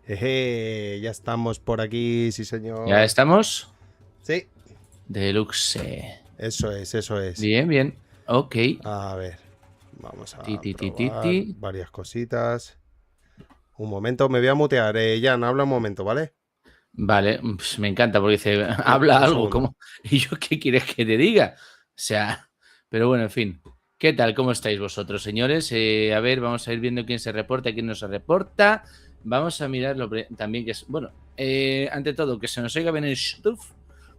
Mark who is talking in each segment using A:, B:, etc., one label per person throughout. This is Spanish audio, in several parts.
A: Ya estamos por aquí, sí
B: ¿Ya
A: señor.
B: estamos?
A: Sí,
B: Deluxe.
A: eso es, eso es.
B: Bien, bien. Ok.
A: A ver, vamos
B: Ti,
A: a
B: ti, ti, ti, ti.
A: probar varias cositas. Un momento, me voy a mutear. Jan, habla un momento, ¿vale?
B: Vale, pues me encanta porque dice, habla
A: Un
B: algo,
A: segundo.
B: ¿cómo? ¿Y yo qué quieres que te diga? O sea, pero bueno, en fin. ¿Qué tal? ¿Cómo estáis vosotros, señores? A ver, vamos a ir viendo quién se reporta, quién no se reporta. Vamos a mirar también que es. Bueno, ante todo, que se nos oiga bien en YouTube.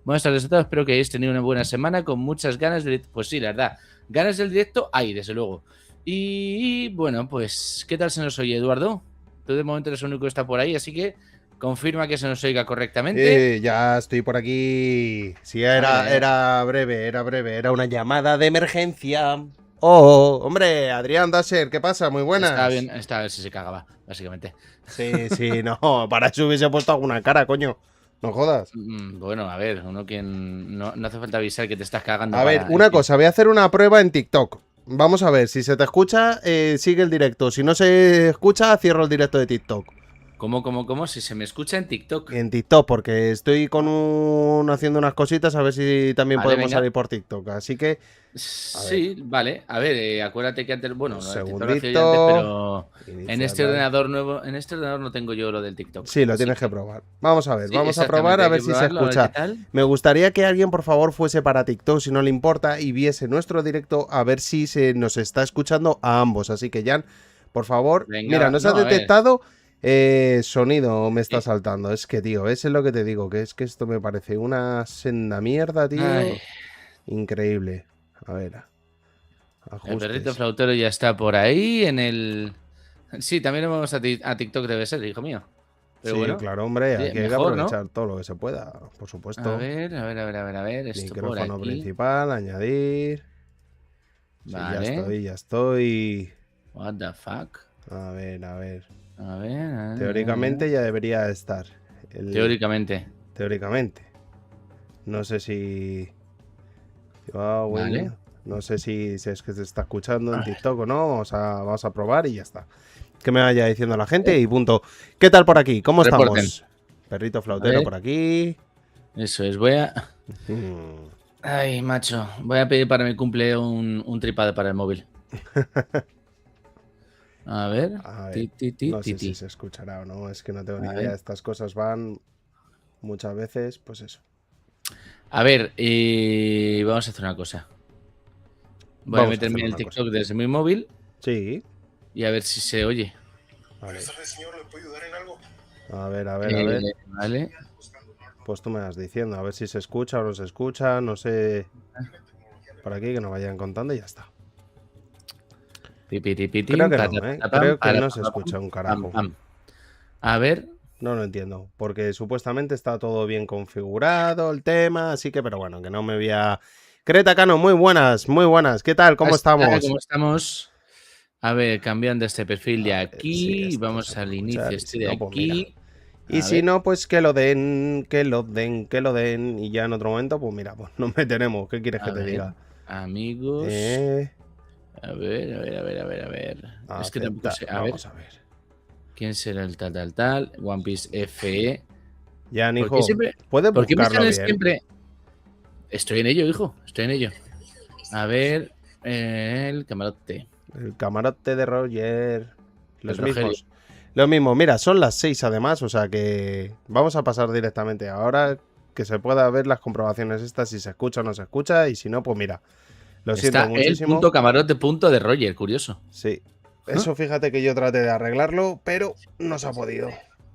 B: Buenas tardes a todos, espero que hayáis tenido una buena semana con muchas ganas de. Pues sí, la verdad. Ganas del directo hay, desde luego. Y bueno, pues, ¿qué tal se nos oye, Eduardo? Tú de momento eres el único que está por ahí, así que confirma que se nos oiga correctamente.
A: Ya estoy por aquí. Sí,
B: A ver,
A: era breve, era una llamada de emergencia. Oh, hombre, Adrián Dasher, ¿qué pasa? Muy
B: estaba bien,
A: buenas.
B: estaba a ver si se cagaba, básicamente.
A: Sí, no, para eso hubiese puesto alguna cara, coño. No jodas.
B: Bueno, a ver, uno quien. No hace falta avisar que te estás cagando
A: A ver,
B: para. En
A: una
B: fin.
A: cosa, voy a hacer una prueba en TikTok. Vamos a ver, si se te escucha, sigue el directo. Si no se escucha, cierro el directo de TikTok.
B: ¿Cómo? Si se me escucha en TikTok.
A: En TikTok, porque estoy haciendo unas cositas a ver si también
B: Vale,
A: podemos
B: venga.
A: salir por TikTok. Así que, a ver,
B: Sí, vale. A ver, acuérdate que antes.
A: un
B: Bueno, lo del TikTok lo hacía yo antes,
A: segundito.
B: pero. En
A: Iniciar
B: este
A: live.
B: ordenador nuevo. En este ordenador no tengo yo lo del TikTok.
A: Sí, lo
B: Así
A: tienes que
B: que.
A: probar. Vamos a ver,
B: Sí,
A: vamos a probar
B: exactamente.
A: a
B: Hay
A: ver
B: que
A: si se
B: probarlo, a ver qué
A: escucha.
B: tal.
A: Me gustaría que alguien, por favor, fuese para TikTok, si no le importa, y viese nuestro directo a ver si se nos está escuchando a ambos. Así que, Jan, por favor,
B: Venga,
A: mira,
B: va.
A: nos ha
B: No, a ver.
A: detectado sonido, me está
B: Sí.
A: saltando. Es que, tío, eso es lo que te digo, que es que esto me parece una senda mierda,
B: Ay.
A: tío. Increíble. A ver,
B: El perrito
A: ajustes.
B: flautero ya está por ahí en el. Sí, también vamos a TikTok, debe ser, hijo mío. Pero
A: Sí,
B: bueno,
A: claro, hombre,
B: oye,
A: aquí hay que
B: mejor, ¿no?
A: aprovechar todo lo que se pueda, por
B: A
A: supuesto.
B: ver, a ver, a ver, a ver, a ver, esto por
A: Micrófono
B: aquí.
A: principal, añadir. Sí, ya
B: Vale.
A: estoy, ya estoy.
B: What the fuck.
A: A ver, a ver.
B: A ver,
A: Teóricamente ya debería estar. El...
B: teóricamente.
A: Teóricamente. No sé si. Ah,
B: Vale.
A: bueno. No sé si es que se está escuchando en TikTok o no. Vamos a probar y ya está. Que me vaya diciendo la gente y punto. ¿Qué tal por aquí? ¿Cómo
B: Reporten.
A: estamos? Perrito
B: A
A: flautero
B: ver,
A: por aquí.
B: eso es. Voy a.
A: Hmm.
B: Ay, macho. Voy a pedir para mi cumple un tripade para el móvil. A ver.
A: A ver,
B: Ti, ti, ti,
A: no
B: ti,
A: sé si
B: ti.
A: se escuchará o no. Es que no tengo ni
B: A
A: idea.
B: ver.
A: Estas cosas van muchas veces, pues eso.
B: A ver, vamos a hacer una cosa. Voy a
A: Vamos a
B: meterme
A: hacer
B: en el
A: una cosa.
B: TikTok desde mi móvil
A: Sí.
B: y a ver si se oye.
A: A ver.
C: Buenas tardes, señor. ¿Le puedo ayudar en algo?
A: A ver, a ver, a ver.
B: Vale.
A: Pues tú me vas diciendo, a ver si se escucha o no se escucha, no sé. Por aquí que nos vayan contando y ya está.
B: Pipiti,
A: Creo
B: pitim,
A: que no, ¿eh?
B: patapam,
A: Creo que
B: para,
A: no se
B: pam,
A: escucha un
B: pam,
A: carajo.
B: pam. A ver,
A: No lo entiendo, porque supuestamente está todo bien configurado el tema, así que, pero bueno, que no me voy a... Creta Cano, muy buenas, muy buenas. ¿Qué tal? ¿Cómo
B: hasta
A: estamos?
B: cómo estamos. A ver, cambiando este perfil de
A: A ver si
B: aquí,
A: esto se
B: vamos
A: puede
B: al inicio
A: escuchar y
B: este
A: si
B: de
A: no, pues mira.
B: aquí.
A: Y
B: A
A: si
B: ver,
A: no, pues que lo den, que lo den, que lo den. Y ya en otro momento, pues mira, pues nos meteremos. ¿Qué quieres que
B: a
A: te
B: ver,
A: diga?
B: amigos.
A: Eh,
B: A ver, a ver, a ver, a ver, a ver. Es que tampoco
A: aceptar,
B: sé. A ver,
A: vamos a ver.
B: ¿quién será el tal? One Piece FE.
A: Ya,
B: ¿Por qué
A: hijo,
B: siempre?
A: puedes
B: ¿Por qué me
A: buscarlo
B: salen
A: bien.
B: siempre? Estoy en ello, hijo. Estoy en ello. A ver, el camarote.
A: El camarote de Roger.
B: El
A: Los
B: Rogelio.
A: mismos. Lo mismo, mira, son las 6 además, o sea que vamos a pasar directamente ahora que se pueda ver las comprobaciones estas, si se escucha o no se escucha, y si no, pues mira, lo siento
B: Está el
A: muchísimo.
B: punto camarote punto de Roger, curioso.
A: Sí,
B: ¿Ah?
A: eso fíjate que yo traté de arreglarlo, pero no se ha podido.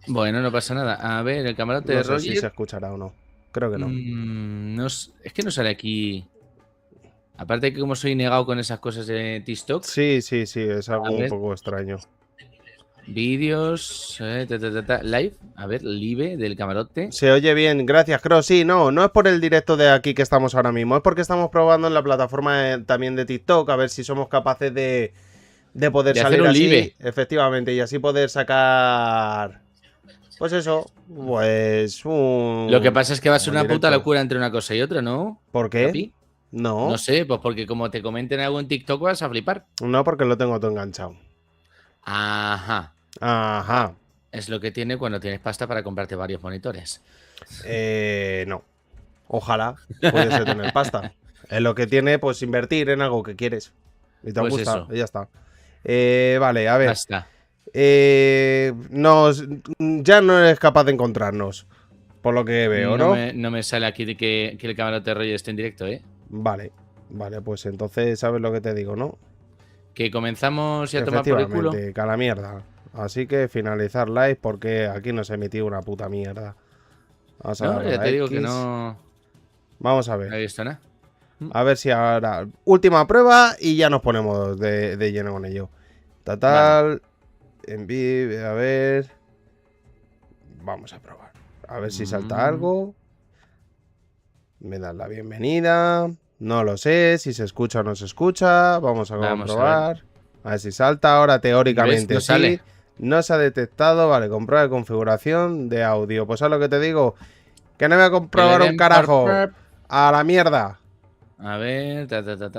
B: Bueno, no pasa nada. A ver, el camarote
A: No
B: de
A: sé si se
B: Roger.
A: escuchará o no. Creo que no.
B: Es que no sale aquí. Aparte que como soy negado con esas cosas de TikTok.
A: Sí, es algo
B: A
A: un
B: ver,
A: poco extraño.
B: vídeos. Live. A ver, live del camarote.
A: Se oye bien, gracias, Cross. Sí, no es por el directo de aquí que estamos ahora mismo, es porque estamos probando en la plataforma también de TikTok, a ver si somos capaces de poder
B: De hacer
A: salir
B: un
A: así,
B: live.
A: efectivamente, y así poder sacar, pues eso, pues
B: Lo que pasa es que va a ser
A: un
B: una puta
A: directo.
B: locura entre una cosa y otra, ¿no?
A: ¿Por qué?
B: Capi. No
A: No,
B: sé, pues porque como te comenten algo en TikTok vas a flipar.
A: no porque lo tengo todo enganchado.
B: Ajá.
A: Ajá.
B: Es lo que tiene cuando tienes pasta para comprarte varios monitores.
A: No. Ojalá pudiese tener pasta. Es lo que tiene, pues invertir en algo que quieres. Y te
B: Pues
A: gusta,
B: eso.
A: y ya está. Vale, a ver.
B: Basta.
A: Ya no eres capaz de encontrarnos. Por lo que veo, ¿no?
B: No me sale aquí de que el camarote Roger esté en directo, ¿eh?
A: Vale, pues entonces sabes lo que te digo, ¿no?
B: Que comenzamos ya a tomar por el culo.
A: Efectivamente, que a la mierda. Así que finalizar live porque aquí no se emitió una puta mierda. Vamos a
B: No,
A: darle
B: ya
A: a
B: te digo que
A: X.
B: no
A: Vamos a
B: he
A: ver.
B: visto nada.
A: A ver si ahora. Última prueba y ya nos ponemos de lleno con ello. Total. En vivo, a ver. Vamos a probar. A ver si salta algo. Me dan la bienvenida. No lo sé si se escucha o no se escucha. Vamos a
B: Vamos a
A: comprobar. A ver si salta. Ahora teóricamente
B: No
A: sí.
B: sale.
A: No se ha detectado. Vale, comprueba de configuración de audio. Pues a lo que te digo. Que no voy a comprobar un carajo. A la mierda.
B: A ver,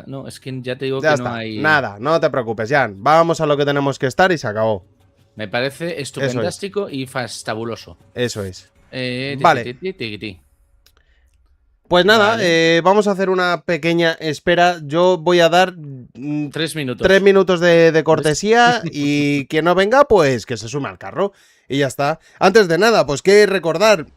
B: No, es que ya te digo
A: Ya
B: que
A: está.
B: no hay.
A: Nada, no te preocupes, Jan. Vamos a lo que tenemos que estar y se acabó.
B: Me parece estupendástico y fastabuloso.
A: Eso es. Vale.
B: Vale.
A: Pues nada,
B: Vale.
A: vamos a hacer una pequeña espera. Yo voy a dar
B: 3 minutos.
A: 3 minutos de cortesía y quien no venga, pues que se sume al carro. Y ya está. Antes de nada, pues que recordar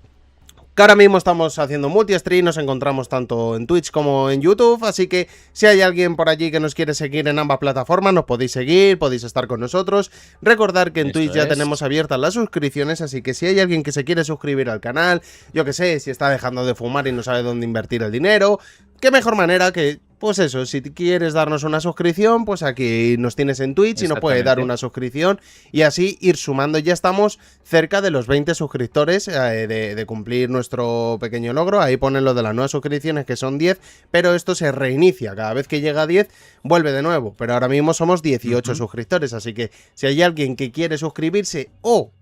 A: que ahora mismo estamos haciendo multi-stream, nos encontramos tanto en Twitch como en YouTube, así que si hay alguien por allí que nos quiere seguir en ambas plataformas, nos podéis seguir, podéis estar con nosotros. Recordar que en Twitch ya tenemos abiertas las suscripciones, así que si hay alguien que se quiere suscribir al canal, yo que sé, si está dejando de fumar y no sabe dónde invertir el dinero, qué mejor manera que... Pues eso, si quieres darnos una suscripción, pues aquí nos tienes en Twitch y nos puedes dar una suscripción y así ir sumando. Ya estamos cerca de los 20 suscriptores de cumplir nuestro pequeño logro. Ahí ponen lo de las nuevas suscripciones que son 10, pero esto se reinicia. Cada vez que llega a 10 vuelve de nuevo, pero ahora mismo somos 18 suscriptores, así que si hay alguien que quiere suscribirse o...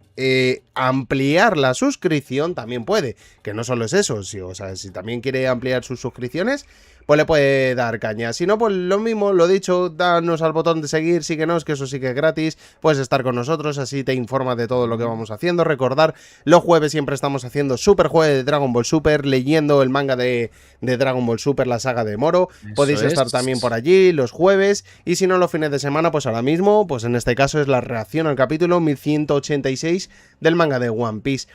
A: ampliar la suscripción también puede, que no solo es eso, o sea, si también quiere ampliar sus suscripciones, pues le puede dar caña. Si no, pues lo mismo, lo dicho, danos al botón de seguir, síguenos, que eso sí que es gratis, puedes estar con nosotros, así te informas de todo lo que vamos haciendo. Recordar, los jueves siempre estamos haciendo Super Jueves de Dragon Ball Super, leyendo el manga de Dragon Ball Super, la saga de Moro, podéis estar también por allí los jueves, y si no los fines de semana, pues ahora mismo, pues en este caso es la reacción al capítulo 1186 del manga de One Piece.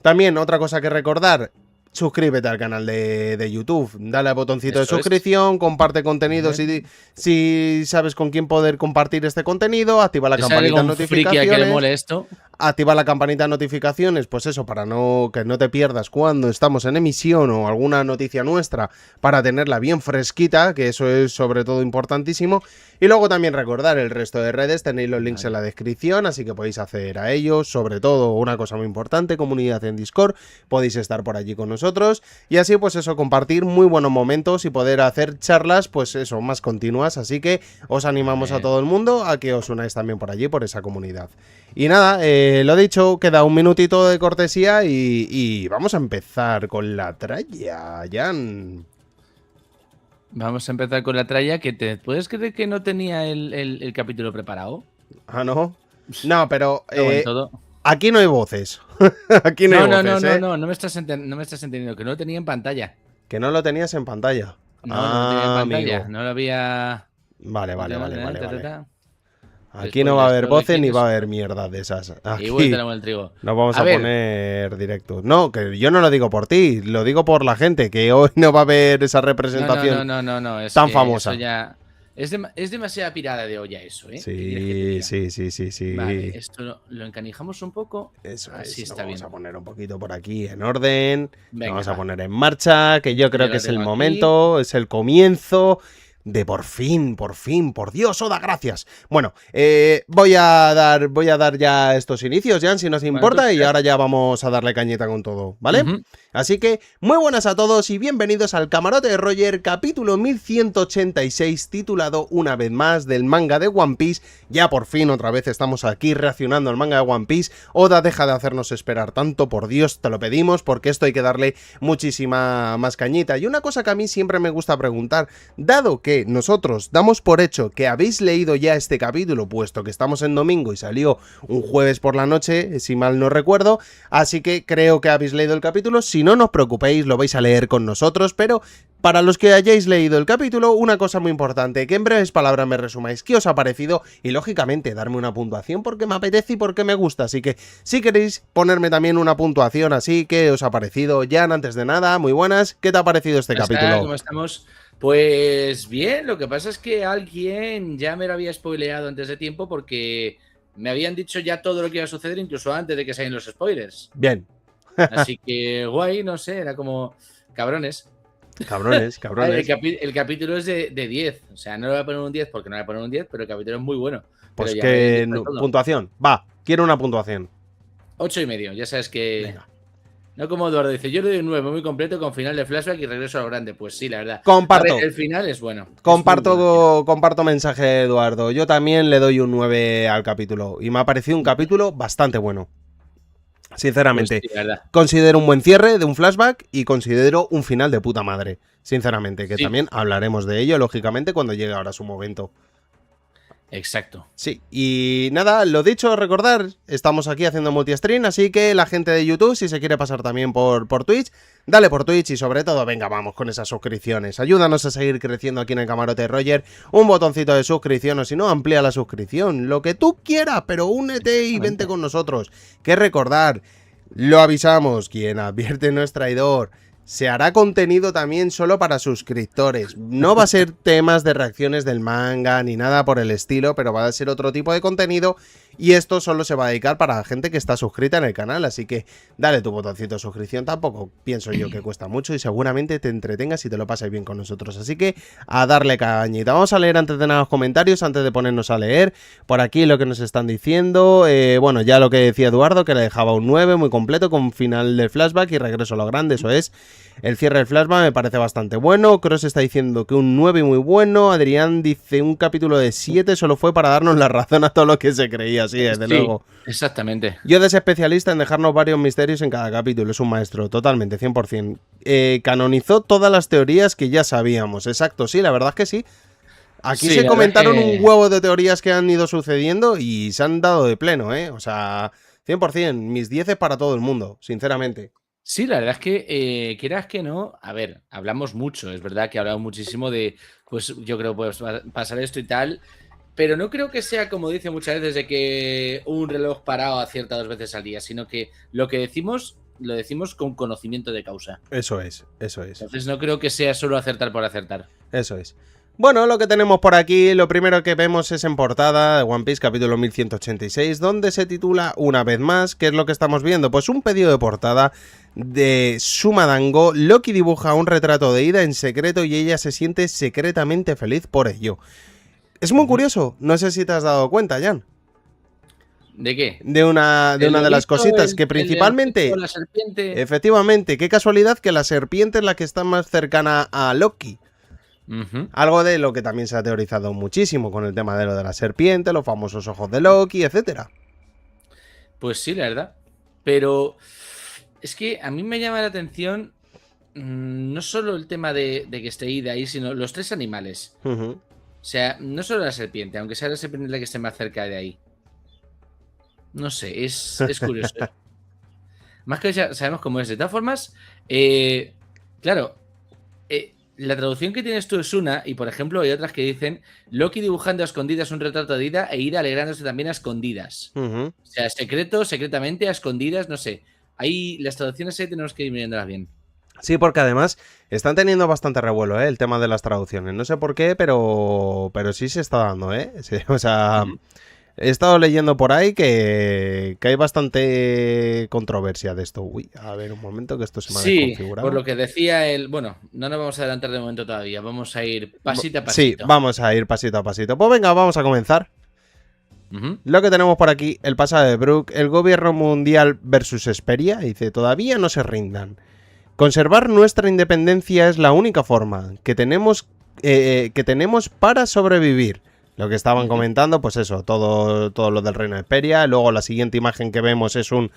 A: También otra cosa que recordar, suscríbete al canal de YouTube, dale al botoncito de suscripción, comparte contenido si sabes con quién poder compartir este contenido, activa la campanita de notificaciones.
B: Que le mole esto.
A: Activa la campanita de notificaciones, pues eso, para que no te pierdas cuando estamos en emisión o alguna noticia nuestra, para tenerla bien fresquita, que eso es sobre todo importantísimo. Y luego también recordar el resto de redes, tenéis los links en la descripción, así que podéis acceder a ellos. Sobre todo, una cosa muy importante, comunidad en Discord, podéis estar por allí con nosotros. Y así, pues eso, compartir muy buenos momentos y poder hacer charlas, pues eso, más continuas. Así que os animamos a todo el mundo a que os unáis también por allí, por esa comunidad. Y nada, lo dicho, queda un minutito de cortesía y vamos a empezar con la tralla, Jan.
B: Vamos a empezar con la tralla, que te puedes creer que no tenía el capítulo preparado.
A: Ah, ¿no? No, pero
B: todo.
A: Aquí no hay voces. Aquí no hay voces,
B: no me estás entendiendo, que no lo tenía en pantalla.
A: Que no lo tenías en pantalla.
B: No lo tenía en pantalla,
A: amigo.
B: no lo había...
A: Vale. Aquí no va a haber voces ni va a haber mierda de esas. Aquí
B: y vuelta el trigo.
A: Nos vamos a poner directos. No, que yo no lo digo por ti, lo digo por la gente, que hoy no va a haber esa representación
B: no, es
A: tan famosa.
B: Eso ya... Es demasiada pirada de olla eso, ¿eh?
A: Sí.
B: Vale, esto lo encanijamos un poco.
A: Eso
B: así
A: es,
B: está bien.
A: Vamos a poner un poquito por aquí en orden.
B: Venga,
A: vamos a poner en marcha, que yo creo que es el momento, es el comienzo de por fin, por Dios, Oda, gracias. Bueno, voy a dar ya estos inicios, Jan, si nos importa, y ahora ya vamos a darle cañeta con todo, ¿vale? Así que, muy buenas a todos y bienvenidos al Camarote de Roger, capítulo 1186, titulado una vez más del manga de One Piece. Ya por fin, otra vez estamos aquí reaccionando al manga de One Piece. Oda, deja de hacernos esperar tanto, por Dios, te lo pedimos, porque esto hay que darle muchísima más cañita. Y una cosa que a mí siempre me gusta preguntar, dado que que nosotros damos por hecho que habéis leído ya este capítulo, puesto que estamos en domingo y salió un jueves por la noche, si mal no recuerdo, así que creo que habéis leído el capítulo. Si no, no os preocupéis, lo vais a leer con nosotros, pero para los que hayáis leído el capítulo, una cosa muy importante, que en breves palabras me resumáis qué os ha parecido y, lógicamente, darme una puntuación porque me apetece y porque me gusta. Así que, si queréis ponerme también una puntuación así, ¿qué os ha parecido? Jan, antes de nada, muy buenas, ¿qué te ha parecido este capítulo?
B: ¿Cómo estamos? Pues bien, lo que pasa es que alguien ya me lo había spoileado antes de tiempo porque me habían dicho ya todo lo que iba a suceder incluso antes de que salgan los spoilers.
A: Bien.
B: Así que guay, no sé, era como cabrones.
A: Cabrones.
B: El capítulo es de 10, o sea, no le voy a poner un 10 porque no le voy a poner un 10, pero el capítulo es muy bueno.
A: Pues
B: pero
A: que puntuación, va, quiero una puntuación.
B: 8,5, ya sabes que...
A: Venga.
B: No como Eduardo dice, yo le doy un 9 muy completo con final de flashback y regreso a lo grande. Pues sí, la verdad.
A: Comparto.
B: A ver, el final es bueno.
A: Comparto mensaje de Eduardo. Yo también le doy un 9 al capítulo. Y me ha parecido un capítulo bastante bueno. Sinceramente.
B: Pues sí, la verdad.
A: Considero un buen cierre de un flashback y considero un final de puta madre. Sinceramente. Que
B: Sí.
A: también hablaremos de ello, lógicamente, cuando llegue ahora su momento.
B: Exacto.
A: Sí, y nada, lo dicho, recordar, estamos aquí haciendo multi-stream, así que la gente de YouTube, si se quiere pasar también por Twitch, dale por Twitch y sobre todo, venga, vamos con esas suscripciones. Ayúdanos a seguir creciendo aquí en el camarote de Roger, un botoncito de suscripción o si no, amplía la suscripción, lo que tú quieras, pero únete y vente con nosotros. Que recordar, lo avisamos, quien advierte no es traidor. Se hará contenido también solo para suscriptores. No va a ser temas de reacciones del manga ni nada por el estilo, pero va a ser otro tipo de contenido y esto solo se va a dedicar para la gente que está suscrita en el canal, así que dale tu botoncito de suscripción, tampoco pienso yo que cuesta mucho y seguramente te entretengas y te lo pases bien con nosotros, así que a darle cañita. Vamos a leer antes de nada los comentarios, antes de ponernos a leer por aquí lo que nos están diciendo. Bueno, ya lo que decía Eduardo, que le dejaba un 9 muy completo con final de flashback y regreso a lo grande, eso es. El cierre del flashback me parece bastante bueno. Cross está diciendo que un 9 muy bueno. Adrián dice un capítulo de 7 solo fue para darnos la razón a todo lo que se creía. Sí, desde luego.
B: Exactamente.
A: Yo es especialista en dejarnos varios misterios en cada capítulo. Es un maestro, totalmente, 100%. Canonizó todas las teorías que ya sabíamos. Exacto, sí, la verdad es que sí. Aquí se comentaron un huevo de teorías que han ido sucediendo y se han dado de pleno, ¿eh? O sea, 100%. Mis 10 para todo el mundo, sinceramente.
B: Sí, la verdad es que, quieras que no, a ver, hablamos mucho, es verdad que hablamos muchísimo de, pues yo creo pues pasar esto y tal, pero no creo que sea como dice muchas veces de que un reloj parado acierta 2 veces al día, sino que lo que decimos, lo decimos con conocimiento de causa.
A: Eso es.
B: Entonces no creo que sea solo acertar por acertar.
A: Eso es. Bueno, lo que tenemos por aquí, lo primero que vemos es en portada de One Piece capítulo 1186, donde se titula una vez más, ¿qué es lo que estamos viendo? Pues un pedido de portada de Sumadango. Loki dibuja un retrato de Ida en secreto y ella se siente secretamente feliz por ello. Es muy curioso, no sé si te has dado cuenta, Jan.
B: ¿De qué?
A: De una de las cositas que principalmente...
B: La serpiente.
A: Efectivamente, qué casualidad que la serpiente es la que está más cercana a Loki. Algo de lo que también se ha teorizado muchísimo con el tema de lo de la serpiente, los famosos ojos de Loki, etcétera.
B: Pues sí, la verdad. Pero es que a mí me llama la atención no solo el tema de que esté Ida ahí, sino los 3 animales. O sea, no solo la serpiente, aunque sea la serpiente la que esté más cerca de ahí. No sé, es curioso. Más que ya sabemos cómo es. De todas formas, claro, la traducción que tienes tú es una, y por ejemplo hay otras que dicen Loki dibujando a escondidas un retrato de Ida e Ida alegrándose también a escondidas. O sea, secreto, secretamente, a escondidas, no sé. Ahí las traducciones ahí tenemos que ir mirándolas bien.
A: Sí, porque además están teniendo bastante revuelo, el tema de las traducciones. No sé por qué, pero sí se está dando, Sí, o sea, he estado leyendo por ahí que hay bastante controversia de esto. Uy, a ver, un momento que esto se me ha desconfigurado.
B: Por lo que decía él, bueno, no nos vamos a adelantar de momento todavía, vamos a ir pasito a pasito.
A: Sí, vamos a ir pasito a pasito. Pues venga, vamos a comenzar. Lo que tenemos por aquí, el pasado de Brook, el gobierno mundial versus Esperia, dice, todavía no se rindan. Conservar nuestra independencia es la única forma que tenemos para sobrevivir. Lo que estaban comentando, pues eso, todo lo del reino de Esperia. Luego la siguiente imagen que vemos es un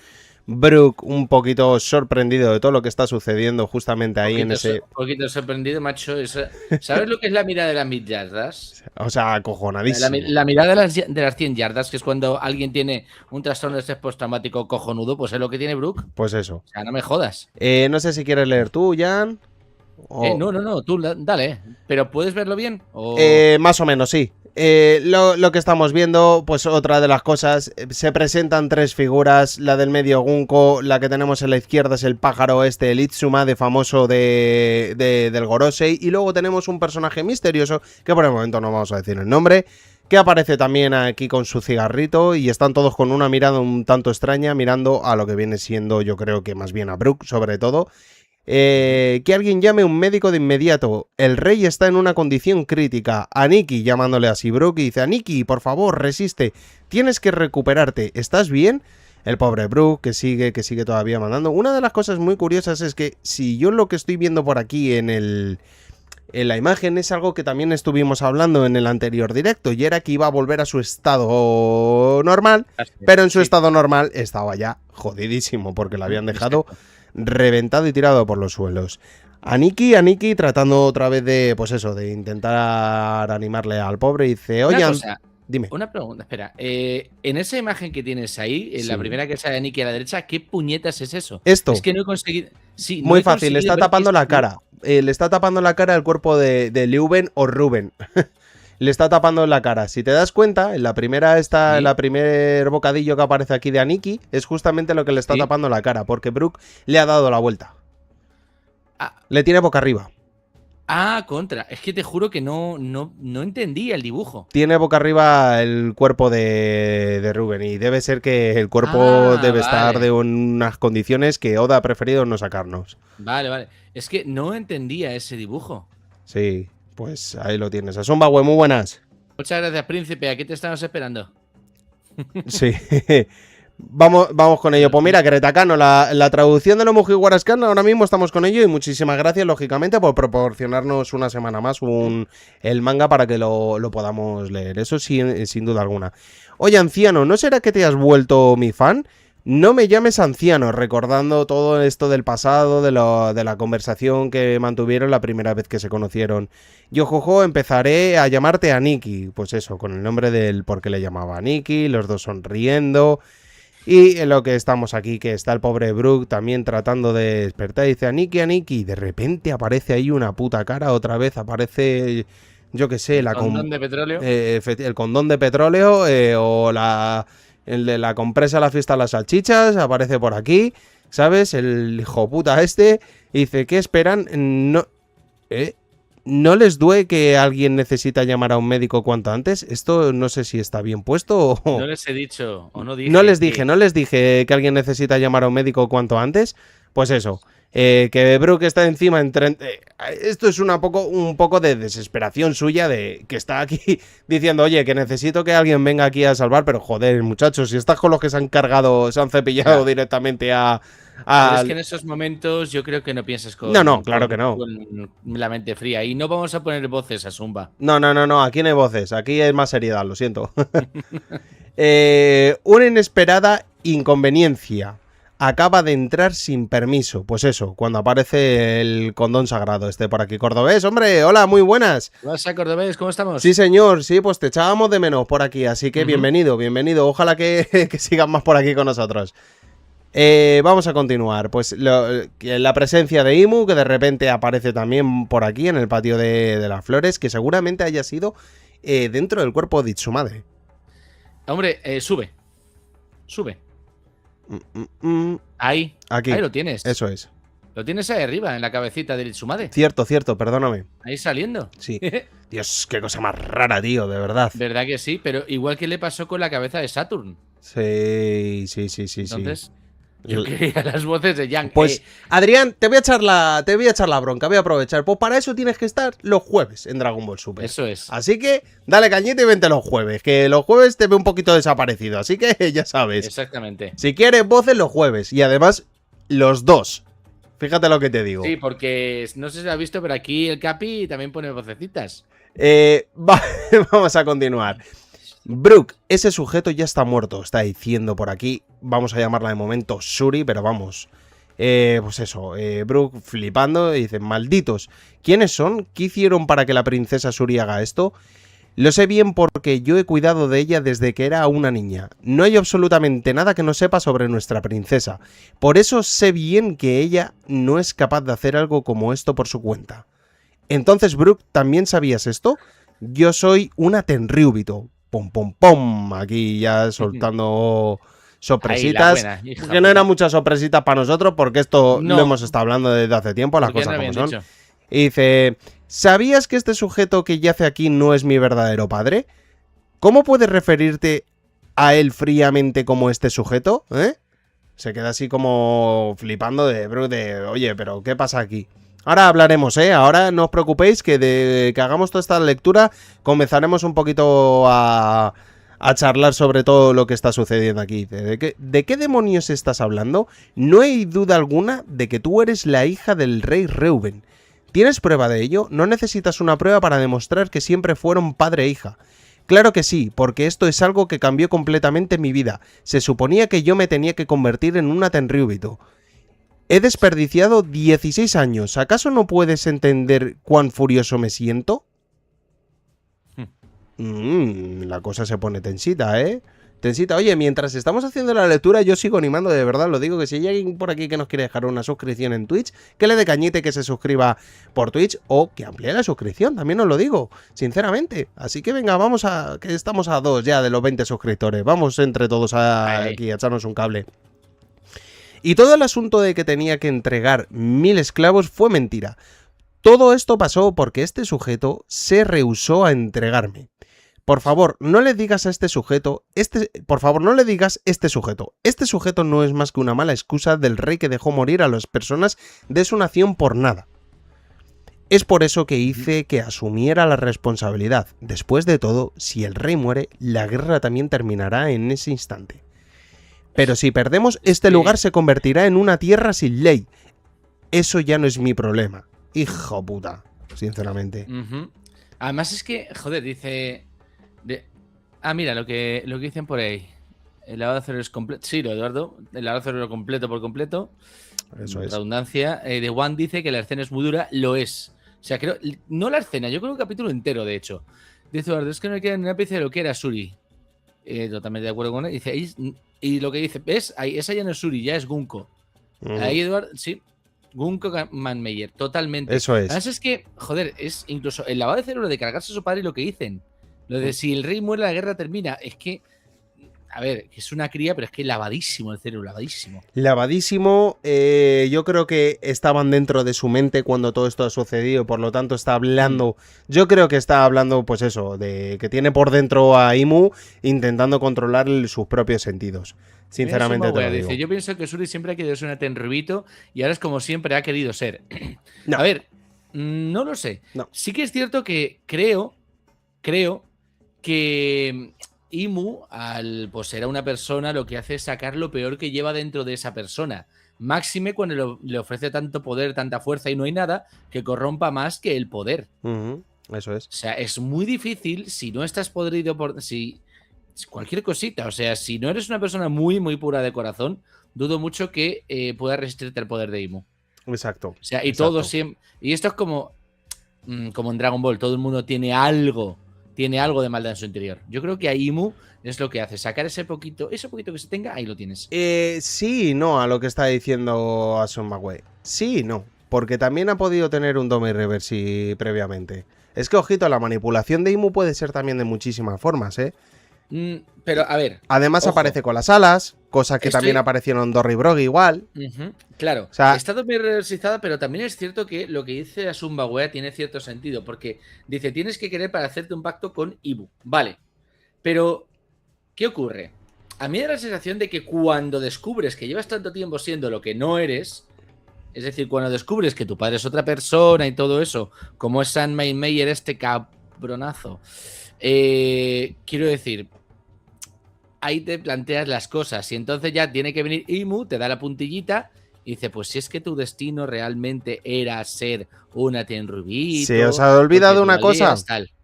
A: Brook un poquito sorprendido de todo lo que está sucediendo justamente ahí en ese...
B: Un poquito sorprendido, macho. ¿Sabes lo que es la mirada de las 1000 yardas?
A: O sea, acojonadísimo.
B: La mirada de las 100 yardas, que es cuando alguien tiene un trastorno de estrés postraumático cojonudo, pues es lo que tiene Brook.
A: Pues eso.
B: O sea, no me jodas.
A: No sé si quieres leer tú, Jan.
B: No, tú dale. ¿Pero puedes verlo bien?
A: Más o menos, sí. Lo que estamos viendo, pues otra de las cosas, se presentan 3 figuras, la del medio Gunko, la que tenemos en la izquierda es el pájaro el Itsuma, de famoso del Gorosei, y luego tenemos un personaje misterioso, que por el momento no vamos a decir el nombre, que aparece también aquí con su cigarrito, y están todos con una mirada un tanto extraña, mirando a lo que viene siendo, yo creo que más bien a Brook, sobre todo. Que alguien llame a un médico de inmediato. El rey está en una condición crítica. Aniki, llamándole así Brook, y dice: Aniki, por favor, resiste. Tienes que recuperarte. ¿Estás bien? El pobre Brook, que sigue todavía mandando. Una de las cosas muy curiosas es que si yo lo que estoy viendo por aquí en la imagen es algo que también estuvimos hablando en el anterior directo, y era que iba a volver a su estado normal, pero en su estado normal estaba ya jodidísimo, porque lo habían dejado reventado y tirado por los suelos. Aniki tratando otra vez de, pues eso, de intentar animarle al pobre, y dice: oye, dime.
B: Una pregunta, espera. En esa imagen que tienes ahí, en la primera que sale Aniki a la derecha, ¿qué puñetas es eso?
A: Esto.
B: Es que no he conseguido... Sí,
A: muy fácil, le está tapando la cara. Le está tapando la cara el cuerpo de Leuven o Ruben. Le está tapando la cara. Si te das cuenta, en la primera en la primer bocadillo que aparece aquí de Aniki, es justamente lo que le está tapando la cara, porque Brook le ha dado la vuelta. Le tiene boca arriba.
B: Contra. Es que te juro que no entendía el dibujo.
A: Tiene boca arriba el cuerpo de Ruben, y debe ser que el cuerpo debe estar de unas condiciones que Oda ha preferido no sacarnos.
B: Vale. Es que no entendía ese dibujo.
A: Sí. Pues ahí lo tienes. Asumbawe, muy buenas.
B: Muchas gracias, príncipe. Aquí te estamos esperando.
A: Sí. Vamos con ello. Pues mira, Kretakano, la traducción de los Mugiwara-scan, ahora mismo estamos con ello, y muchísimas gracias, lógicamente, por proporcionarnos una semana más el manga para que lo podamos leer. Eso sí, sin duda alguna. Oye, anciano, ¿no será que te has vuelto mi fan? No me llames anciano, recordando todo esto del pasado, de la conversación que mantuvieron la primera vez que se conocieron. Yo, Jojo, empezaré a llamarte Aniki. Pues eso, con el nombre del por qué le llamaba Aniki, los dos sonriendo. Y en lo que estamos aquí, que está el pobre Brook también tratando de despertar, y dice: Aniki, y de repente aparece ahí una puta cara, otra vez aparece, yo qué sé,
B: ¿El condón de petróleo?
A: El condón de petróleo, o el de la compresa a la fiesta de las salchichas, aparece por aquí, ¿sabes? El hijo puta y dice: ¿qué esperan? ¿No les duele que alguien necesita llamar a un médico cuanto antes? Esto no sé si está bien puesto o...
B: No les he dicho, o no dije...
A: No les dije que alguien necesita llamar a un médico cuanto antes. Pues eso, que Brook está encima... esto es un poco de desesperación suya, de que está aquí diciendo: oye, que necesito que alguien venga aquí a salvar, pero joder, muchachos, si estás con los que se han cepillado directamente
B: Pero es que en esos momentos yo creo que no piensas con...
A: No, claro que no.
B: Con la mente fría. Y no vamos a poner voces a Zumba.
A: No, aquí no hay voces, aquí hay más seriedad, lo siento. Una inesperada inconveniencia. Acaba de entrar sin permiso. Pues eso, cuando aparece el condón sagrado por aquí. Cordobés, hombre, hola, muy buenas.
B: ¿Qué pasa, Cordobés? ¿Cómo estamos?
A: Sí, señor, sí, pues te echábamos de menos por aquí, así que bienvenido. Ojalá que sigan más por aquí con nosotros. Vamos a continuar. Pues la presencia de Imu, que de repente aparece también por aquí en el patio de las flores, que seguramente haya sido dentro del cuerpo de Itsumade.
B: Hombre, sube. Ahí.
A: Aquí.
B: Ahí lo tienes.
A: Eso es.
B: Lo tienes ahí arriba, en la cabecita del Itsumade.
A: Cierto, perdóname.
B: Ahí saliendo.
A: Sí. Dios, qué cosa más rara, tío, de verdad.
B: ¿Verdad que sí? Pero igual que le pasó con la cabeza de Saturn.
A: Sí.
B: Entonces, yo quería las voces de Yang.
A: Pues, Adrián, te voy a echar la bronca, voy a aprovechar. Pues para eso tienes que estar los jueves en Dragon Ball Super.
B: Eso es.
A: Así que dale cañita y vente los jueves, que los jueves te veo un poquito desaparecido, así que ya sabes.
B: Exactamente.
A: Si quieres voces los jueves, y además los dos. Fíjate lo que te digo.
B: Sí, porque no sé si lo has visto, pero aquí el Capi también pone vocecitas.
A: Vamos a continuar. Brook, ese sujeto ya está muerto, está diciendo por aquí. Vamos a llamarla de momento Shuri, pero vamos. Pues eso, Brook flipando y dice, malditos, ¿quiénes son? ¿Qué hicieron para que la princesa Shuri haga esto? Lo sé bien porque yo he cuidado de ella desde que era una niña. No hay absolutamente nada que no sepa sobre nuestra princesa. Por eso sé bien que ella no es capaz de hacer algo como esto por su cuenta. Entonces, Brook, ¿también sabías esto? Yo soy una Tenryubito. Pom, pom, pom. Aquí ya soltando sorpresitas.
B: Ahí, hija,
A: que no eran muchas sorpresitas para nosotros porque esto
B: no,
A: lo hemos estado hablando desde hace tiempo, las cosas como son.
B: Dicho.
A: Y dice, ¿sabías que este sujeto que yace aquí no es mi verdadero padre? ¿Cómo puedes referirte a él fríamente como este sujeto? Se queda así como flipando de oye, pero ¿qué pasa aquí? Ahora hablaremos, Ahora no os preocupéis que de que hagamos toda esta lectura comenzaremos un poquito a charlar sobre todo lo que está sucediendo aquí. ¿De qué demonios estás hablando? No hay duda alguna de que tú eres la hija del rey Reuben. ¿Tienes prueba de ello? No necesitas una prueba para demostrar que siempre fueron padre e hija. Claro que sí, porque esto es algo que cambió completamente mi vida. Se suponía que yo me tenía que convertir en una Tenryubito. He desperdiciado 16 años. ¿Acaso no puedes entender cuán furioso me siento? La cosa se pone tensita, Tensita. Oye, mientras estamos haciendo la lectura, yo sigo animando, de verdad, lo digo, que si hay alguien por aquí que nos quiere dejar una suscripción en Twitch, que le dé cañite, que se suscriba por Twitch, o que amplíe la suscripción, también os lo digo, sinceramente. Así que venga, vamos a... que estamos a 2 ya de los 20 suscriptores. Vamos entre todos aquí a echarnos un cable. Y todo el asunto de que tenía que entregar 1000 esclavos fue mentira. Todo esto pasó porque este sujeto se rehusó a entregarme. Por favor, no le digas a este sujeto, por favor, no le digas este sujeto. Este sujeto no es más que una mala excusa del rey que dejó morir a las personas de su nación por nada. Es por eso que hice que asumiera la responsabilidad. Después de todo, si el rey muere, la guerra también terminará en ese instante. Pero si perdemos, este lugar se convertirá en una tierra sin ley. Eso ya no es mi problema. Hijo puta, sinceramente.
B: Además es que, joder, dice... mira, lo que dicen por ahí. El lavado de cerebro es completo. Sí, Eduardo. El lavado de cerebro completo por completo.
A: Eso es.
B: Redundancia. De Juan dice que la escena es muy dura. Lo es. O sea, creo... No la escena, yo creo un capítulo entero, de hecho. Dice Eduardo, es que no me queda ni una pieza de lo que era Shuri. Totalmente de acuerdo con él. Dice, y lo que dice, ¿ves? Ahí, esa ya no es Shuri, ya es Gunko. Ahí, Eduardo, sí. Gunko Manmeyer, totalmente.
A: Eso es.
B: Además es que, joder, es incluso el lavado de cerebro de cargarse a su padre y lo que dicen. Lo de si el rey muere, la guerra termina. Es que, a ver, que es una cría, pero es que lavadísimo el cerebro, lavadísimo.
A: Lavadísimo. Yo creo que estaban dentro de su mente cuando todo esto ha sucedido. Por lo tanto, está hablando. Yo creo que está hablando, pues eso, de que tiene por dentro a Imu intentando controlar sus propios sentidos. Sinceramente te lo digo.
B: Dice, yo pienso que Shuri siempre ha querido ser una Tenryubito y ahora es como siempre ha querido ser.
A: No.
B: A ver, no lo sé.
A: No.
B: Sí que es cierto que creo que Imu, al pues ser una persona, lo que hace es sacar lo peor que lleva dentro de esa persona. Máxime cuando le ofrece tanto poder, tanta fuerza y no hay nada que corrompa más que el poder.
A: Eso es.
B: O sea, es muy difícil si no estás podrido por... cualquier cosita, o sea, si no eres una persona muy, muy pura de corazón, dudo mucho que pueda resistirte al poder de Imu.
A: Exacto.
B: O sea, y todo siempre... Y esto es como en Dragon Ball, todo el mundo tiene algo de maldad en su interior. Yo creo que a Imu es lo que hace, sacar ese poquito que se tenga, ahí lo tienes.
A: Sí y no a lo que está diciendo Asuma Wei. Sí y no, porque también ha podido tener un Dome Reversi previamente. Es que, ojito, la manipulación de Imu puede ser también de muchísimas formas,
B: Pero, a ver...
A: Además, ojo, aparece con las alas, cosa que también aparecieron en Dorry Brog igual.
B: Claro, o sea, está muy reversizada, pero también es cierto que lo que dice Asuma Wei tiene cierto sentido, porque dice, tienes que querer para hacerte un pacto con Imu. Vale, pero ¿qué ocurre? A mí me da la sensación de que cuando descubres que llevas tanto tiempo siendo lo que no eres, es decir, cuando descubres que tu padre es otra persona y todo eso, como es San Meyer, este cabronazo, quiero decir... Ahí te planteas las cosas y entonces ya tiene que venir Imu, te da la puntillita y dice, pues si es que tu destino realmente era ser una Tenryubito...
A: Se os ha olvidado una cosa.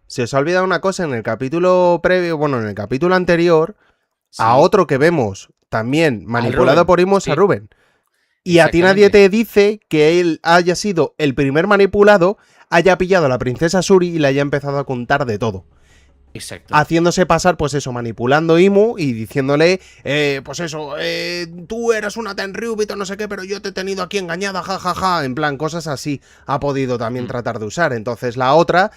A: se os ha olvidado una cosa en el capítulo previo, bueno, en el capítulo anterior,
B: Sí.
A: a otro que vemos también manipulado
B: Rubén,
A: por Imos,
B: sí.
A: a Rubén. Y a ti nadie te dice que él haya sido el primer manipulado, haya pillado a la princesa Shuri y le haya empezado a contar de todo.
B: Exacto.
A: Haciéndose pasar, pues eso, manipulando Imu y diciéndole, pues eso, tú eras una Tenryubito, no sé qué, pero yo te he tenido aquí engañada, jajaja, en plan, cosas así ha podido también tratar de usar. Entonces la otra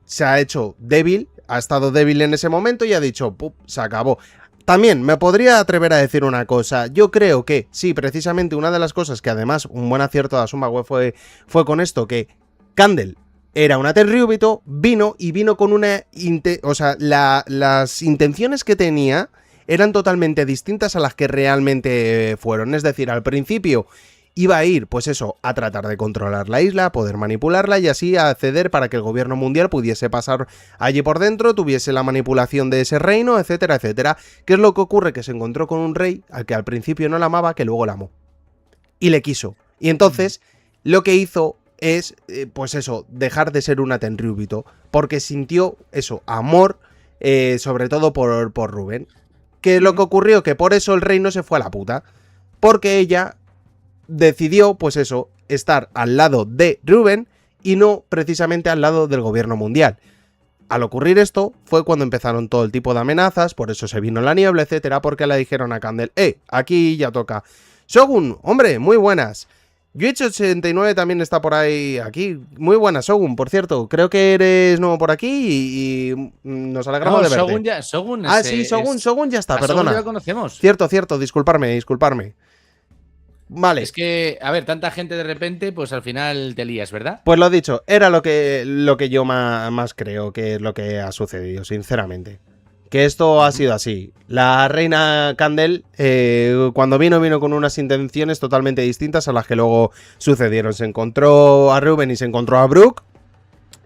A: se ha hecho débil, ha estado débil en ese momento y ha dicho, ¡pup!, se acabó. También me podría atrever a decir una cosa. Yo creo que, sí, precisamente una de las cosas que además un buen acierto de Asuma fue con esto, que Candle era una Tenryubito, vino con una... O sea, las intenciones que tenía eran totalmente distintas a las que realmente fueron. Es decir, al principio iba a ir, pues eso, a tratar de controlar la isla, poder manipularla y así acceder para que el gobierno mundial pudiese pasar allí por dentro, tuviese la manipulación de ese reino, etcétera, etcétera. ¿Qué es lo que ocurre? Que se encontró con un rey al que al principio no la amaba, que luego la amó. Y le quiso. Y entonces, lo que hizo es, pues eso, dejar de ser una Tenryubito, porque sintió eso, amor, sobre todo por Rubén. ¿Qué es lo que ocurrió? Que por eso el reino se fue a la puta. Porque ella decidió, pues eso, estar al lado de Rubén y no precisamente al lado del gobierno mundial. Al ocurrir esto, fue cuando empezaron todo el tipo de amenazas, por eso se vino la niebla, etcétera, porque le dijeron a Candle, aquí ya toca. Shogun, hombre, muy buenas. Yuichi89 también está por ahí, aquí. Muy buenas, Shogun, por cierto. Creo que eres nuevo por aquí y nos alegramos de verte.
B: Shogun
A: sí, Shogun ya está, perdona.
B: Shogun ya lo conocemos.
A: Cierto, disculparme. Vale.
B: Es que, a ver, tanta gente de repente, pues al final te lías, ¿verdad?
A: Pues lo dicho, era lo que yo más creo que es lo que ha sucedido, sinceramente. Que esto ha sido así. La reina Candle, cuando vino con unas intenciones totalmente distintas a las que luego sucedieron. Se encontró a Rubén y se encontró a Brook.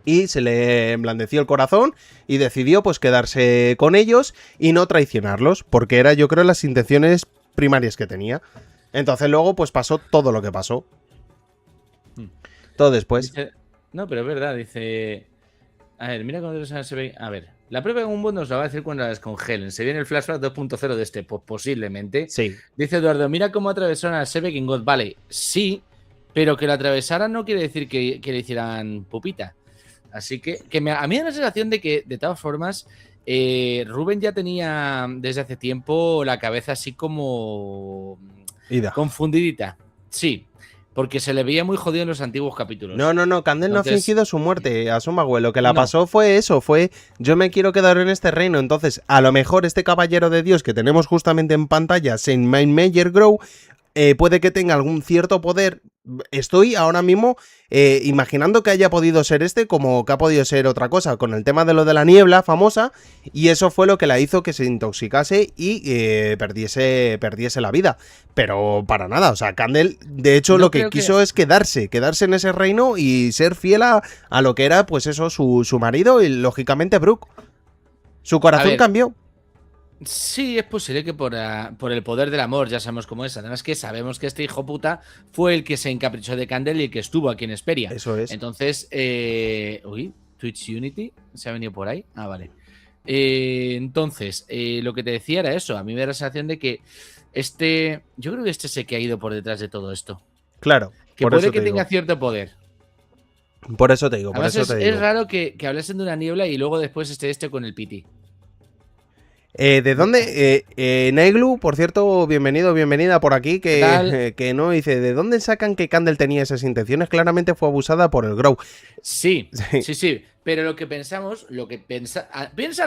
A: Y se le emblandeció el corazón y decidió pues quedarse con ellos y no traicionarlos. Porque era, yo creo, las intenciones primarias que tenía. Entonces luego pues pasó todo lo que pasó. Todo después.
B: No, pero es verdad, dice... A ver, mira cuando se ve... A ver, la prueba de un bot nos la va a decir cuando la descongelen. ¿Se viene el flashback 2.0 de este? Pues posiblemente.
A: Sí.
B: Dice Eduardo, mira cómo atravesaron a Sebek en God Valley. Sí, pero que lo atravesaran no quiere decir que le hicieran pupita. Así que a mí me da la sensación de que, de todas formas, Rubén ya tenía desde hace tiempo la cabeza así como... confundidita. Sí. Porque se le veía muy jodido en los antiguos capítulos.
A: No, Candle no ha fingido su muerte a Sumagüe. Lo que la pasó fue eso, yo me quiero quedar en este reino. Entonces, a lo mejor este caballero de Dios que tenemos justamente en pantalla, Saint Major Grow, puede que tenga algún cierto poder. Estoy ahora mismo imaginando que haya podido ser como que ha podido ser otra cosa, con el tema de lo de la niebla famosa, y eso fue lo que la hizo que se intoxicase y perdiese la vida. Pero para nada, o sea, Candle, de hecho, lo que quiso es quedarse en ese reino y ser fiel a lo que era, pues eso, su marido y, lógicamente, Brook. Su corazón cambió.
B: Sí, es posible que por el poder del amor, ya sabemos cómo es. Además que sabemos que este hijo puta fue el que se encaprichó de Candle y el que estuvo aquí en Esperia.
A: Eso es.
B: Entonces, Twitch Unity se ha venido por ahí. Ah, vale. Entonces, lo que te decía era eso. A mí me da la sensación de que yo creo que este es el que ha ido por detrás de todo esto.
A: Claro.
B: Que puede que tenga cierto poder.
A: Por eso te digo,
B: Además, es raro que hablasen de una niebla y luego después esté con el Piti.
A: ¿De dónde? Neglu, por cierto, bienvenida por aquí, que no dice, ¿de dónde sacan que Candle tenía esas intenciones? Claramente fue abusada por el Grow.
B: Sí, pero lo que piensan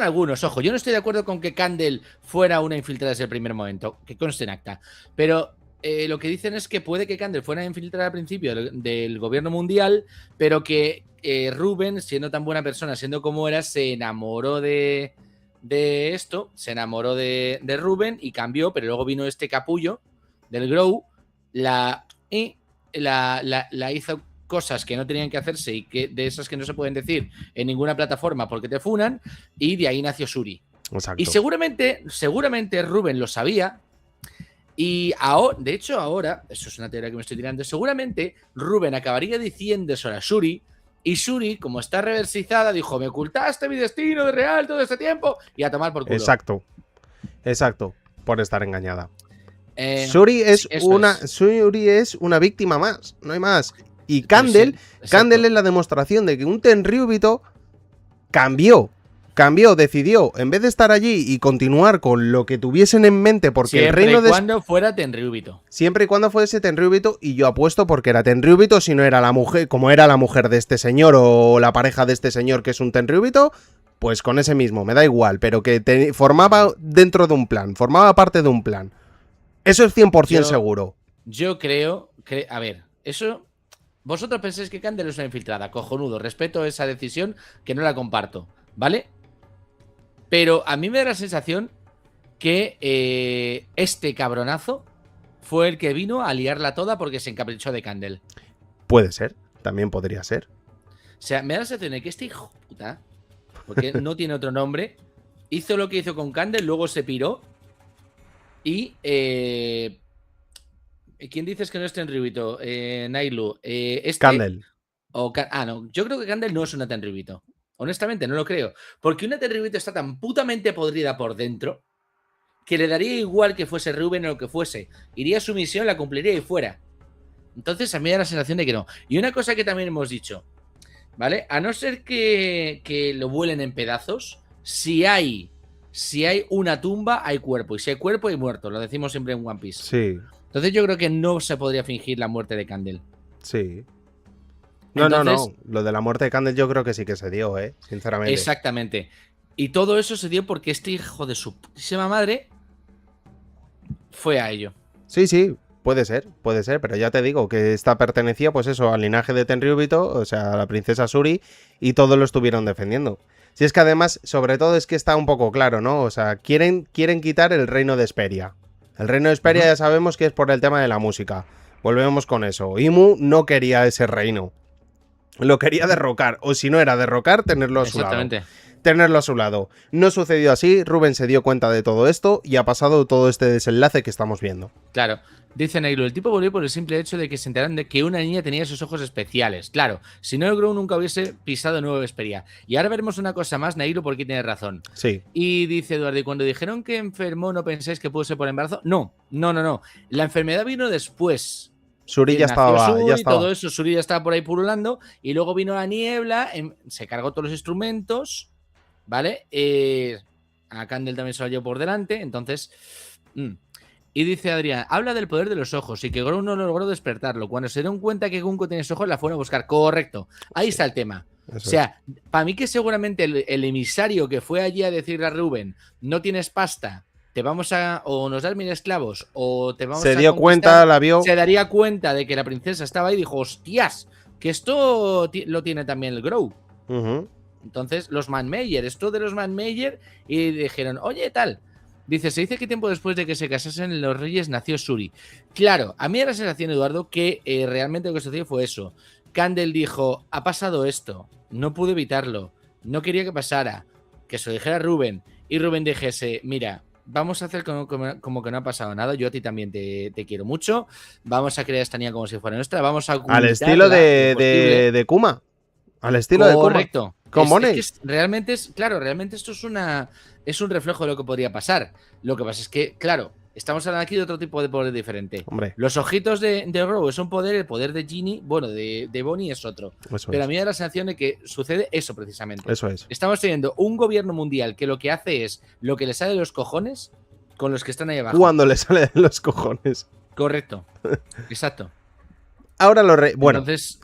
B: algunos, ojo, yo no estoy de acuerdo con que Candle fuera una infiltrada desde el primer momento, que conste en acta, pero lo que dicen es que puede que Candle fuera infiltrada al principio del gobierno mundial, pero que Rubén, siendo tan buena persona, siendo como era, se enamoró de se enamoró de Rubén y cambió, pero luego vino este capullo del Grow, la hizo cosas que no tenían que hacerse y que de esas que no se pueden decir en ninguna plataforma porque te funan, y de ahí nació Shuri.
A: Exacto.
B: Y seguramente Rubén lo sabía, y de hecho ahora, eso es una teoría que me estoy tirando, seguramente Rubén acabaría diciendo eso a Shuri Y Shuri, como está reversizada, dijo, me ocultaste mi destino de real todo este tiempo y a tomar por culo.
A: Exacto. Por estar engañada.
B: Sí,
A: Shuri es una víctima más, no hay más. Y
B: Pues
A: Candle,
B: sí, exacto.
A: Candle es la demostración de que un Tenryubito cambió, decidió, en vez de estar allí y continuar con lo que tuviesen en mente, porque
B: Siempre
A: el reino
B: y
A: de
B: cuando fuera Tenryubito.
A: siempre y cuando fuese Tenryubito, y yo apuesto porque era Tenryubito, si no era la mujer, como era la mujer de este señor o la pareja de este señor que es un Tenryubito, pues con ese mismo, me da igual, pero que formaba dentro de un plan, formaba parte de un plan. Eso es 100% seguro.
B: Yo creo que, a ver, eso, vosotros pensáis que Candle es una infiltrada, cojonudo, respeto esa decisión que no la comparto, ¿vale? Pero a mí me da la sensación que este cabronazo fue el que vino a liarla toda porque se encaprichó de Candle.
A: Puede ser, también podría ser.
B: O sea, me da la sensación de que este hijo de puta, porque no tiene otro nombre, hizo lo que hizo con Candle, luego se piró y... ¿quién dices que no es Tenryubito? Nailu.
A: Candle.
B: No, yo creo que Candle no es una Tenryubito. Honestamente, no lo creo. Porque una Tenryubito está tan putamente podrida por dentro que le daría igual que fuese Ruben o lo que fuese. Iría a su misión, la cumpliría y fuera. Entonces a mí me da la sensación de que no. Y una cosa que también hemos dicho, ¿vale? A no ser que lo vuelen en pedazos, si hay una tumba, hay cuerpo. Y si hay cuerpo, hay muerto. Lo decimos siempre en One Piece.
A: Sí,
B: Entonces yo creo que no se podría fingir la muerte de Candle.
A: sí. No,
B: Entonces,
A: no. Lo de la muerte de Candle yo creo que sí que se dio, sinceramente.
B: exactamente. Y todo eso se dio porque este hijo de su putísima madre fue a ello.
A: Sí, puede ser, pero ya te digo que esta pertenecía, pues eso, al linaje de Tenryubito, o sea, a la princesa Shuri, y todos lo estuvieron defendiendo. Si es que además, sobre todo es que está un poco claro, ¿no? O sea, quieren quitar el reino de Esperia. El reino de Esperia ya sabemos que es por el tema de la música. Volvemos con eso. Imu no quería ese reino. Lo quería derrocar, o si no era derrocar, tenerlo a su lado. Tenerlo a su lado. No sucedió así, Ruben se dio cuenta de todo esto y ha pasado todo este desenlace que estamos viendo.
B: Claro, dice Nailu, el tipo volvió por el simple hecho de que se enteraron de que una niña tenía esos ojos especiales. Claro, si no el Grow nunca hubiese pisado Nueva Esperia. Y ahora veremos una cosa más, Nailu, porque tiene razón.
A: Sí.
B: Y dice Eduardo, ¿y cuando dijeron que enfermó no pensáis que pudo ser por embarazo? No. La enfermedad vino después.
A: Shuri ya estaba.
B: Todo eso, Shuri ya estaba por ahí pululando. Y luego vino la niebla, se cargó todos los instrumentos, ¿vale? A Candle también se lo llevó por delante, entonces... Y dice Adrián, habla del poder de los ojos y que Grow no logró despertarlo. Cuando se dieron cuenta que Gunko tenía esos ojos, la fueron a buscar. Correcto. Ahí está el tema. O sea, para mí que seguramente el emisario que fue allí a decirle a Ruben, no tienes pasta, te vamos a... o nos das 1000 esclavos, o te vamos a...
A: Se dio cuenta, la vio.
B: Se daría cuenta de que la princesa estaba ahí y dijo, hostias, que esto lo tiene también el Grow. Entonces, los Manmeyer, esto de los Manmeyer, y dijeron, oye, tal... Dice, se dice que tiempo después de que se casasen los reyes nació Shuri. Claro, a mí da la sensación, Eduardo, que realmente lo que sucedió fue eso. Candle dijo, ha pasado esto, no pude evitarlo, no quería que pasara, que se lo dijera a Ruben. Y Ruben dijese, mira, vamos a hacer como que no ha pasado nada, yo a ti también te quiero mucho, vamos a crear esta niña como si fuera nuestra, vamos a...
A: Al estilo de Kuma. Al estilo de Kuma.
B: Correcto.
A: Con Money.
B: Realmente esto es un reflejo de lo que podría pasar. Lo que pasa es que, claro, estamos hablando aquí de otro tipo de poder diferente.
A: Hombre.
B: Los ojitos de Grow es un poder, el poder de Ginny, bueno, de Bonnie es otro. Pero a mí me da la sensación de que sucede eso precisamente.
A: Eso es.
B: Estamos teniendo un gobierno mundial que lo que hace es lo que le sale de los cojones con los que están ahí abajo.
A: Cuando le sale de los cojones.
B: Correcto. Exacto.
A: Ahora bueno,
B: entonces,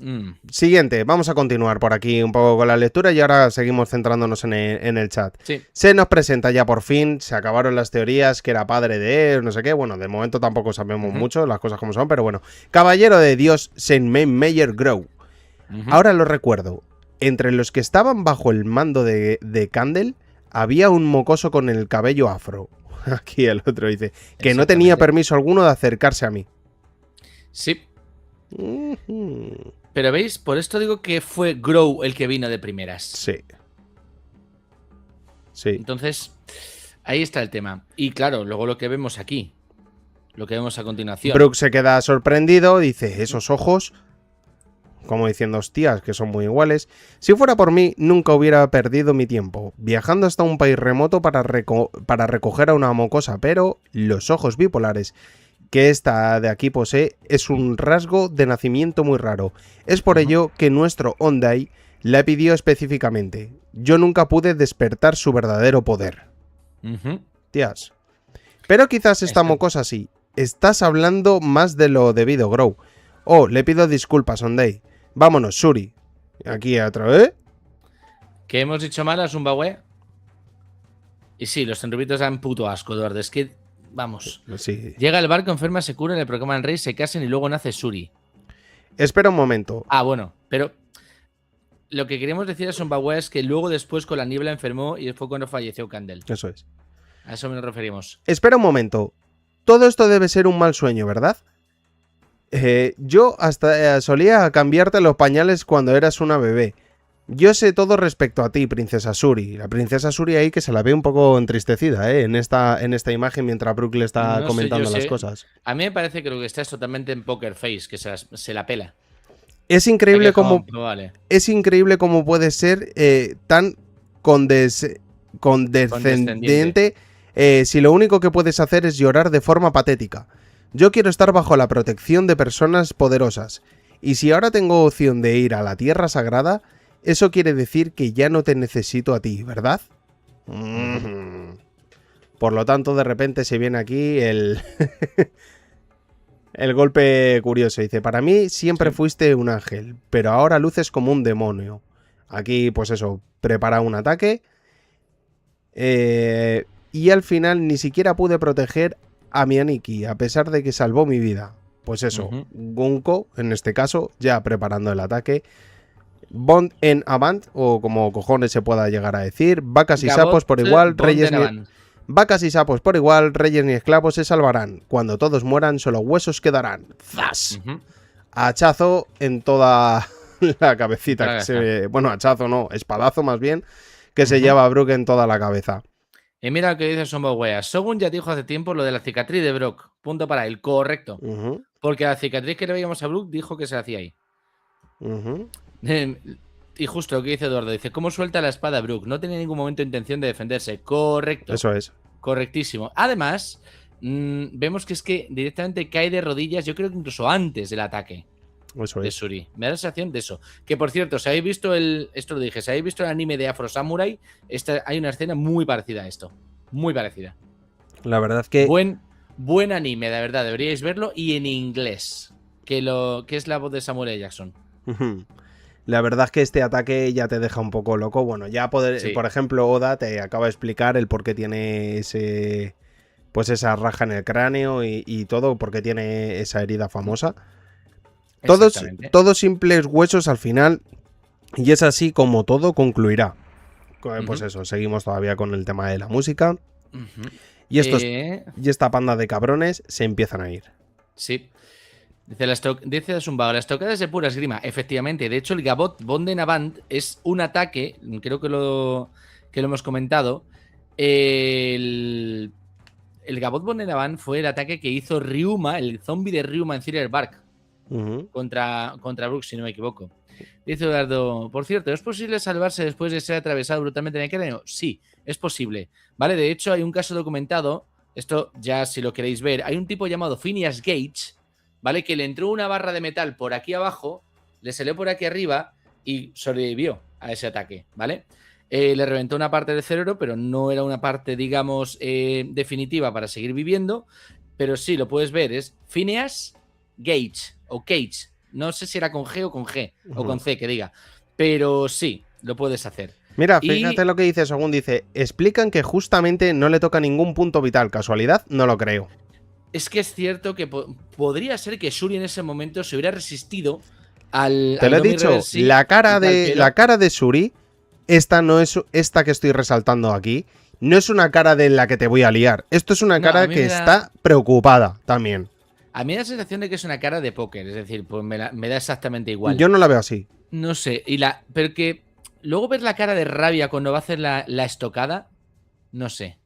A: siguiente, vamos a continuar por aquí un poco con la lectura y ahora seguimos centrándonos en el chat.
B: Sí.
A: Se nos presenta ya por fin, se acabaron las teorías que era padre de no sé qué, bueno, de momento tampoco sabemos mucho las cosas como son, pero bueno. Caballero de Dios Saint-Meyer Grow. Ahora lo recuerdo, entre los que estaban bajo el mando de Candle había un mocoso con el cabello afro. Aquí el otro dice, que no tenía permiso alguno de acercarse a mí.
B: Sí. Pero veis, por esto digo que fue Grow el que vino de primeras.
A: Sí.
B: Entonces, ahí está el tema. Y claro, luego lo que vemos aquí, lo que vemos a continuación.
A: Brook se queda sorprendido, dice, esos ojos, como diciendo, hostias, que son muy iguales. Si fuera por mí, nunca hubiera perdido mi tiempo, viajando hasta un país remoto para recoger a una mocosa, pero los ojos bipolares que esta de aquí posee es un rasgo de nacimiento muy raro. Es por ello que nuestro Ondai la pidió específicamente. Yo nunca pude despertar su verdadero poder. Tías. Pero quizás esta mocosa sí. Estás hablando más de lo debido, Grow. Oh, le pido disculpas, Ondai. Vámonos, Shuri. Aquí otra vez.
B: ¿Qué hemos dicho mal a Zimbabue? Y sí, los enrubitos dan puto asco, Eduardo. Es que, vamos.
A: Sí.
B: Llega el barco, enferma, se cura, le proclaman rey, se casan y luego nace Shuri.
A: Espera un momento.
B: Ah, bueno, pero lo que queremos decir a Zimbabue es que luego después con la niebla enfermó y fue cuando falleció Candel.
A: Eso es.
B: A eso nos referimos.
A: Espera un momento. Todo esto debe ser un mal sueño, ¿verdad? Yo hasta solía cambiarte los pañales cuando eras una bebé. Yo sé todo respecto a ti, princesa Shuri. La princesa Shuri ahí que se la ve un poco entristecida, en esta imagen mientras Brook le está comentando las cosas.
B: A mí me parece que lo que está es totalmente en poker face, que se la pela.
A: Es increíble cómo
B: vale.
A: Es increíble cómo puede ser tan condescendiente si lo único que puedes hacer es llorar de forma patética. Yo quiero estar bajo la protección de personas poderosas. Y si ahora tengo opción de ir a la Tierra Sagrada, eso quiere decir que ya no te necesito a ti, ¿verdad? Por lo tanto, de repente se viene aquí el golpe curioso. Dice, para mí siempre fuiste un ángel, pero ahora luces como un demonio. Aquí, pues eso, prepara un ataque. Y al final ni siquiera pude proteger a mi Aniki, a pesar de que salvó mi vida. Pues eso, Gunko, en este caso, ya preparando el ataque. Bond en Avant, o como cojones se pueda llegar a decir. Vacas y sapos por igual, vacas y sapos por igual, reyes ni esclavos se salvarán. Cuando todos mueran, solo huesos quedarán. ¡Zas! Hachazo en toda la cabecita. Que se ve, bueno, hachazo no, espadazo más bien, que se lleva a Brook en toda la cabeza.
B: Y mira lo que dice Sombowea. Shogun ya dijo hace tiempo lo de la cicatriz de Brock. Punto para él, correcto. Porque la cicatriz que le veíamos a Brook dijo que se hacía ahí. Y justo lo que dice Eduardo, dice, ¿cómo suelta la espada Brook? No tenía en ningún momento intención de defenderse. Correcto.
A: Eso es.
B: Correctísimo. Además, vemos que es que directamente cae de rodillas, yo creo que incluso antes del ataque.
A: Eso
B: de
A: es.
B: Shuri. Me da la sensación de eso. Que por cierto, si habéis visto esto lo dije, si habéis visto el anime de Afro Samurai, hay una escena muy parecida a esto. Muy parecida.
A: La verdad es que...
B: Buen anime, de verdad, deberíais verlo. Y en inglés. Que es la voz de Samuel L. Jackson.
A: La verdad es que este ataque ya te deja un poco loco. Bueno, ya sí. Por ejemplo, Oda te acaba de explicar el por qué tiene pues esa raja en el cráneo y todo, por qué tiene esa herida famosa. Todos simples huesos al final, y es así como todo concluirá. Pues eso, seguimos todavía con el tema de la música. Y esta panda de cabrones se empiezan a ir.
B: Sí. Dice Zumbago, la estocada es de pura esgrima. Efectivamente, de hecho el Gabot Bonden Avant es un ataque, creo que lo hemos comentado. El Gabot Bonden Avant fue el ataque que hizo Ryuma, el zombie de Ryuma en Thriller Bark. Contra Brook, si no me equivoco. Dice Eduardo, por cierto, ¿es posible salvarse después de ser atravesado brutalmente en el cráneo? Sí, es posible. Vale, de hecho hay un caso documentado, esto ya si lo queréis ver, hay un tipo llamado Phineas Gage, ¿vale? Que le entró una barra de metal por aquí abajo, le salió por aquí arriba y sobrevivió a ese ataque, ¿vale? Le reventó una parte del cerebro, pero no era una parte, digamos, definitiva para seguir viviendo, pero sí, lo puedes ver, es Phineas Gage o Cage, no sé si era con G o con G o con C que diga, pero sí, lo puedes hacer.
A: Mira, fíjate lo que dice Shogun, dice, explican que justamente no le toca ningún punto vital, ¿casualidad? No lo creo.
B: Es que es cierto que podría ser que Shuri en ese momento se hubiera resistido al...
A: Te lo he dicho, la cara de Shuri, esta no es esta que estoy resaltando aquí, no es una cara de la que te voy a liar, esto es una cara que está preocupada también.
B: A mí me da la sensación de que es una cara de póker, es decir, pues me da exactamente igual.
A: Yo no la veo así.
B: No sé, pero que luego ver la cara de rabia cuando va a hacer la estocada, no sé.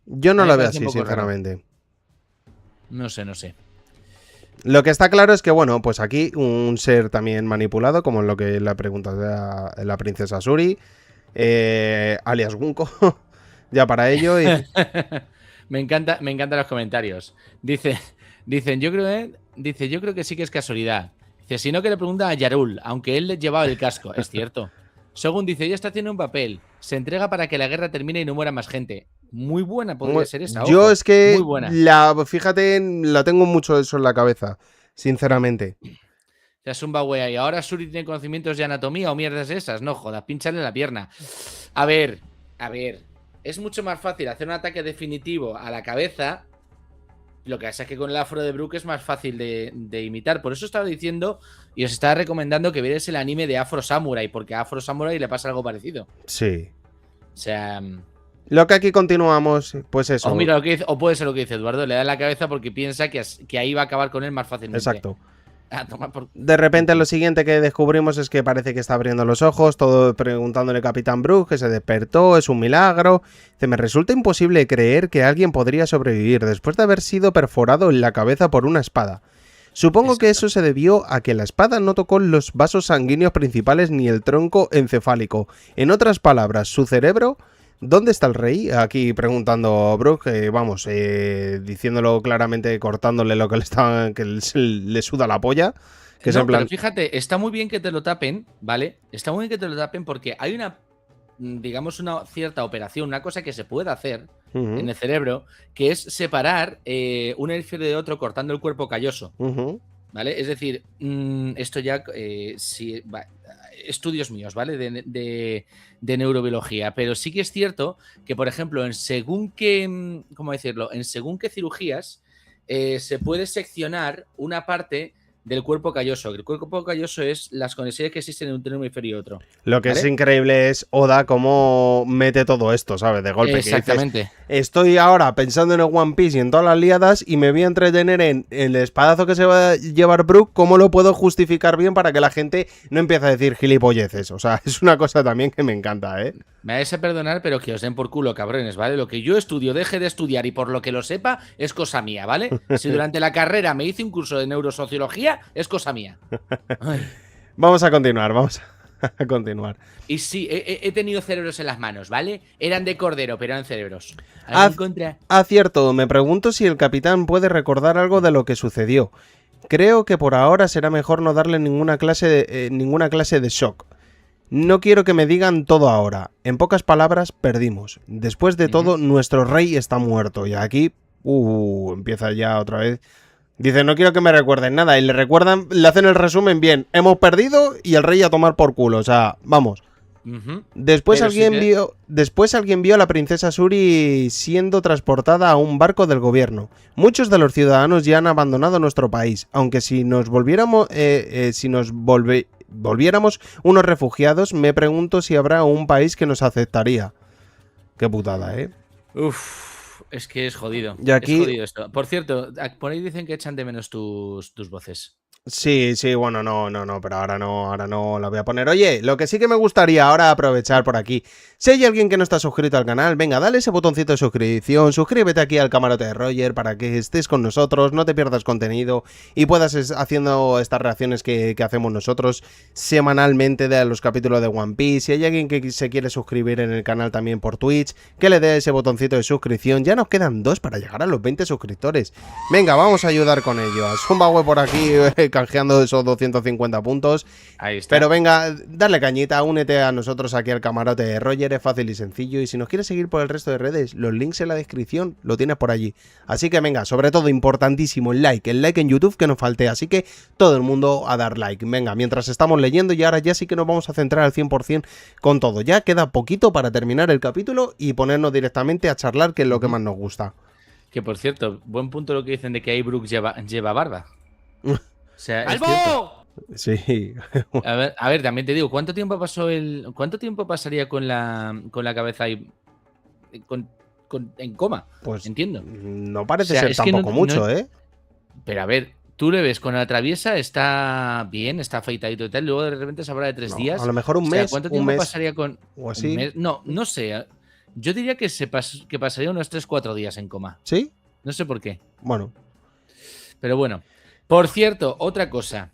A: Yo no la veo así, sinceramente.
B: No sé.
A: Lo que está claro es que, bueno, pues aquí un ser también manipulado, como en lo que la pregunta de la princesa Suri, alias Gunko, ya para ello.
B: Me encantan los comentarios. Dicen, yo creo que sí que es casualidad. Dice, si no que le pregunta a Yarul, aunque él le llevaba el casco. Es cierto. Según dice, ella está haciendo un papel. Se entrega para que la guerra termine y no muera más gente. Muy buena podría ser esa,
A: Yo
B: ojo.
A: es que,
B: Muy buena.
A: fíjate, la tengo mucho eso en la cabeza, sinceramente.
B: O sea, es un bagüey ahí. Ahora Suri tiene conocimientos de anatomía o mierdas de esas. No jodas, pínchale la pierna. A ver. Es mucho más fácil hacer un ataque definitivo a la cabeza. Lo que pasa es que con el afro de Brook es más fácil de imitar. Por eso estaba diciendo y os estaba recomendando que vierais el anime de Afro Samurai, porque a Afro Samurai le pasa algo parecido.
A: Sí.
B: O sea...
A: Lo que aquí continuamos, pues eso.
B: O mira lo que dice, o puede ser lo que dice Eduardo, le da en la cabeza porque piensa que ahí va a acabar con él más fácilmente.
A: Exacto.
B: Por...
A: De repente lo siguiente que descubrimos es que parece que está abriendo los ojos, todo preguntándole a Capitán Brook, que se despertó, es un milagro. Dice, me resulta imposible creer que alguien podría sobrevivir después de haber sido perforado en la cabeza por una espada. Supongo que eso se debió a que la espada no tocó los vasos sanguíneos principales ni el tronco encefálico. En otras palabras, su cerebro... ¿Dónde está el rey? Aquí preguntando Brook, vamos, diciéndolo claramente, cortándole lo que le suda la polla. Que es en plan...
B: Pero fíjate, está muy bien que te lo tapen, ¿vale? Está muy bien que te lo tapen porque hay una, digamos, una cierta operación, una cosa que se puede hacer en el cerebro, que es separar un hemisferio de otro cortando el cuerpo calloso, ¿vale? Es decir, esto ya, estudios míos, ¿vale? De neurobiología, pero sí que es cierto que, por ejemplo, en según qué, ¿cómo decirlo? En según qué cirugías se puede seccionar una parte del cuerpo calloso. El cuerpo calloso es las conexiones que existen entre un hemisferio y otro.
A: Lo que
B: ¿vale?
A: es increíble es Oda cómo mete todo esto, ¿sabes? De golpe.
B: Exactamente.
A: Que dices, estoy ahora pensando en el One Piece y en todas las liadas y me voy a entretener en el espadazo que se va a llevar Brook. ¿Cómo lo puedo justificar bien para que la gente no empiece a decir gilipolleces? O sea, es una cosa también que me encanta, ¿eh?
B: Me vais a perdonar, pero que os den por culo, cabrones, ¿vale? Lo que yo estudio, deje de estudiar y por lo que lo sepa, es cosa mía, ¿vale? Si durante la carrera me hice un curso de neurosociología, es cosa mía. Ay.
A: Vamos a continuar,
B: Y sí, he tenido cerebros en las manos, ¿vale? Eran de cordero, pero eran cerebros.
A: Cierto, me pregunto si el capitán puede recordar algo de lo que sucedió. Creo que por ahora será mejor no darle ninguna clase de shock. No quiero que me digan todo ahora. En pocas palabras, perdimos. Después de todo, nuestro rey está muerto. Y aquí, empieza ya otra vez. Dice, no quiero que me recuerden nada. Y le hacen el resumen bien. Hemos perdido y el rey a tomar por culo. O sea, vamos. Después alguien vio a la princesa Suri siendo transportada a un barco del gobierno. Muchos de los ciudadanos ya han abandonado nuestro país. Aunque si nos volviéramos unos refugiados, me pregunto si habrá un país que nos aceptaría. Qué putada, ¿eh?
B: Es que es jodido.
A: Y aquí...
B: Es jodido esto. Por cierto, por ahí dicen que echan de menos tus voces.
A: Sí, bueno, no, pero ahora no la voy a poner. Oye, lo que sí que me gustaría ahora aprovechar por aquí, si hay alguien que no está suscrito al canal, venga, dale ese botoncito de suscripción, suscríbete aquí al camarote de Roger para que estés con nosotros, no te pierdas contenido y puedas haciendo estas reacciones que hacemos nosotros semanalmente de los capítulos de One Piece. Si hay alguien que se quiere suscribir en el canal también por Twitch, que le dé ese botoncito de suscripción. Ya nos quedan 2 para llegar a los 20 suscriptores. Venga, vamos a ayudar con ello. A Zumbawe por aquí canjeando esos 250 puntos.
B: Ahí está.
A: Pero venga, dale cañita, únete a nosotros aquí al camarote de Roger, es fácil y sencillo. Y si nos quieres seguir por el resto de redes, los links en la descripción lo tienes por allí. Así que venga, sobre todo importantísimo el like en YouTube que nos falte. Así que todo el mundo a dar like. Venga, mientras estamos leyendo y ahora ya sí que nos vamos a centrar al 100% con todo. Ya queda poquito para terminar el capítulo y ponernos directamente a charlar, que es lo que más nos gusta.
B: Que por cierto, buen punto lo que dicen de que ahí Brook lleva barba. O sea,
A: ¡Albo! Sí.
B: A ver, también te digo, ¿cuánto tiempo pasaría con la cabeza ahí en coma?
A: Pues
B: entiendo.
A: No parece ser tampoco mucho, ¿eh?
B: Pero a ver, tú le ves con la traviesa, está bien, está afeitadito y tal, luego de repente se habla de 3 días.
A: A lo mejor un mes.
B: ¿Cuánto tiempo pasaría con
A: o así?
B: Un mes? No sé. Yo diría que pasaría unos 3-4 días en coma.
A: ¿Sí?
B: No sé por qué.
A: Bueno.
B: Pero bueno. Por cierto, otra cosa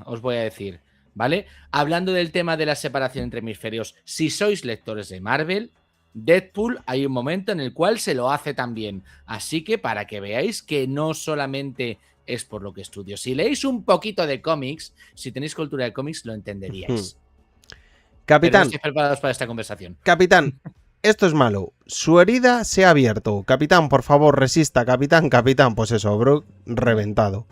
B: os voy a decir, ¿vale? Hablando del tema de la separación entre hemisferios, si sois lectores de Marvel, Deadpool hay un momento en el cual se lo hace también. Así que para que veáis que no solamente es por lo que estudio. Si leéis un poquito de cómics, si tenéis cultura de cómics, lo entenderíais. Pero no
A: Capitán,
B: estáis preparados para esta conversación.
A: capitán, esto es malo. Su herida se ha abierto. Capitán, por favor, resista. Capitán, pues eso, Brook reventado.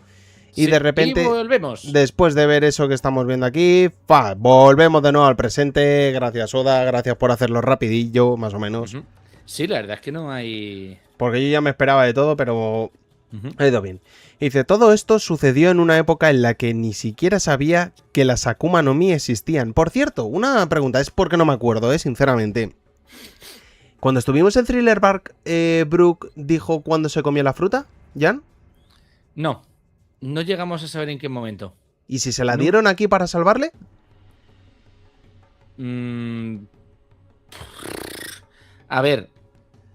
A: Y
B: Sí,
A: de repente,
B: y volvemos.
A: después de ver eso que estamos viendo aquí, volvemos de nuevo al presente. Gracias, Oda, gracias por hacerlo rapidillo, más o menos.
B: Ujú. Sí, la verdad es que no hay...
A: Porque yo ya me esperaba de todo, pero
B: Ujú.
A: ha ido bien. Y dice, todo esto sucedió en una época en la que ni siquiera sabía que las Akuma no Mi existían. Por cierto, una pregunta, es porque no me acuerdo, sinceramente. Cuando estuvimos en Thriller Bark, Brook dijo cuándo se comió la fruta, ¿Jan?
B: No llegamos a saber en qué momento.
A: ¿Y si se la
B: No.
A: dieron aquí para salvarle?
B: A ver,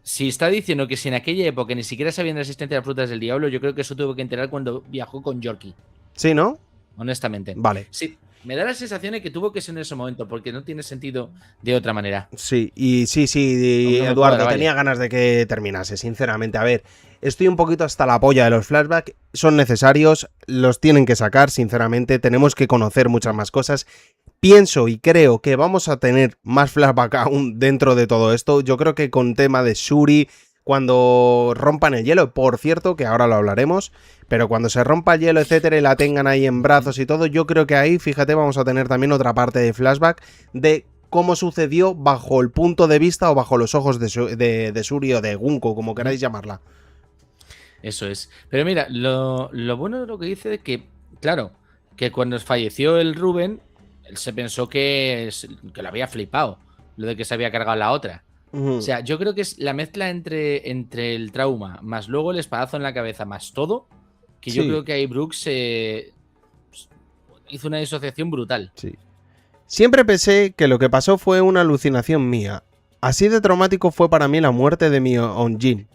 B: si está diciendo que si en aquella época ni siquiera sabían de la existencia de las frutas del diablo, yo creo que eso tuvo que enterar cuando viajó con Yorkie,
A: Sí, ¿no?
B: honestamente.
A: Vale.
B: Sí, me da la sensación de que tuvo que ser en ese momento, porque no tiene sentido de otra manera.
A: Sí, y sí, y
B: No me
A: Eduardo,
B: cuadra, vaya.
A: tenía ganas de que terminase, sinceramente. A ver, estoy un poquito hasta la polla de los flashbacks, son necesarios, los tienen que sacar, sinceramente, tenemos que conocer muchas más cosas. Pienso y creo que vamos a tener más flashback aún dentro de todo esto. Yo creo que con tema de Shuri, cuando rompan el hielo, por cierto, que ahora lo hablaremos, pero cuando se rompa el hielo, etcétera, y la tengan ahí en brazos y todo, yo creo que ahí, fíjate, vamos a tener también otra parte de flashback de cómo sucedió bajo el punto de vista o bajo los ojos de Shuri o de Gunko, como queráis llamarla.
B: Eso es. Pero mira, lo bueno de lo que dice es que, claro, que cuando falleció el Rubén, él se pensó que lo había flipado, lo de que se había cargado la otra.
A: Ujú.
B: O sea, yo creo que es la mezcla entre el trauma, más luego el espadazo en la cabeza, más todo, que yo
A: Sí.
B: creo que ahí Brooks hizo una disociación brutal.
A: Sí. Siempre pensé que lo que pasó fue una alucinación mía. Así de traumático fue para mí la muerte de mi Onjin.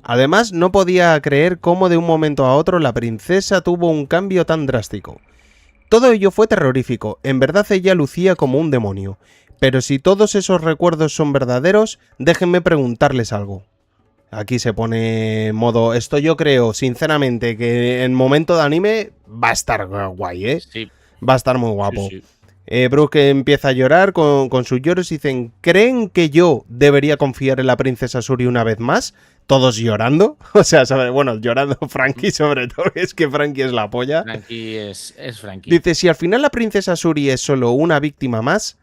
A: Además, no podía creer cómo de un momento a otro la princesa tuvo un cambio tan drástico. Todo ello fue terrorífico, en verdad ella lucía como un demonio. Pero si todos esos recuerdos son verdaderos, déjenme preguntarles algo. Aquí se pone en modo, esto yo creo, sinceramente, que en momento de anime va a estar guay, ¿eh?
B: Sí,
A: Va a estar muy guapo.
B: sí.
A: Brooke empieza a llorar con sus lloros y dicen, ¿creen que yo debería confiar en la princesa Shuri una vez más? Todos llorando. O sea, bueno, llorando Frankie sobre todo, es que Frankie es la polla.
B: Frankie es Frankie.
A: Dice, si al final la princesa Shuri es solo una víctima más,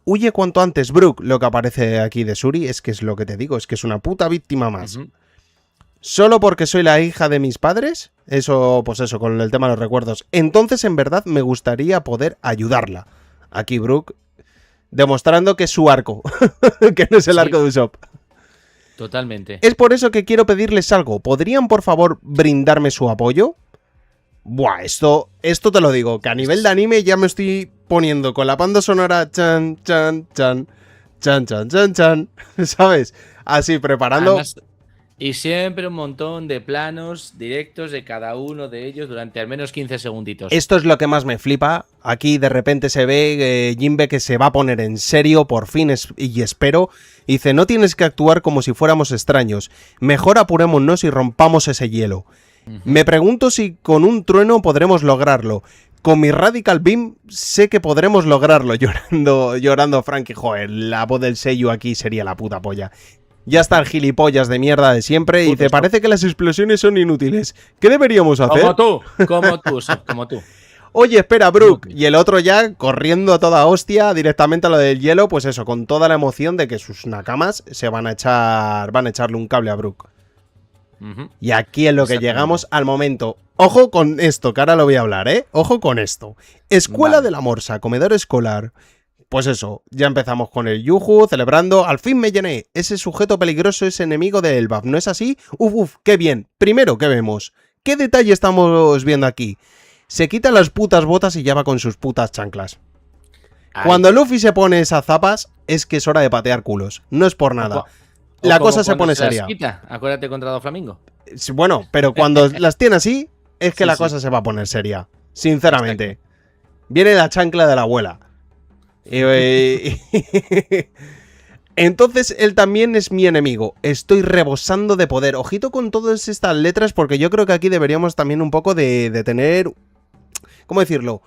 A: huye cuanto antes, Brooke. Lo que aparece aquí de Shuri es que es lo que te digo, es que es una puta víctima más.
B: Ujú.
A: ¿Solo porque soy la hija de mis padres? Eso, pues eso, con el tema de los recuerdos. Entonces, en verdad, me gustaría poder ayudarla. Aquí Brooke demostrando que es su arco, que no es el
B: Sí.
A: arco de Usopp.
B: Totalmente.
A: Es por eso que quiero pedirles algo. ¿Podrían, por favor, brindarme su apoyo? Buah, esto te lo digo, que a nivel de anime ya me estoy poniendo con la banda sonora chan, chan, chan, chan, chan, chan, chan, ¿sabes? Así, preparando...
B: Además, y siempre un montón de planos directos de cada uno de ellos durante al menos 15 segunditos.
A: Esto es lo que más me flipa. Aquí de repente se ve Jinbe que se va a poner en serio, por fin, y espero. Y dice, no tienes que actuar como si fuéramos extraños. Mejor apurémonos y rompamos ese hielo.
B: Ujú.
A: Me pregunto si con un trueno podremos lograrlo. Con mi Radical Beam sé que podremos lograrlo. Llorando Frankie. Joder, la voz del sello aquí sería la puta polla. Ya está el gilipollas de mierda de siempre. Y
B: Puto
A: te
B: stop.
A: parece que las explosiones son inútiles. ¿Qué deberíamos hacer?
B: Como tú, Sof, como tú.
A: Oye, espera, Brooke. Y el otro ya corriendo a toda hostia directamente a lo del hielo, pues eso, con toda la emoción de que sus nakamas se van a echarle un cable a Brooke.
B: Ujú.
A: Y aquí es lo que
B: Exactamente.
A: llegamos al momento. Ojo con esto, que ahora lo voy a hablar, ¿eh? Ojo con esto. Escuela
B: Vale.
A: de la Morsa, comedor escolar. Pues eso, ya empezamos con el Yuju, celebrando. Al fin me llené. Ese sujeto peligroso es enemigo de Elbaf, ¿no es así? Uf, qué bien. Primero, ¿qué vemos? ¿Qué detalle estamos viendo aquí? Se quita las putas botas y ya va con sus putas chanclas.
B: Ay.
A: Cuando Luffy se pone esas zapas, es que es hora de patear culos. No es por nada.
B: O
A: La
B: como
A: cosa se
B: cuando
A: pone
B: las
A: seria.
B: quita. Acuérdate contra Doflamingo.
A: Bueno, pero cuando las tiene así, es que
B: Sí,
A: la
B: sí.
A: cosa se va a poner seria. Sinceramente. Viene la chancla de la abuela. Entonces él también es mi enemigo. Estoy rebosando de poder. Ojito con todas estas letras porque yo creo que aquí deberíamos también un poco de tener... ¿Cómo decirlo?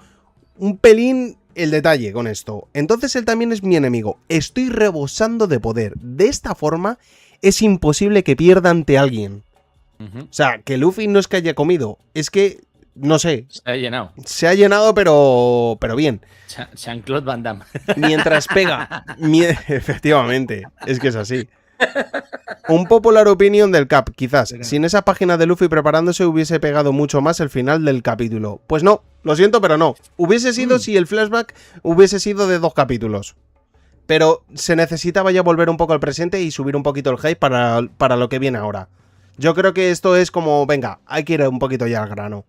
A: Un pelín el detalle con esto. Entonces él también es mi enemigo. Estoy rebosando de poder. De esta forma es imposible que pierda ante alguien.
B: Ujú.
A: O sea, que Luffy no es que haya comido. Es que, no sé,
B: Se ha llenado.
A: se ha llenado pero bien.
B: Jean-Claude Van Damme.
A: Mientras pega. Efectivamente, es que es así. Un popular opinion del Cap, quizás. Sin esa página de Luffy preparándose hubiese pegado mucho más el final del capítulo. Pues no, lo siento, pero no. Hubiese sido si el flashback hubiese sido de 2 capítulos. Pero se necesitaba ya volver un poco al presente y subir un poquito el hype para lo que viene ahora. Yo creo que esto es como, venga, hay que ir un poquito ya al grano.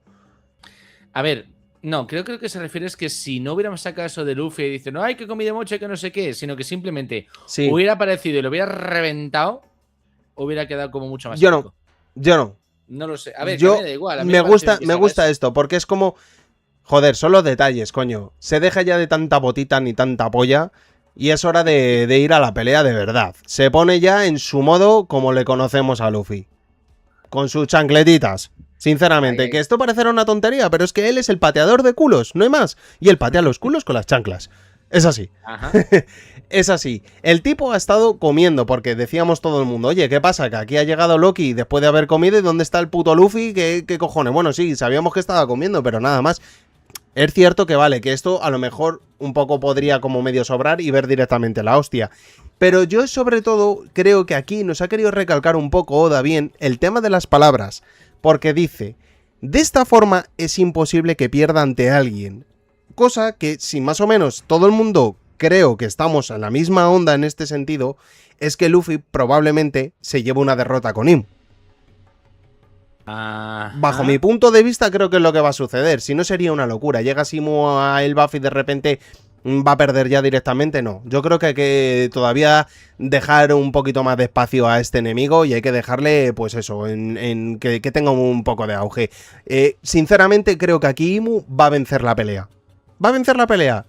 B: A ver, no, creo que lo que se refiere es que si no hubiéramos sacado eso de Luffy y dice, no, hay que comido mucho y que no sé qué, sino que simplemente
A: Sí,
B: hubiera aparecido y lo hubiera reventado, hubiera quedado como mucho más
A: yo no,
B: épico.
A: yo no.
B: No lo sé. A ver, que
A: Yo
B: me da igual. A mí
A: me
B: parece bien que
A: me
B: se haga
A: gusta
B: eso.
A: esto, porque es como, joder, son los detalles, coño. Se deja ya de tanta botita ni tanta polla y es hora de ir a la pelea de verdad. Se pone ya en su modo como le conocemos a Luffy. Con sus chancletitas. Sinceramente,
B: Ay, ay.
A: que esto parecerá una tontería, pero es que él es el pateador de culos, no hay más. Y él patea los culos con las chanclas. Es así.
B: Ajá.
A: Es así. El tipo ha estado comiendo, porque decíamos todo el mundo, oye, ¿qué pasa? Que aquí ha llegado Loki después de haber comido y ¿dónde está el puto Luffy? ¿Qué cojones? Bueno, sí, sabíamos que estaba comiendo, pero nada más. Es cierto que vale, que esto a lo mejor un poco podría como medio sobrar y ver directamente la hostia. Pero yo sobre todo creo que aquí nos ha querido recalcar un poco Oda bien el tema de las palabras. Porque dice, de esta forma es imposible que pierda ante alguien. Cosa que si más o menos todo el mundo creo que estamos en la misma onda en este sentido, es que Luffy probablemente se lleve una derrota con Im.
B: Ajá.
A: Bajo mi punto de vista creo que es lo que va a suceder. Si no sería una locura. Llega Simo a el buff y de repente va a perder ya directamente. No. Yo creo que hay que todavía dejar un poquito más de espacio a este enemigo y hay que dejarle, pues eso, en que tenga un poco de auge. Sinceramente creo que aquí Imu va a vencer la pelea. Va a vencer la pelea.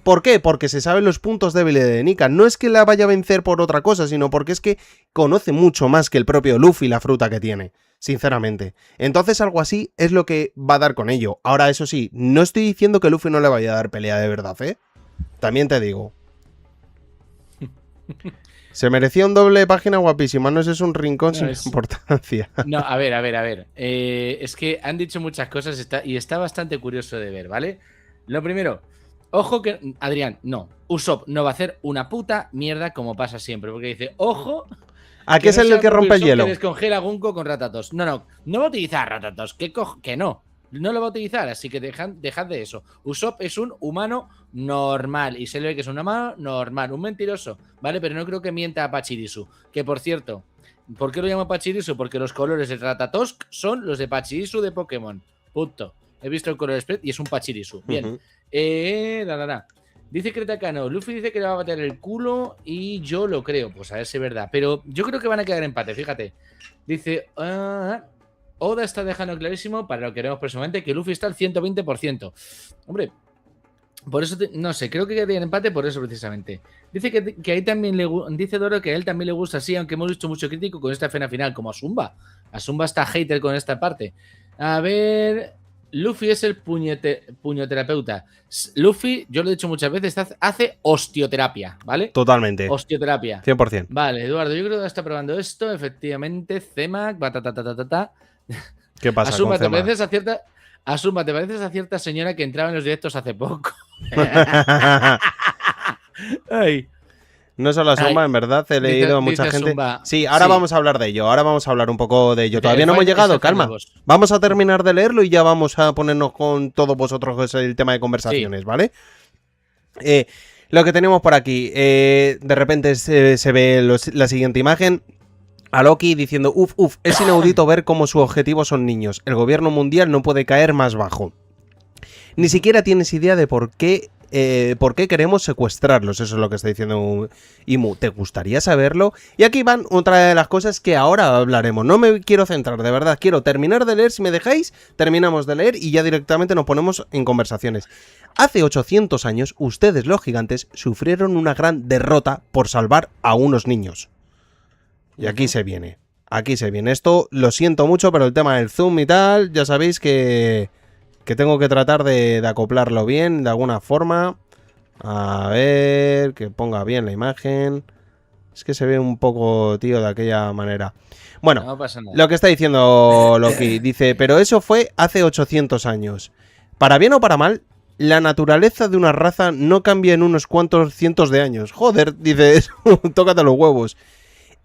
A: ¿Por qué? Porque se saben los puntos débiles de Nika. No es que la vaya a vencer por otra cosa, sino porque es que conoce mucho más que el propio Luffy la fruta que tiene. Sinceramente. Entonces algo así es lo que va a dar con ello. Ahora, eso sí, no estoy diciendo que Luffy no le vaya a dar pelea de verdad, ¿eh? También te digo. Se merecía un doble de página guapísima, no es un rincón
B: No,
A: sin
B: es-
A: importancia.
B: No, a ver. Es que han dicho muchas cosas y está bastante curioso de ver, ¿vale? Lo primero, ojo que. Adrián, no. Usopp no va a hacer una puta mierda como pasa siempre. Porque dice, ojo.
A: ¿A qué es
B: no
A: el
B: sea
A: que
B: propio
A: rompe el
B: Usopp
A: hielo?
B: Que descongela a Gunko con Ratatos. No va a utilizar Ratatos. Que no. No lo va a utilizar, así que dejad de eso. Usopp es un humano normal. Y se le ve que es un humano normal. Un mentiroso, ¿vale? Pero no creo que mienta a Pachirisu. Que por cierto, ¿por qué lo llamo Pachirisu? Porque los colores de Ratatosk son los de Pachirisu de Pokémon. Punto. He visto el color spread y es un Pachirisu. Bien.
A: Ujú.
B: Dice Cretakano, Luffy dice que le va a bater el culo y yo lo creo. Pues a ver si es verdad. Pero yo creo que van a quedar empate, fíjate. Dice, Oda está dejando clarísimo para lo que veremos próximamente que Luffy está al 120%. Hombre, por eso, no sé, creo que queda empate por eso precisamente. Dice que ahí también dice Doro que a él también le gusta así, aunque hemos visto mucho crítico con esta escena final, como a Zumba. A Zumba está hater con esta parte. A ver, Luffy es el puñoterapeuta. Luffy, yo lo he dicho muchas veces, hace osteoterapia, ¿vale?
A: Totalmente.
B: Osteoterapia.
A: 100%.
B: Vale, Eduardo, yo creo que está probando esto, efectivamente. Cemac,
A: ¿Qué pasa
B: Asuma,
A: con Zema?
B: te pareces a cierta señora que entraba en los directos hace poco. Ay.
A: No solo a Zumba,
B: Ay,
A: en verdad he leído a mucha
B: dice
A: gente.
B: Zumba.
A: Sí, ahora
B: Sí.
A: vamos a hablar de ello. Ahora vamos a hablar un poco de ello.
B: El
A: Todavía no hemos
B: final-
A: llegado,
B: es el final
A: calma.
B: boss.
A: Vamos a terminar de leerlo y ya vamos a ponernos con todos vosotros, que es el tema de conversaciones, ¿vale? Lo que tenemos por aquí. De repente se ve la siguiente imagen. A Loki diciendo, es inaudito ver cómo su objetivo son niños. El gobierno mundial no puede caer más bajo. Ni siquiera tienes idea de por qué por qué queremos secuestrarlos. Eso es lo que está diciendo Imu. ¿Te gustaría saberlo? Y aquí van otra de las cosas que ahora hablaremos. No me quiero centrar, de verdad. Quiero terminar de leer. Si me dejáis, terminamos de leer y ya directamente nos ponemos en conversaciones. Hace 800 años, ustedes, los gigantes, sufrieron una gran derrota por salvar a unos niños. Y aquí se viene. Aquí se viene. Esto lo siento mucho, pero el tema del zoom y tal, ya sabéis que tengo que tratar de acoplarlo bien de alguna forma. A ver, que ponga bien la imagen. Es que se ve un poco, tío, de aquella manera. Bueno,
B: No pasa nada.
A: lo que está diciendo Loki, dice, pero eso fue hace 800 años. Para bien o para mal, la naturaleza de una raza no cambia en unos cuantos cientos de años. Joder, dice eso, tócate los huevos.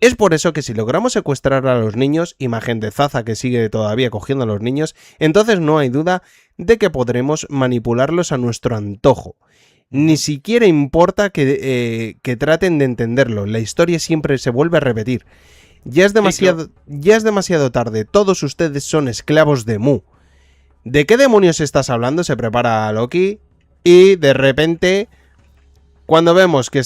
A: Es por eso que si logramos secuestrar a los niños, imagen de Zaza que sigue todavía cogiendo a los niños, entonces no hay duda de que podremos manipularlos a nuestro antojo. Ni siquiera importa que traten de entenderlo, la historia siempre se vuelve a repetir. Ya es demasiado tarde, todos ustedes son esclavos de Mu. ¿De qué demonios estás hablando? Se prepara Loki y de repente... Cuando vemos que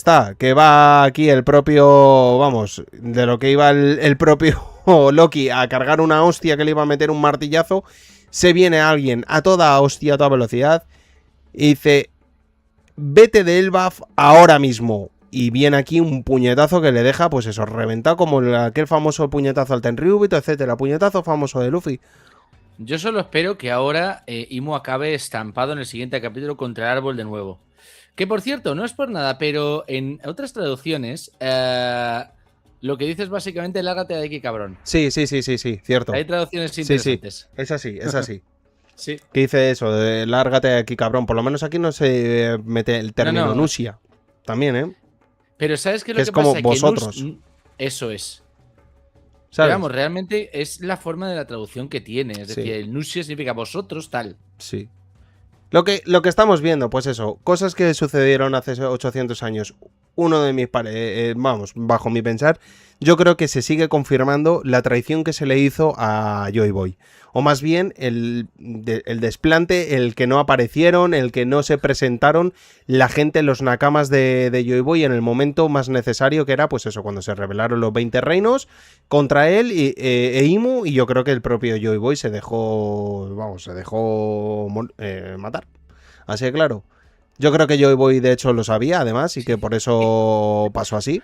A: va aquí el propio, vamos, de lo que iba el propio Loki a cargar una hostia que le iba a meter un martillazo, se viene alguien a toda hostia, a toda velocidad, y dice, vete de Elbaf ahora mismo. Y viene aquí un puñetazo que le deja, pues eso, reventado, como aquel famoso puñetazo al Tenryubito, etcétera, puñetazo famoso de Luffy.
B: Yo solo espero que ahora Imu acabe estampado en el siguiente capítulo contra el árbol de nuevo. Que por cierto, no es por nada, pero en otras traducciones lo que dices básicamente lárgate de aquí, cabrón.
A: Sí, cierto.
B: Hay traducciones interesantes.
A: Sí. Es así.
B: Sí.
A: Que dice eso, de lárgate de aquí, cabrón. Por lo menos aquí no se mete el término
B: No.
A: Nusia. También, ¿eh?
B: Pero ¿sabes qué es lo
A: Es
B: que
A: como
B: pasa?
A: vosotros.
B: Que eso es.
A: ¿Sabes?
B: Digamos, realmente es la forma de la traducción que tiene. Es decir, el Nusia significa vosotros, tal.
A: Sí. Lo que estamos viendo, pues eso, cosas que sucedieron hace 800 años. Uno de mis bajo mi pensar, yo creo que se sigue confirmando la traición que se le hizo a Joy Boy. O más bien el desplante, el que no aparecieron, el que no se presentaron la gente, los nakamas de Joy Boy en el momento más necesario, que era pues eso, cuando se rebelaron los 20 reinos contra él e Imu, y yo creo que el propio Joy Boy se dejó matar. Así de claro. Yo creo que Joy Boy de hecho lo sabía además y que por eso pasó así.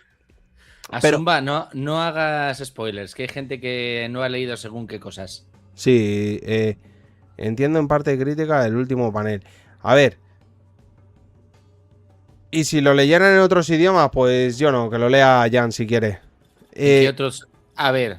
B: Asumba, no hagas spoilers, que hay gente que no ha leído según qué cosas.
A: Sí, entiendo en parte crítica el último panel. A ver. Y si lo leyeran en otros idiomas, pues yo no, que lo lea Jan si quiere.
B: ¿Y qué otros? A ver.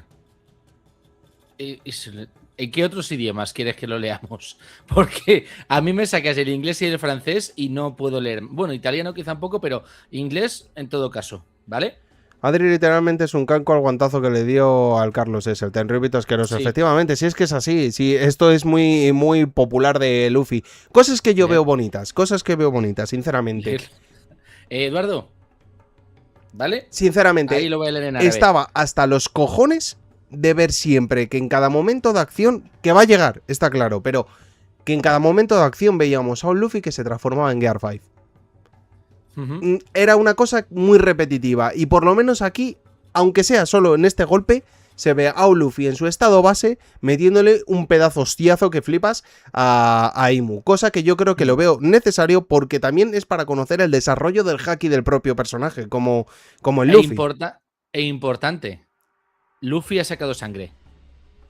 B: ¿En qué otros idiomas quieres que lo leamos? Porque a mí me sacas el inglés y el francés y no puedo leer. Bueno, italiano quizá un poco, pero inglés en todo caso, ¿vale?
A: Adri literalmente es un canco al guantazo que le dio al Carlos S, el Tenryubito asqueroso. Sí. Efectivamente, si es que es así. Sí, esto es muy, muy popular de Luffy. Cosas que yo veo bonitas, sinceramente.
B: Eduardo, ¿vale?
A: Sinceramente,
B: ahí lo voy a leer en árabe.
A: Estaba hasta los cojones de ver siempre que en cada momento de acción, que va a llegar, está claro, pero que en cada momento de acción veíamos a un Luffy que se transformaba en Gear 5. Era una cosa muy repetitiva y por lo menos aquí, aunque sea solo en este golpe, se ve a un Luffy en su estado base metiéndole un pedazo hostiazo que flipas a Imu, cosa que yo creo que lo veo necesario porque también es para conocer el desarrollo del haki del propio personaje, como el Luffy.
B: Importante, Luffy ha sacado sangre.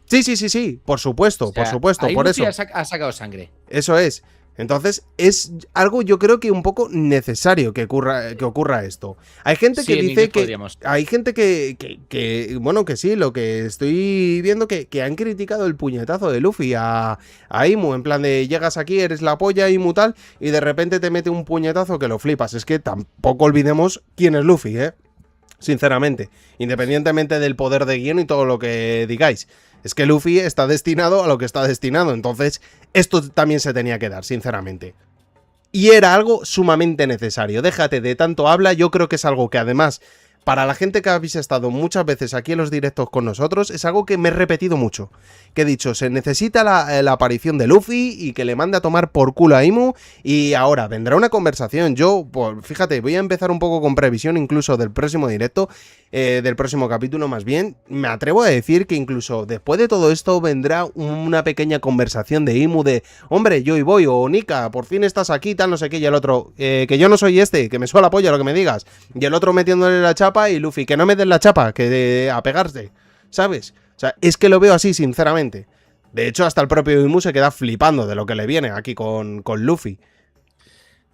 A: Sí, por supuesto,
B: o sea,
A: por
B: Luffy
A: eso.
B: ha sacado sangre.
A: Eso es. Entonces, es algo yo creo que un poco necesario que ocurra esto. Hay gente que dice que...
B: podríamos.
A: Hay gente que bueno, que sí, lo que estoy viendo que han criticado el puñetazo de Luffy a Imu, en plan de llegas aquí, eres la polla, Imu tal, y de repente te mete un puñetazo que lo flipas. Es que tampoco olvidemos quién es Luffy, sinceramente. Independientemente del poder de guión y todo lo que digáis. Es que Luffy está destinado a lo que está destinado, entonces esto también se tenía que dar, sinceramente. Y era algo sumamente necesario. Déjate de tanto habla, yo creo que es algo que además para la gente que habéis estado muchas veces aquí en los directos con nosotros, es algo que me he repetido mucho. Que he dicho, se necesita la aparición de Luffy y que le mande a tomar por culo a Imu. Y ahora vendrá una conversación. Yo, pues, fíjate, voy a empezar un poco con previsión incluso del próximo directo, del próximo capítulo más bien. Me atrevo a decir que incluso después de todo esto vendrá una pequeña conversación de Imu de, hombre, yo y voy, o Nika, por fin estás aquí, tal, no sé qué, y el otro, que yo no soy este, que me suela la polla lo que me digas. Y el otro metiéndole la chapa y Luffy, que no me den la chapa, que a pegarse, ¿sabes? O sea, es que lo veo así, sinceramente. De hecho, hasta el propio Imu se queda flipando de lo que le viene aquí con Luffy.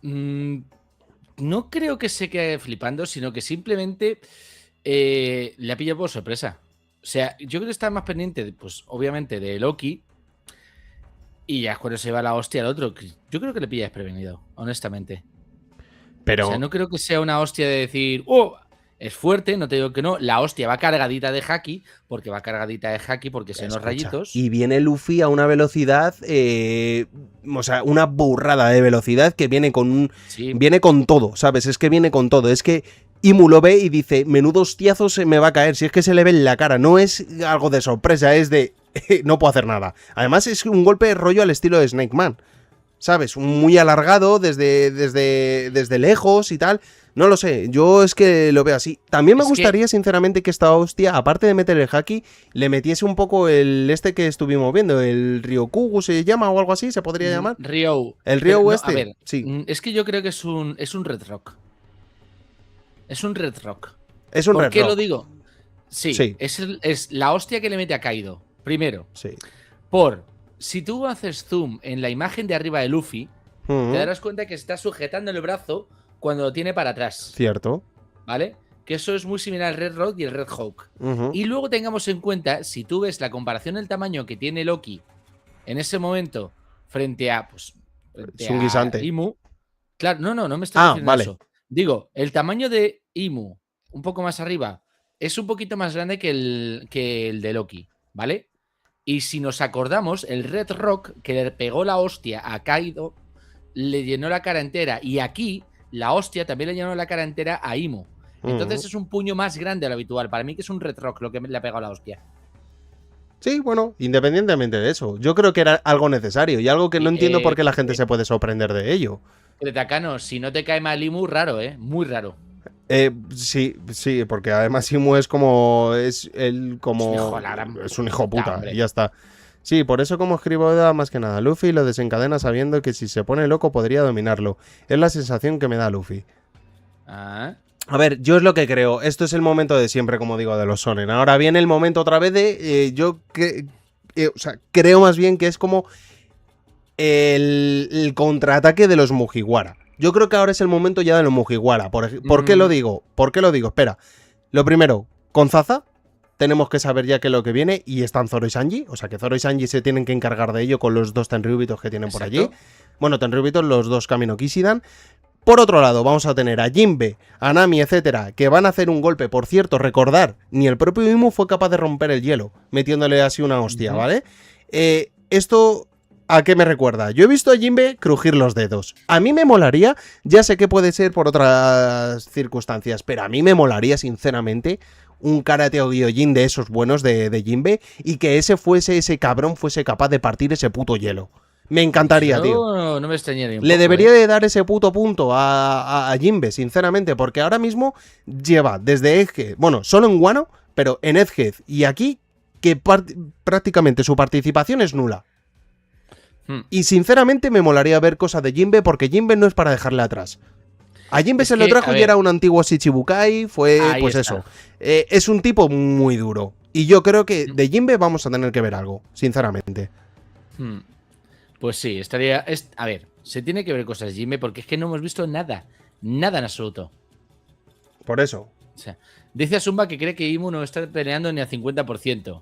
B: No creo que se quede flipando, sino que simplemente le ha pillado por sorpresa. O sea, yo creo que está más pendiente, pues obviamente, de Loki. Y ya es cuando se va la hostia al otro. Yo creo que le pilla desprevenido, honestamente.
A: Pero...
B: O sea, no creo que sea una hostia de decir, oh, es fuerte, no te digo que no. La hostia va cargadita de haki, porque son los rayitos.
A: Y viene Luffy a una velocidad, o sea, una burrada de velocidad que viene con viene con todo, ¿sabes? Es que viene con todo. Es que Imu lo ve y dice, menudo hostiazo se me va a caer. Si es que se le ve en la cara, no es algo de sorpresa, es de, no puedo hacer nada. Además es un golpe de rollo al estilo de Snake Man, ¿sabes? Muy alargado desde lejos y tal. No lo sé, yo es que lo veo así. También me gustaría, sinceramente, que esta hostia, aparte de meter el haki, le metiese un poco el que estuvimos viendo, el Ryokugu se llama o algo así, ¿se podría llamar?
B: Ryou.
A: El Ryou
B: no,
A: este.
B: A ver,
A: sí.
B: Es que yo creo que es un Red Rock. Es un Red Rock.
A: Es un Red Rock.
B: ¿Por qué lo digo? Sí. Es la hostia que le mete a Kaido. Primero.
A: Sí.
B: Si tú haces zoom en la imagen de arriba de Luffy, te darás cuenta que se está sujetando el brazo cuando lo tiene para atrás.
A: Cierto.
B: ¿Vale? Que eso es muy similar al Red Rock y el Red Hawk. Y luego tengamos en cuenta, si tú ves la comparación del tamaño que tiene Loki en ese momento frente a, pues,
A: es un guisante.
B: Imu. Claro, no me estoy diciendo
A: vale.
B: eso. Digo, el tamaño de Imu, un poco más arriba, es un poquito más grande que el de Loki, ¿vale? Y si nos acordamos, el Red Rock, que le pegó la hostia a Kaido, le llenó la cara entera. Y aquí, la hostia también le llenó la cara entera a Imu. Entonces es un puño más grande de lo habitual. Para mí que es un Red Rock lo que le ha pegado la hostia.
A: Sí, bueno, independientemente de eso. Yo creo que era algo necesario y algo que no entiendo por qué la gente se puede sorprender de ello.
B: Takano, si no te cae mal Imu, raro, muy raro.
A: Sí, porque además Imu es como... Es un hijo puta, y ya está. Sí, por eso como escribo da más que nada. Luffy lo desencadena sabiendo que si se pone loco podría dominarlo. Es la sensación que me da Luffy. A ver, yo es lo que creo. Esto es el momento de siempre, como digo, de los shonen. Ahora viene el momento otra vez de... creo más bien que es como el contraataque de los Mugiwara. Yo creo que ahora es el momento ya de los Mugiwara. ¿Por qué lo digo? Espera. Lo primero, con Zaza tenemos que saber ya qué es lo que viene y están Zoro y Sanji. O sea que Zoro y Sanji se tienen que encargar de ello con los dos Tenryubitos que tienen por allí. Bueno, Tenryubitos, los dos Kami no Kishidan. Por otro lado, vamos a tener a Jinbe, a Nami, etcétera, que van a hacer un golpe. Por cierto, recordar, ni el propio Imu fue capaz de romper el hielo, metiéndole así una hostia, ¿vale? Esto... ¿A qué me recuerda? Yo he visto a Jinbe crujir los dedos. A mí me molaría, ya sé que puede ser por otras circunstancias, pero a mí me molaría, sinceramente, un Karate o Gyojin de esos buenos de Jinbe y que ese cabrón fuese capaz de partir ese puto hielo. Me encantaría, tío.
B: No me extrañaría.
A: Le debería de dar ese puto punto a Jinbe, sinceramente, porque ahora mismo lleva desde Egghead, bueno, solo en Wano, pero en Egghead y aquí, que prácticamente su participación es nula. Y sinceramente me molaría ver cosas de Jinbe porque Jinbe no es para dejarle atrás. A Jinbe se lo trajo y era un antiguo Shichibukai, eso. Es un tipo muy duro. Y yo creo que de Jinbe vamos a tener que ver algo, sinceramente.
B: Pues sí, estaría... A ver, se tiene que ver cosas de Jinbe porque es que no hemos visto nada. Nada en absoluto.
A: Por eso.
B: O sea, dice Asumba que cree que Imu no está peleando ni al 50%.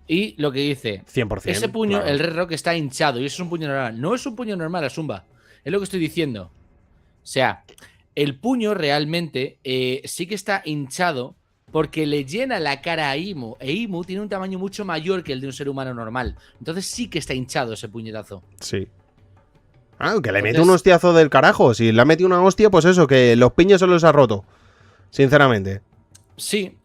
B: Y lo que dice,
A: 100%,
B: ese puño,
A: claro.
B: El Red Rock está hinchado y eso es un puño normal. No es un puño normal, Asumba. Es lo que estoy diciendo. O sea, el puño realmente sí que está hinchado porque le llena la cara a Imu. E Imu tiene un tamaño mucho mayor que el de un ser humano normal. Entonces sí que está hinchado ese puñetazo.
A: Sí. Que le mete un hostiazo del carajo. Si le ha metido una hostia, pues eso, que los piños se los ha roto. Sinceramente.
B: Sí,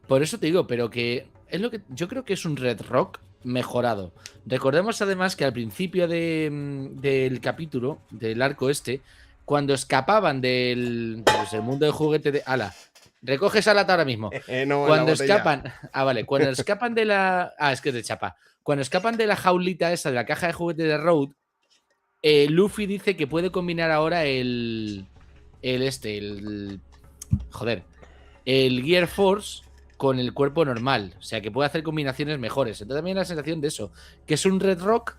B: por eso te digo, pero que es lo que yo creo que es un Red Rock mejorado. Recordemos además que al principio del capítulo, del arco este, cuando escapaban del mundo de juguete de... ¡Hala! Recoge esa lata ahora mismo.
A: No, en la
B: Cuando
A: botella.
B: escapan... Ah, vale. Cuando escapan de la... Ah, es que es de chapa. Cuando escapan de la jaulita esa, de la caja de juguete de Road, Luffy dice que puede combinar ahora joder, el Gear Force con el cuerpo normal. O sea, que puede hacer combinaciones mejores. Entonces también la sensación de eso, que es un Red Rock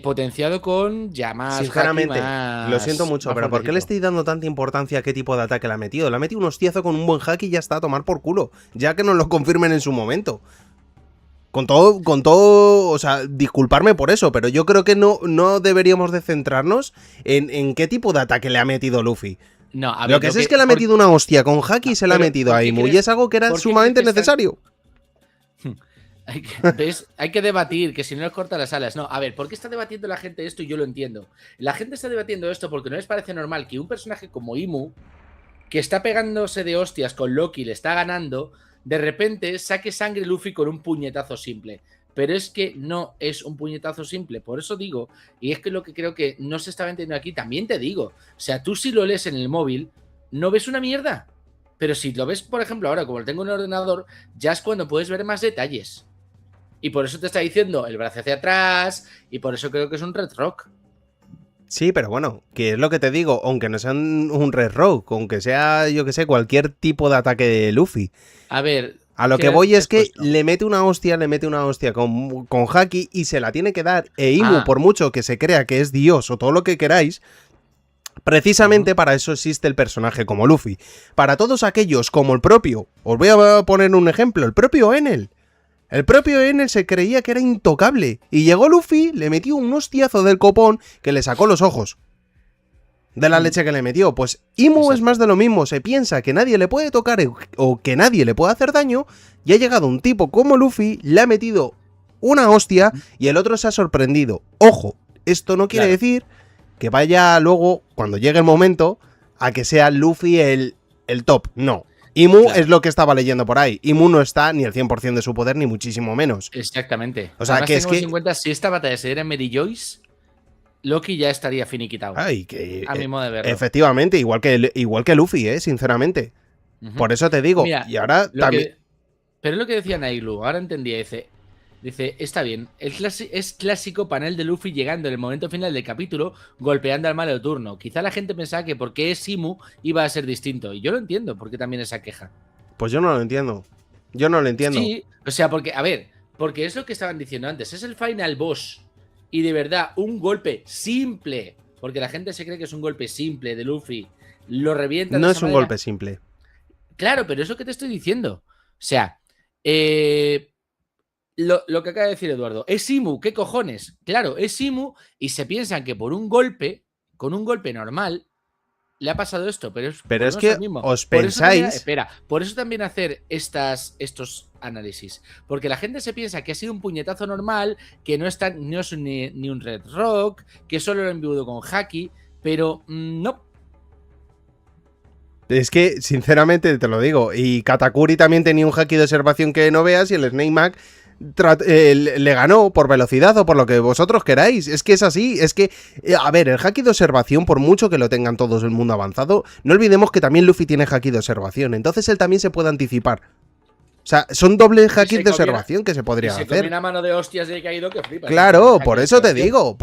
B: potenciado con ya más
A: Sinceramente,
B: haki, más,
A: lo siento mucho,
B: más
A: pero ¿por qué le
B: fuertecito.
A: estoy dando tanta importancia a qué tipo de ataque le ha metido? Le ha metido un hostiazo con un buen hack y ya está a tomar por culo. Ya que nos lo confirmen en su momento. Con todo, o sea, disculparme por eso, pero yo creo que no deberíamos de centrarnos en qué tipo de ataque le ha metido Luffy.
B: No, a
A: Lo
B: ver,
A: que sé es que le ha metido una hostia con hack y se la ha
B: pero
A: metido
B: ¿por
A: a
B: qué
A: Imu, y
B: crees-
A: es algo que era
B: por qué
A: sumamente
B: crees que están-
A: necesario.
B: ¿Ves? Hay que debatir, que si no les corta las alas. No, a ver, ¿por qué está debatiendo la gente esto? Y yo lo entiendo. La gente está debatiendo esto porque no les parece normal que un personaje como Imu, que está pegándose de hostias con Loki, le está ganando, de repente saque sangre Luffy con un puñetazo simple. Pero es que no es un puñetazo simple, por eso digo, y es que lo que creo que no se estaba entendiendo aquí, también te digo, o sea, tú si lo lees en el móvil, no ves una mierda, pero si lo ves, por ejemplo, ahora como lo tengo en el ordenador, ya es cuando puedes ver más detalles. Y por eso te está diciendo el brazo hacia atrás, y por eso creo que es un Red Rock.
A: Sí, pero bueno, que es lo que te digo, aunque no sea un Red Rock, aunque sea, yo que sé, cualquier tipo de ataque de Luffy.
B: A ver,
A: A lo
B: ¿qué
A: que voy es
B: has
A: que
B: puesto?
A: le mete una hostia con Haki y se la tiene que dar. E Imu, por mucho que se crea que es Dios o todo lo que queráis, precisamente para eso existe el personaje como Luffy. Para todos aquellos como el propio, os voy a poner un ejemplo, el propio Enel. El propio Enel se creía que era intocable. Y llegó Luffy, le metió un hostiazo del copón que le sacó los ojos. De la leche que le metió. Pues Imu
B: Exacto.
A: es más de lo mismo. Se piensa que nadie le puede tocar o que nadie le puede hacer daño. Y ha llegado un tipo como Luffy, le ha metido una hostia y el otro se ha sorprendido. Ojo, esto no quiere
B: Claro.
A: decir que vaya luego, cuando llegue el momento, a que sea Luffy el top. No. Imu
B: Claro.
A: es lo que estaba leyendo por ahí. Imu no está ni el 100% de su poder, ni muchísimo menos.
B: Exactamente.
A: O sea,
B: Además,
A: que es
B: tengamos
A: que...
B: en cuenta, si esta batalla se diera en Mary Joyce, Loki ya estaría finiquitado.
A: Ay, que...
B: A mi modo de verlo.
A: efectivamente, igual que Luffy, sinceramente.
B: Ujú.
A: Por eso te digo.
B: Mira,
A: Y ahora también...
B: pero es lo que decía Nailu, ahora entendía, dice, está bien, es clásico panel de Luffy llegando en el momento final del capítulo golpeando al malo de turno. Quizá la gente pensaba que porque es Imu iba a ser distinto. Y yo lo entiendo, porque también esa queja.
A: Pues yo no lo entiendo. Yo no lo entiendo.
B: Sí, o sea, porque, a ver, porque es lo que estaban diciendo antes, es el final boss. Y de verdad, un golpe simple, porque la gente se cree que es un golpe simple de Luffy, lo revienta de
A: No
B: esa
A: es un
B: manera.
A: golpe simple.
B: Claro, pero es lo que te estoy diciendo. O sea, lo que acaba de decir Eduardo, es Imu, ¿qué cojones? Claro, es Imu y se piensan que por un golpe, con un golpe normal, le ha pasado esto, pero
A: Pero es
B: volvemos
A: que
B: al mismo.
A: os
B: Por eso también,
A: pensáis...
B: espera, por eso también hacer estos análisis. Porque la gente se piensa que ha sido un puñetazo normal, que no es ni un Red Rock, que solo lo han embuido con Haki, pero no.
A: Es que, sinceramente, te lo digo. Y Katakuri también tenía un haki de observación que no veas y el Snake Mac le ganó por velocidad o por lo que vosotros queráis. Es que es así. Es que, a ver, el haki de observación, por mucho que lo tengan todos el mundo avanzado, no olvidemos que también Luffy tiene haki de observación. Entonces él también se puede anticipar. O sea, son dobles haki de observación que se podrían
B: se
A: hacer.
B: comió una mano de hostias de caído que flipas.
A: Claro, por eso te digo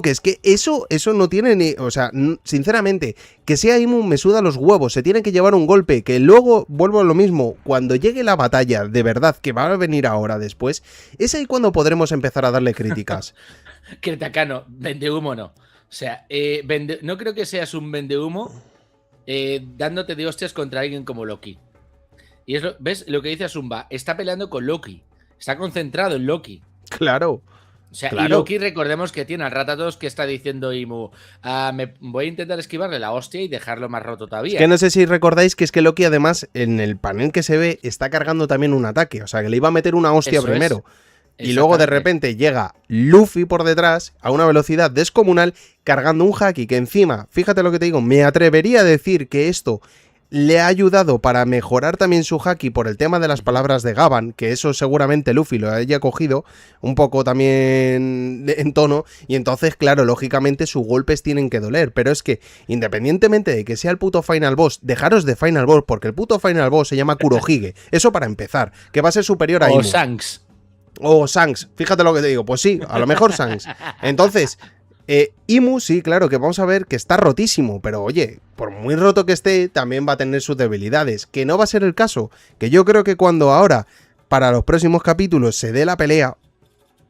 A: que es que eso no tiene ni, o sea, sinceramente, que sea Imu me suda los huevos, se tiene que llevar un golpe, que luego vuelvo a lo mismo, cuando llegue la batalla de verdad que va a venir ahora después, es ahí cuando podremos empezar a darle críticas.
B: Cretacano, vende humo no. O sea, no creo que seas un vende humo dándote de hostias contra alguien como Loki. Y ¿ves lo que dice Zumba? Está peleando con Loki. Está concentrado en Loki.
A: Claro.
B: O sea,
A: Claro.
B: y Loki, recordemos que tiene al Ratatos que está diciendo Imu, me voy a intentar esquivarle la hostia y dejarlo más roto todavía.
A: Es que no sé si recordáis que es que Loki además en el panel que se ve está cargando también un ataque, o sea que le iba a meter una hostia
B: Eso
A: primero.
B: es.
A: Y luego de
B: Exactamente.
A: repente llega Luffy por detrás a una velocidad descomunal cargando un haki que encima, fíjate lo que te digo, me atrevería a decir que esto le ha ayudado para mejorar también su haki por el tema de las palabras de Gavan, que eso seguramente Luffy lo haya cogido un poco también en tono, y entonces, claro, lógicamente sus golpes tienen que doler, pero es que independientemente de que sea el puto Final Boss, dejaros de Final Boss, porque el puto Final Boss se llama Kurohige, eso para empezar, que va a ser superior a Imu.
B: O Shanks.
A: O Shanks, fíjate lo que te digo, pues sí, a lo mejor Shanks. Entonces... Imu, sí, claro, que vamos a ver que está rotísimo, pero oye, por muy roto que esté, también va a tener sus debilidades, que no va a ser el caso, que yo creo que cuando ahora, para los próximos capítulos, se dé la pelea,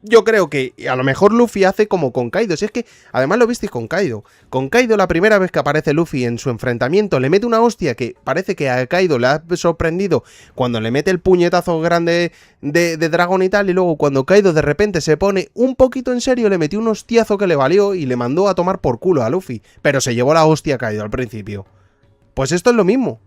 A: yo creo que a lo mejor Luffy hace como con Kaido, si es que además lo visteis con Kaido la primera vez que aparece Luffy en su enfrentamiento, le mete una hostia que parece que a Kaido le ha sorprendido cuando le mete el puñetazo grande de dragón y tal, y luego cuando Kaido de repente se pone un poquito en serio, le metió un hostiazo que le valió y le mandó a tomar por culo a Luffy, pero se llevó la hostia a Kaido al principio. Pues esto es lo mismo,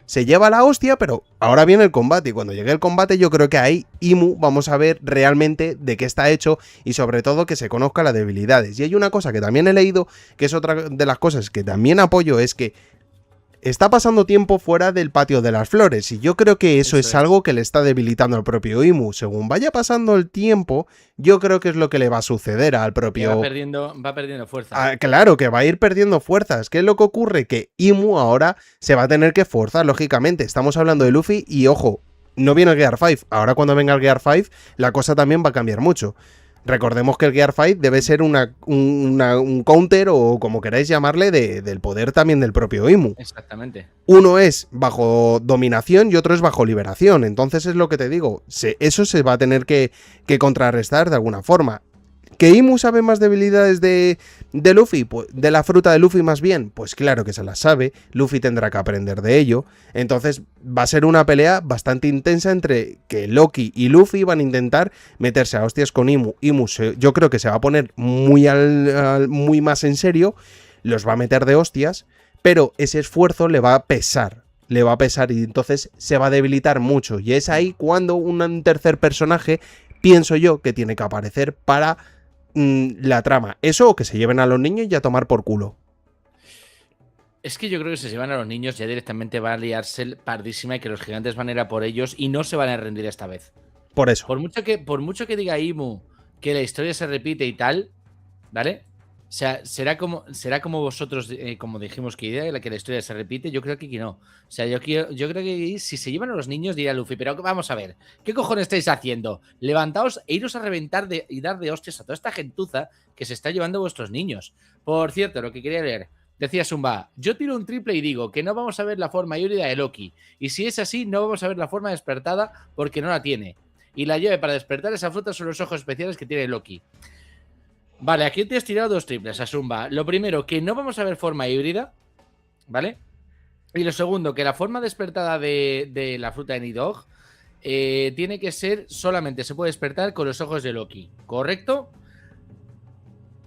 A: se lleva la hostia, pero ahora viene el combate, y cuando llegue el combate yo creo que ahí Imu vamos a ver realmente de qué está hecho y sobre todo que se conozca las debilidades. Y hay una cosa que también he leído, que es otra de las cosas que también apoyo, es que está pasando tiempo fuera del patio de las flores, y yo creo que eso es algo que le está debilitando al propio Imu. Según vaya pasando el tiempo, yo creo que es lo que le va a suceder al propio...
B: Va perdiendo fuerza.
A: Claro, que va a ir perdiendo fuerzas. ¿Qué es lo que ocurre? Que Imu ahora se va a tener que forzar, lógicamente. Estamos hablando de Luffy y, ojo, no viene el Gear 5. Ahora cuando venga el Gear 5, la cosa también va a cambiar mucho. Recordemos que el Gear 5 debe ser un counter, o como queráis llamarle, del poder también del propio Imu.
B: Exactamente.
A: Uno es bajo dominación y otro es bajo liberación. Entonces es lo que te digo. Eso se va a tener que contrarrestar de alguna forma. ¿Que Imu sabe más debilidades de Luffy? Pues, de la fruta de Luffy más bien. Pues claro que se las sabe. Luffy tendrá que aprender de ello. Entonces va a ser una pelea bastante intensa entre que Loki y Luffy van a intentar meterse a hostias con Imu. Yo creo que se va a poner muy más en serio. Los va a meter de hostias. Pero ese esfuerzo le va a pesar. Y entonces se va a debilitar mucho. Y es ahí cuando un tercer personaje, pienso yo, que tiene que aparecer para... la trama. Eso, o que se lleven a los niños y a tomar por culo.
B: Es que yo creo que si se llevan a los niños ya directamente va a liarse pardísima y que los gigantes van a ir a por ellos y no se van a rendir esta vez.
A: Por eso.
B: Por mucho que diga Imu que la historia se repite y tal, ¿vale? O sea, será como vosotros, como dijimos que idea, que la historia se repite. Yo creo que no. O sea, yo creo que si se llevan a los niños, dirá Luffy, pero vamos a ver, ¿qué cojones estáis haciendo? Levantaos e iros a reventar y dar de hostias a toda esta gentuza que se está llevando vuestros niños. Por cierto, lo que quería leer, decía Sumba, yo tiro un triple y digo que no vamos a ver la forma híbrida de Loki. Y si es así, no vamos a ver la forma despertada porque no la tiene. Y la llave para despertar esa fruta son los ojos especiales que tiene Loki. Vale, aquí te has tirado dos triples, Asumba. Lo primero, que no vamos a ver forma híbrida, ¿vale? Y lo segundo, que la forma despertada de la fruta de Nidhogg tiene que ser, solamente se puede despertar con los ojos de Loki, ¿correcto?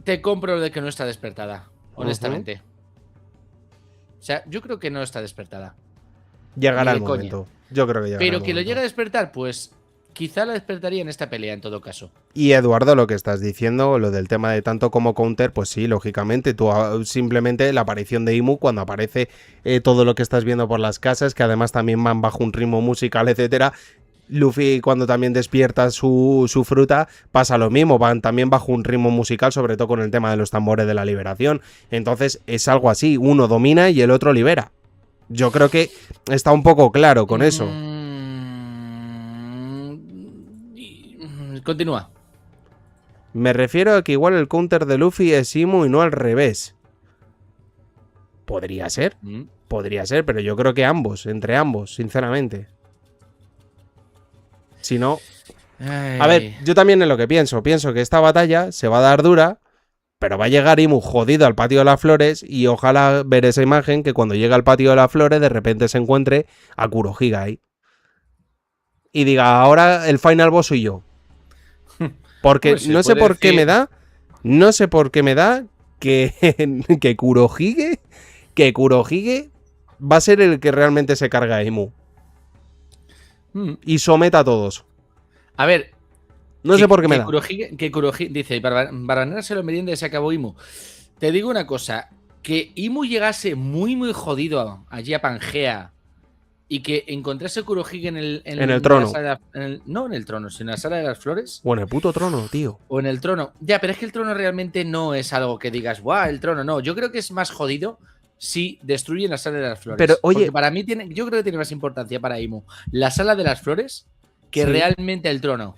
B: Te compro de que no está despertada, honestamente. O sea, yo creo que no está despertada.
A: Llegará el momento. Yo creo que llegará.
B: Pero que lo llegue a despertar, pues... quizá la despertaría en esta pelea, en todo caso.
A: Y Eduardo, lo que estás diciendo, lo del tema de tanto como counter, pues sí, lógicamente, tú simplemente la aparición de Imu, cuando aparece todo lo que estás viendo por las casas, que además también van bajo un ritmo musical, etcétera. Luffy, cuando también despierta su fruta, pasa lo mismo, van también bajo un ritmo musical, sobre todo con el tema de los tambores de la liberación. Entonces es algo así, uno domina y el otro libera. Yo creo que está un poco claro con eso.
B: Continúa.
A: Me refiero a que igual el counter de Luffy es Imu y no al revés. Podría ser, pero yo creo que entre ambos, sinceramente. Si no... A ver, yo también es lo que pienso que esta batalla se va a dar dura, pero va a llegar Imu jodido al patio de las flores y ojalá ver esa imagen que cuando llegue al patio de las flores de repente se encuentre a Kurohige ahí. Y diga, ahora el final boss soy yo. Porque
B: pues
A: no sé por qué me da que Kurohige va a ser el que realmente se carga a Imu. Y someta a todos.
B: A ver.
A: No sé por qué me da.
B: Que Kurohige dice, Barbanera se lo merienda y se acabó Imu. Te digo una cosa. que Imu llegase muy, muy jodido allí a Pangea y que encontrase Kurohige en
A: el trono.
B: No en el trono, sino en la sala de las flores.
A: O en el puto trono, tío.
B: O en el trono. Ya, pero es que el trono realmente no es algo que digas, ¡buah, el trono! No, yo creo que es más jodido si destruyen la sala de las flores.
A: Pero, oye,
B: porque para mí yo creo que tiene más importancia para Imu la sala de las flores que
A: sí,
B: realmente el trono.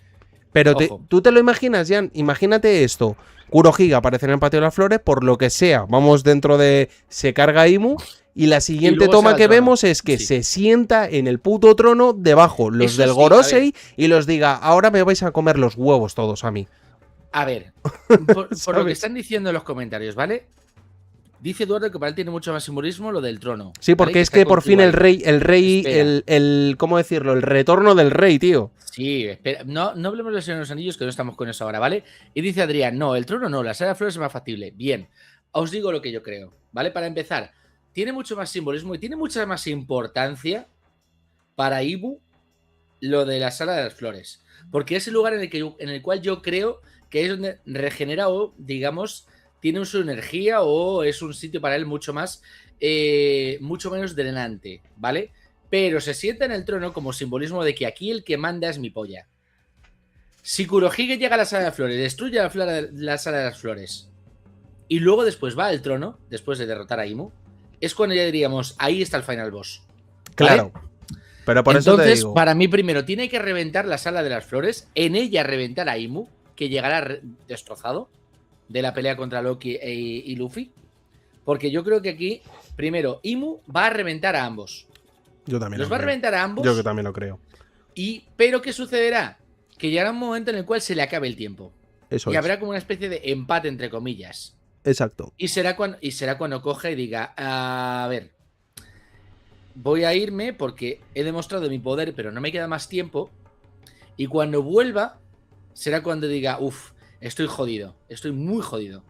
A: pero
B: Ojo.
A: tú te lo imaginas, Jan. Imagínate esto. Kurohige aparece en el patio de las flores por lo que sea. Vamos dentro de... Se carga a Imu y la siguiente
B: luego se va
A: toma
B: al
A: que
B: trono.
A: vemos es que
B: Sí.
A: se sienta en el puto trono debajo los
B: Eso
A: del
B: sí,
A: Gorosei y los diga, ahora me vais a comer los huevos todos a mí.
B: A ver, por lo que
A: ¿Sabes?
B: están diciendo en los comentarios, ¿vale? Dice Eduardo que para él tiene mucho más simbolismo lo del trono.
A: Sí, porque
B: ¿vale?
A: es que
B: está
A: por fin el rey,
B: Espera.
A: ¿cómo decirlo? El retorno del rey, tío.
B: Sí, espera. No hablemos de los Señor de los Anillos, que no estamos con eso ahora, ¿vale? Y dice Adrián, no, el trono no, la sala de flores es más factible. Bien, os digo lo que yo creo, ¿vale? Para empezar, tiene mucho más simbolismo y tiene mucha más importancia para Ibu lo de la sala de las flores. Porque es el lugar en el cual yo creo que es donde regenera o, digamos, tiene su energía o es un sitio para él mucho menos drenante, ¿vale? Pero se sienta en el trono como simbolismo de que aquí el que manda es mi polla. Si Kurohige llega a la sala de flores, destruye la sala de las flores y luego después va al trono, después de derrotar a Imu, es cuando ya diríamos, ahí está el final boss. ¿vale?
A: Claro. Pero por eso te
B: Entonces,
A: digo.
B: para mí primero tiene que reventar la sala de las flores, en ella reventar a Imu, que llegará destrozado de la pelea contra Loki y Luffy. Porque yo creo que aquí, primero, Imu va a reventar a ambos.
A: Yo también
B: Los
A: lo
B: va a
A: creo.
B: reventar a ambos.
A: Yo que también lo creo.
B: Pero ¿qué sucederá? Que llegará un momento en el cual se le acabe el tiempo.
A: Eso
B: Y
A: es.
B: habrá como una especie de empate, entre comillas.
A: Exacto.
B: Y será cuando coja y diga, a ver, voy a irme porque he demostrado mi poder, pero no me queda más tiempo. Y cuando vuelva, será cuando diga, uff, estoy jodido, estoy muy jodido.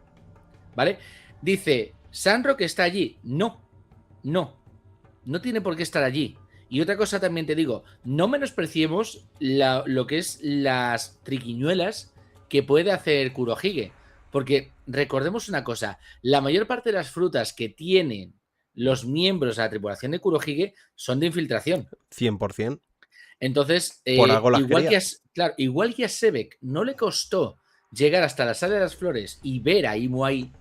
B: ¿Vale? Dice, Sandro que está allí. No tiene por qué estar allí. Y otra cosa también te digo, no menospreciemos lo que es las triquiñuelas que puede hacer Kurohige. Porque recordemos una cosa, la mayor parte de las frutas que tienen los miembros de la tripulación de Kurohige son de infiltración.
A: 100%.
B: Entonces,
A: Por algo las quería.
B: igual que a Sebek no le costó llegar hasta la sala de las flores y ver a Imu ahí,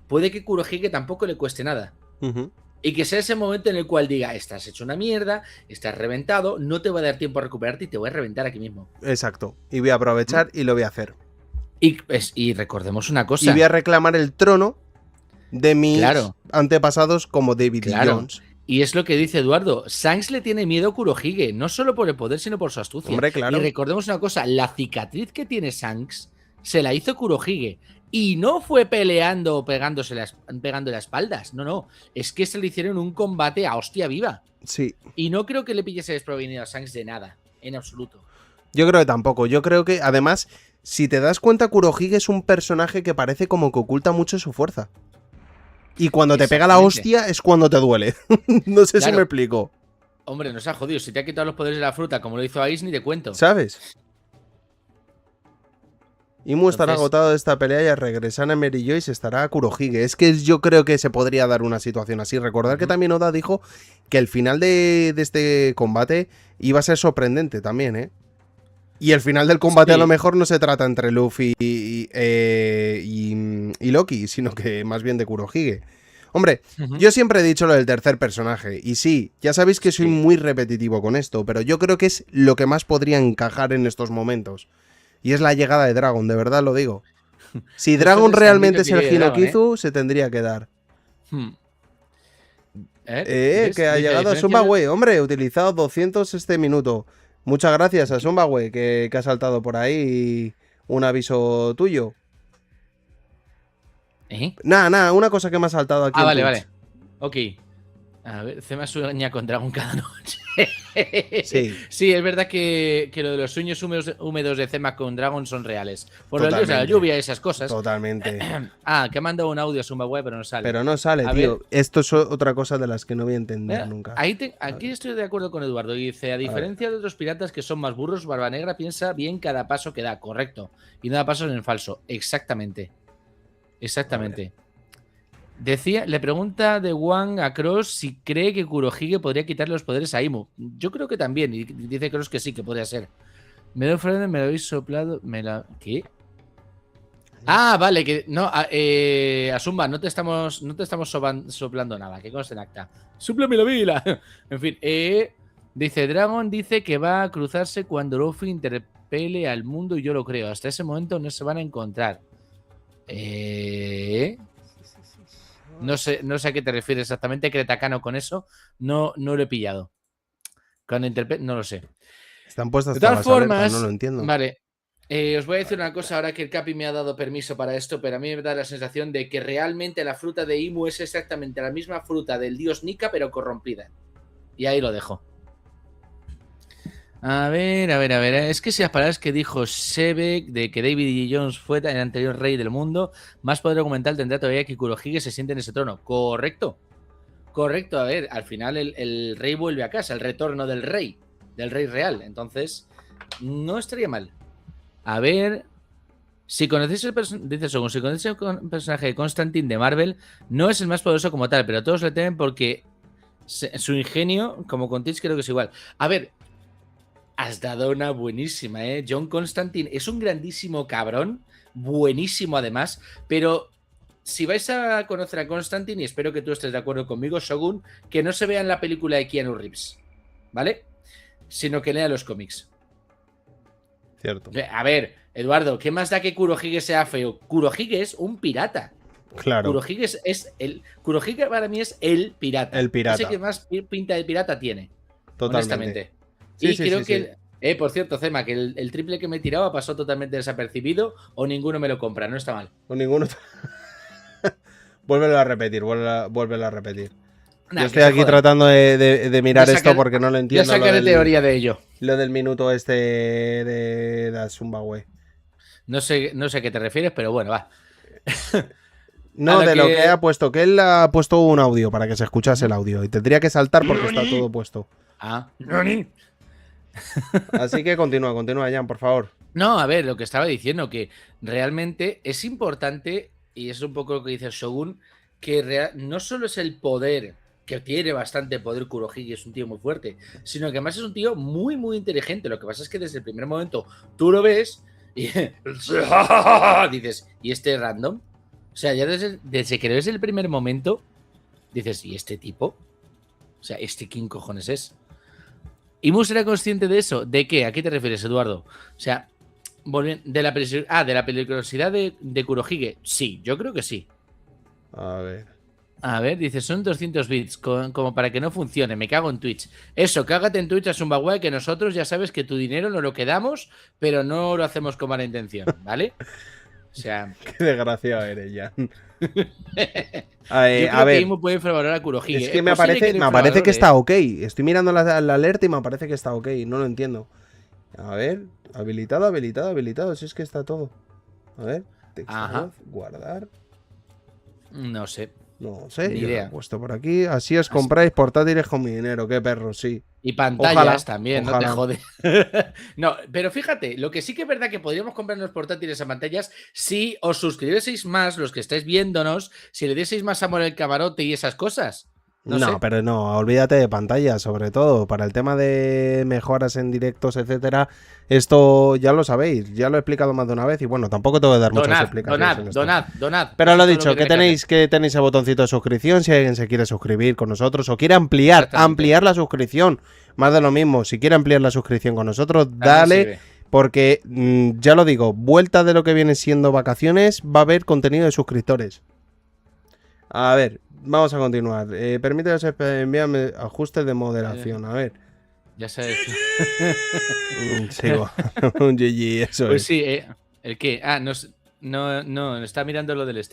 B: puede que Kurohige tampoco le cueste nada.
A: Uh-huh.
B: Y que sea ese momento en el cual diga, estás hecho una mierda, estás reventado, no te va a dar tiempo a recuperarte y te voy a reventar aquí mismo.
A: Exacto. Y voy a aprovechar y lo voy a hacer.
B: Y recordemos una cosa.
A: Y voy a reclamar el trono de mis
B: Claro.
A: antepasados como David y Jones.
B: Y es lo que dice Eduardo. Shanks le tiene miedo a Kurohige, no solo por el poder, sino por su astucia.
A: Hombre, claro.
B: Y recordemos una cosa, la cicatriz que tiene Shanks se la hizo Kurohige. Y no fue peleando o pegando las espaldas. No. Es que se le hicieron un combate a hostia viva.
A: Sí.
B: Y no creo que le pillase desprevenido a Shanks de nada. En absoluto.
A: Yo creo que tampoco. Yo creo que, además, si te das cuenta, Kurohige es un personaje que parece como que oculta mucho su fuerza. Y cuando te pega la hostia es cuando te duele. No sé si me explico.
B: Hombre, nos ha jodido. Si te ha quitado los poderes de la fruta, como lo hizo Ice, ni te cuento.
A: ¿Sabes? Imu estará agotado de esta pelea y al regresar a Mary Joyce estará Kurohige. Es que yo creo que se podría dar una situación así. Recordar que también Oda dijo que el final de este combate iba a ser sorprendente también, ¿eh? Y el final del combate a lo mejor no se trata entre Luffy y Loki, sino que más bien de Kurohige. Hombre, yo siempre he dicho lo del tercer personaje. Y sí, ya sabéis que soy muy repetitivo con esto, pero yo creo que es lo que más podría encajar en estos momentos. Y es la llegada de Dragon, de verdad lo digo. Si Dragon realmente es el Hinokizu, se tendría que dar. Que ha llegado a Sumbaway. Hombre, utilizado 200 este minuto. Muchas gracias a Sumbaway, que ha saltado por ahí un aviso tuyo. Nada, una cosa que me ha saltado aquí.
B: Vale. Ok. A ver, Zema sueña con Dragon cada noche. Sí, es verdad que lo de los sueños húmedos de Zema con Dragon son reales. Por los dios de la lluvia y esas cosas.
A: Totalmente.
B: Que ha mandado un audio a Sumbaway, pero no sale.
A: Pero no sale, tío. Esto es otra cosa de las que no voy a entender nunca.
B: Aquí estoy de acuerdo con Eduardo. Y dice, a diferencia de otros piratas que son más burros, Barba Negra piensa bien cada paso que da. Correcto. Y no da pasos en falso. Exactamente. Le pregunta de Wang a Cross si cree que Kurohige podría quitarle los poderes a Imu. Yo creo que también, y dice Cross que sí, que podría ser. Me lo habéis soplado. ¿Qué? Ah, vale, que no, Asumba, no te estamos soplando nada, que conste en acta. ¡Súplame la vila! En fin, dice Dragon, dice que va a cruzarse cuando Luffy interpele al mundo y yo lo creo. Hasta ese momento no se van a encontrar. No sé a qué te refieres exactamente, Cretacano, con eso. No lo he pillado. Cuando interpele, no lo sé.
A: Están puestas
B: De
A: todas
B: todas
A: las alertas,
B: formas,
A: no lo entiendo.
B: vale. Os voy a decir una cosa ahora que el Capi me ha dado permiso para esto, pero a mí me da la sensación de que realmente la fruta de Imu es exactamente la misma fruta del dios Nika, pero corrompida. Y ahí lo dejo. A ver. Es que si las palabras que dijo Sebek de que David E. Jones fue el anterior rey del mundo, más poder argumental tendrá todavía que Kurohige se siente en ese trono. Correcto. A ver, al final el rey vuelve a casa, el retorno del rey real. Entonces, no estaría mal. A ver, si conocéis el personaje de Constantine de Marvel, no es el más poderoso como tal, pero todos le temen porque su ingenio, como contéis, creo que es igual. A ver, has dado una buenísima, ¿eh? John Constantine es un grandísimo cabrón, buenísimo además, pero si vais a conocer a Constantine, y espero que tú estés de acuerdo conmigo, Shogun, que no se vea en la película de Keanu Reeves, ¿vale? Sino que lea los cómics.
A: Cierto.
B: A ver, Eduardo, ¿qué más da que Kurohige sea feo? Kurohige es un pirata.
A: Claro.
B: Kurohige para mí es el pirata.
A: El pirata.
B: Ese que más pinta de pirata tiene.
A: Totalmente.
B: Honestamente.
A: Sí,
B: y
A: sí,
B: creo
A: sí,
B: que... por cierto, Zema, que el triple que me tiraba pasó totalmente desapercibido o ninguno me lo compra. No está mal.
A: O ninguno. Vuélvelo a repetir, vuélvelo a repetir.
B: Nah,
A: yo estoy aquí tratando de mirar esto porque no lo entiendo.
B: Ya sacaré teoría de ello.
A: Lo del minuto este de Zimbabue.
B: No sé a qué te refieres, pero bueno, va.
A: No, de lo que ha puesto, que él ha puesto un audio para que se escuchase el audio. Y tendría que saltar porque está todo puesto. Así que continúa, Jan, por favor.
B: No, a ver, lo que estaba diciendo, que realmente es importante, y es un poco lo que dice el Shogun, que no solo es el poder, que tiene bastante poder Kurohige, es un tío muy fuerte, sino que además es un tío muy, muy inteligente. Lo que pasa es que desde el primer momento tú lo ves y dices, ¿y este random? O sea, ya desde que lo ves el primer momento, dices, ¿y este tipo? O sea, ¿este quién cojones es? ¿Imu será consciente de eso? ¿De qué? ¿A qué te refieres, Eduardo? O sea, de la peligrosidad de Kurohige. Sí, yo creo que sí. A ver, dice, son 200 bits, como para que no funcione, me cago en Twitch. Eso, cágate en Twitch a Zumbaway, que nosotros ya sabes que tu dinero nos lo quedamos, pero no lo hacemos con mala intención, ¿vale? O sea...
A: Qué desgraciado eres, ya.
B: A ver, que Imu puede infravalorar a Kurohige.
A: Es que me aparece que está ok. Estoy mirando la alerta y me parece que está ok. No lo entiendo. A ver, habilitado. Si es que está todo. A ver, texto, guardar.
B: No sé.
A: No sé,
B: ni
A: yo
B: idea.
A: lo he puesto por aquí. Así os compráis portátiles con mi dinero. Qué perro, sí.
B: Y pantallas también, no te jode. No, pero fíjate, lo que sí que es verdad que podríamos comprar los portátiles a pantallas si os suscribieseis más, los que estáis viéndonos, si le dieseis más amor al camarote y esas cosas. No sé.
A: Pero no, olvídate de pantallas, sobre todo. Para el tema de mejoras en directos, etcétera, esto ya lo sabéis, ya lo he explicado más de una vez y bueno, tampoco tengo que dar muchas explicaciones.
B: Donad.
A: Pero lo dicho, que tenéis el botoncito de suscripción si alguien se quiere suscribir con nosotros o quiere ampliar la suscripción. Más de lo mismo, si quiere ampliar la suscripción con nosotros, dale. Porque, ya lo digo, vuelta de lo que viene siendo vacaciones, va a haber contenido de suscriptores. A ver, vamos a continuar. Permítanos enviarme ajustes de moderación. A ver.
B: Ya sabes.
A: Sigo. Un GG, eso
B: pues
A: es.
B: Sí, ¿el qué? No, está mirando lo del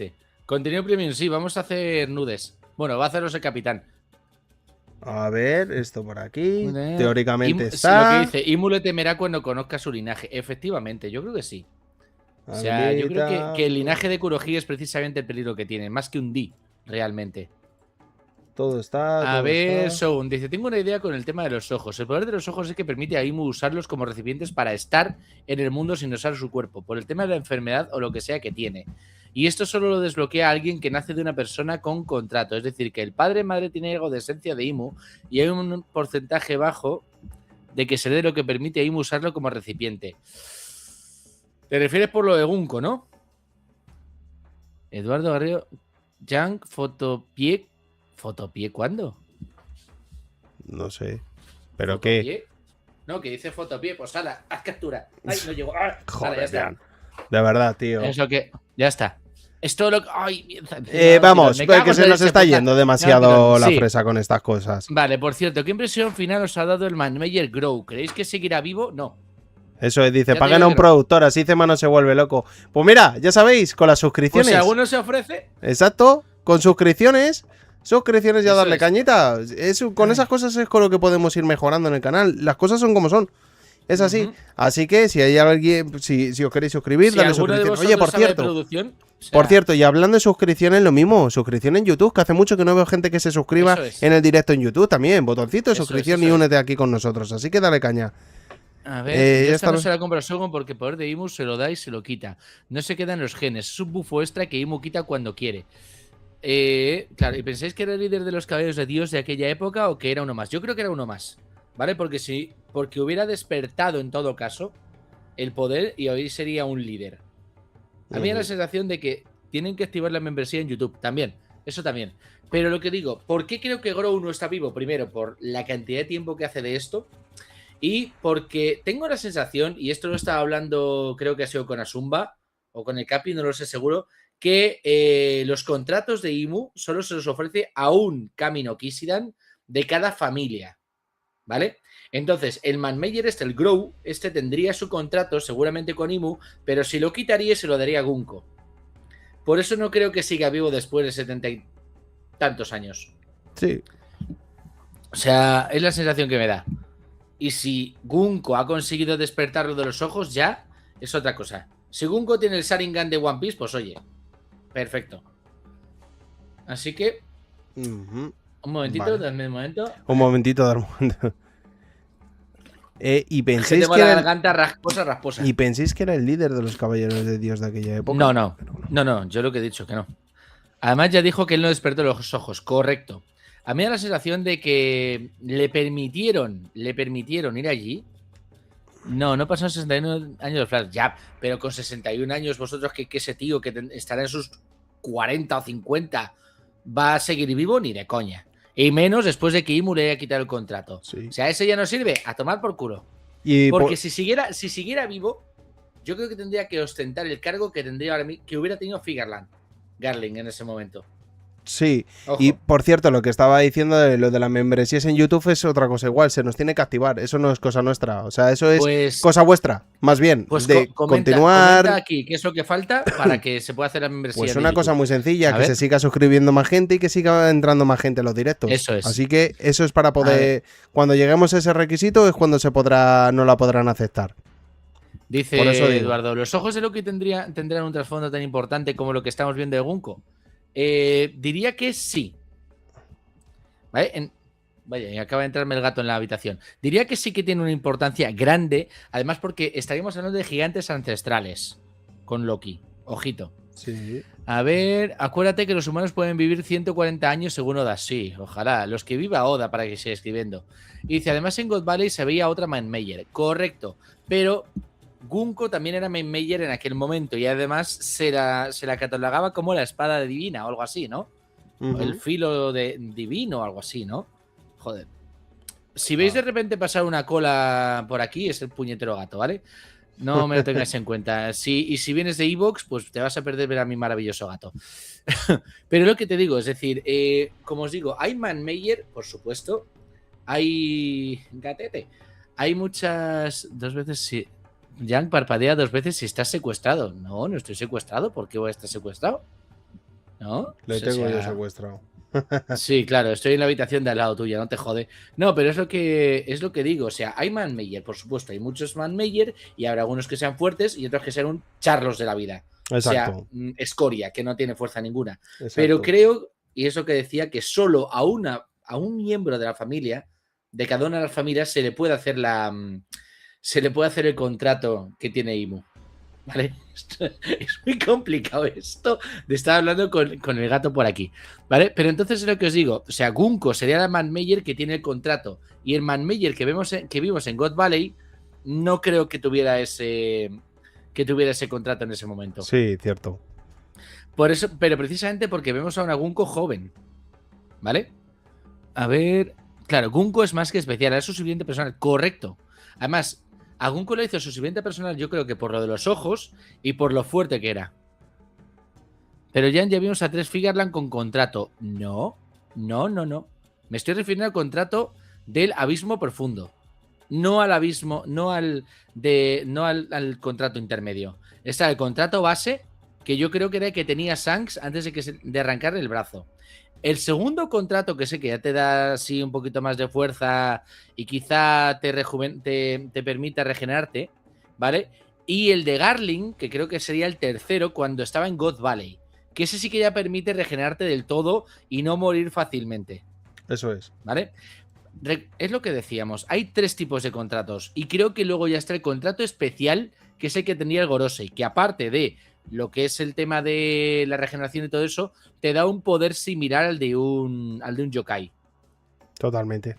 B: Contenido premium, sí, vamos a hacer nudes. Bueno, va a hacerlos el capitán.
A: A ver, esto por aquí. Teóricamente está.
B: Lo que dice, Imu le temerá cuando conozca su linaje. Efectivamente, yo creo que sí. O sea, yo creo que el linaje de Kurohige es precisamente el peligro que tiene, más que un D, realmente.
A: Todo está.
B: A ver, Shogun dice, tengo una idea con el tema de los ojos. El poder de los ojos es que permite a Imu usarlos como recipientes para estar en el mundo sin usar su cuerpo, por el tema de la enfermedad o lo que sea que tiene. Y esto solo lo desbloquea a alguien que nace de una persona con contrato. Es decir, que el padre madre tiene algo de esencia de IMU y hay un porcentaje bajo de que se dé lo que permite a IMU usarlo como recipiente. Te refieres por lo de Gunko, ¿no? Eduardo Garrido, Young, Fotopié. ¿Fotopié cuándo?
A: No sé. ¿Pero qué?
B: ¿Fotopié? No, que dice Fotopié. Pues ala, haz captura. Ay, no llegó. Ah,
A: Joder,
B: vale, ya está.
A: Jan. De verdad, tío.
B: Es lo que. Ya está. Es todo lo que. Ay,
A: Vamos,
B: me cago
A: que
B: en
A: se
B: la
A: nos
B: leche,
A: está
B: puta.
A: yendo demasiado la
B: Sí.
A: fresa con estas cosas.
B: Vale, por cierto, ¿qué impresión final os ha dado el Manmeyer Grow? ¿Creéis que seguirá vivo? No.
A: Eso es, dice,
B: Ya te
A: paguen
B: digo
A: a un
B: que no.
A: productor, así Cema no se vuelve loco. Pues mira, ya sabéis, con las
B: Pues
A: suscripciones.
B: si alguno se ofrece.
A: Exacto, con suscripciones y a
B: Eso
A: darle
B: es.
A: cañita. Con esas cosas es con lo que podemos ir mejorando en el canal. Las cosas son como son. Es así.
B: Ujú.
A: Así que si hay alguien, si os queréis suscribir,
B: Si
A: dale
B: alguno de
A: suscripción.
B: vosotros
A: Oye, por
B: sabe de
A: cierto,
B: producción, o sea,
A: por cierto, y hablando de suscripciones, lo mismo, suscripción en YouTube, que hace mucho que no veo gente que se suscriba
B: Eso es.
A: en el directo en YouTube también. Botoncito de
B: Eso es,
A: suscripción
B: eso
A: y
B: es.
A: únete aquí con nosotros. Así que dale caña.
B: A ver,
A: ya
B: yo esta
A: está.
B: no se la compro a Shogun porque el poder de Imu se lo da y se lo quita. No se quedan los genes. Es un bufo extra que Imu quita cuando quiere. Claro, ¿y pensáis que era el líder de los caballeros de Dios de aquella época o que era uno más? Yo creo que era uno más, ¿vale? Porque sí, porque hubiera despertado en todo caso el poder y hoy sería un líder. A mí me da la sensación de que tienen que activar la membresía en YouTube también, eso también. Pero lo que digo, ¿por qué creo que Grow no está vivo? Primero, por la cantidad de tiempo que hace de esto y porque tengo la sensación, y esto lo estaba hablando, creo que ha sido con Asumba o con el Capi, no lo sé seguro, que los contratos de IMU solo se los ofrece a un Kamino Kishidan de cada familia, ¿vale? Entonces, el Manmeyer el Grow, tendría su contrato seguramente con IMU, pero si lo quitaría se lo daría a Gunko. Por eso no creo que siga vivo después de 70 y tantos años.
A: Sí.
B: O sea, es la sensación que me da. Y si Gunko ha conseguido despertarlo de los ojos, ya es otra cosa. Si Gunko tiene el Sharingan de One Piece, pues oye, perfecto. Así que, un momentito,
A: Vale.
B: dame un momento.
A: Un momentito, dar un momento. ¿Y
B: Que
A: pensáis
B: tengo
A: que
B: la
A: era
B: garganta rasposa.
A: ¿Y pensáis que era el líder de los caballeros de Dios de aquella época?
B: No, yo lo que he dicho que no. Además ya dijo que él no despertó los ojos, correcto. A mí me da la sensación de que le permitieron ir allí. No pasaron 61 años de Flash, ya, pero con 61 años vosotros que ese tío que estará en sus 40 o 50 va a seguir vivo ni de coña. Y menos después de que Imu le haya quitado el contrato.
A: Sí.
B: O sea, ese ya no sirve, a tomar por culo. Porque si siguiera vivo, yo creo que tendría que ostentar el cargo que tendría ahora que hubiera tenido Garling en ese momento.
A: Sí,
B: Ojo.
A: y por cierto, lo que estaba diciendo de lo de las membresías en YouTube es otra cosa igual, se nos tiene que activar, eso no es cosa nuestra, o sea, eso es
B: Pues-
A: cosa vuestra, más bien,
B: Pues
A: de
B: comenta
A: continuar.
B: aquí qué es lo que falta para que se pueda hacer la membresía.
A: Pues
B: de
A: una
B: YouTube.
A: cosa muy sencilla,
B: A
A: que
B: ver.
A: se siga suscribiendo más gente y que siga entrando más gente en los directos.
B: Eso es.
A: Así que eso es para poder, cuando lleguemos a ese requisito es cuando no la podrán aceptar.
B: Dice
A: Por eso digo.
B: Eduardo, ¿los ojos de Loki tendrán un trasfondo tan importante como lo que estamos viendo de Gunko? Diría que sí. ¿Vale? Vaya, y acaba de entrarme el gato en la habitación. Diría que sí que tiene una importancia grande, además porque estaríamos hablando de gigantes ancestrales con Loki. Ojito.
A: Sí.
B: A ver, acuérdate que los humanos pueden vivir 140 años según Oda. Sí, ojalá. Los que viva Oda para que siga escribiendo. Y dice, además en God Valley se veía otra Manmeyer. Correcto. Pero Gunko también era Manmeyer en aquel momento y además se la catalogaba como la espada divina o algo así, ¿no?
A: Ujú.
B: El filo divino o algo así, ¿no? Joder. Si veis de repente pasar una cola por aquí, es el puñetero gato, ¿vale? No me lo tengáis en cuenta. Y si vienes de Evox, pues te vas a perder ver a mi maravilloso gato. Pero lo que te digo, es decir, como os digo, hay Manmeyer, por supuesto. Hay gatete. Hay muchas... Dos veces sí. Yang parpadea 2 veces si estás secuestrado. No estoy secuestrado. ¿Por qué voy a estar secuestrado? ¿No?
A: Le
B: O sea,
A: tengo yo secuestrado.
B: Sí, claro, estoy en la habitación de al lado tuya, no te jode. No, pero es lo que digo. O sea, hay Manmeyer, por supuesto, hay muchos Manmeyer y habrá algunos que sean fuertes y otros que sean un charlos de la vida.
A: Exacto.
B: O sea, escoria, que no tiene fuerza ninguna.
A: Exacto.
B: Pero creo, y es lo que decía, que solo a un miembro de la familia, de cada una de las familias, se le puede hacer el contrato que tiene Imu. ¿vale? Es muy complicado esto de estar hablando con el gato por aquí, ¿vale? Pero entonces es lo que os digo, o sea, Gunko sería el Manmeyer que tiene el contrato y el Manmeyer que vimos en God Valley no creo que tuviera ese contrato en ese momento.
A: Sí, cierto.
B: Por eso, pero precisamente porque vemos a una Gunko joven, ¿vale? A ver, claro, Gunko es más que especial, es su sirviente personal, correcto. Además, a Gunko lo hizo su sirviente personal, yo creo que por lo de los ojos y por lo fuerte que era. Pero ya vimos a Tres Figarland con contrato. No. Me estoy refiriendo al contrato del Abismo Profundo. No al abismo, no al contrato intermedio. Está el contrato base, que yo creo que era el que tenía Shanks antes de arrancarle el brazo. El segundo contrato, que sé que ya te da así un poquito más de fuerza y quizá te permita regenerarte, ¿vale? Y el de Garling, que creo que sería el tercero cuando estaba en God Valley, que ese sí que ya permite regenerarte del todo y no morir fácilmente.
A: Eso es.
B: ¿Vale? Es lo que decíamos, hay 3 tipos de contratos y creo que luego ya está el contrato especial, que es el que tenía el Gorosei, que aparte de lo que es el tema de la regeneración y todo eso, te da un poder similar al de un yokai.
A: Totalmente.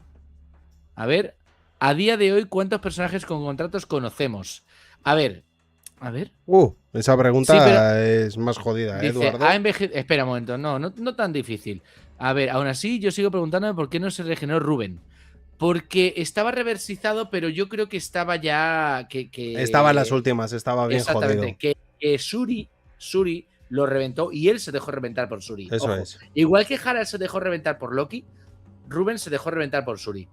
B: A ver, a día de hoy, ¿cuántos personajes con contratos conocemos? A ver.
A: Esa pregunta
B: Sí, pero
A: es más jodida,
B: dice,
A: Eduardo.
B: Espera un momento, no tan difícil. A ver, aún así yo sigo preguntándome por qué no se regeneró Rubén. Porque estaba reversizado, pero yo creo que estaba ya.
A: Estaba en las últimas, estaba bien jodido.
B: Exactamente. Que Suri lo reventó y él se dejó reventar por Suri.
A: Eso
B: Ojo.
A: es.
B: Igual que Harald se dejó reventar por Loki, Rubén se dejó reventar por Suri.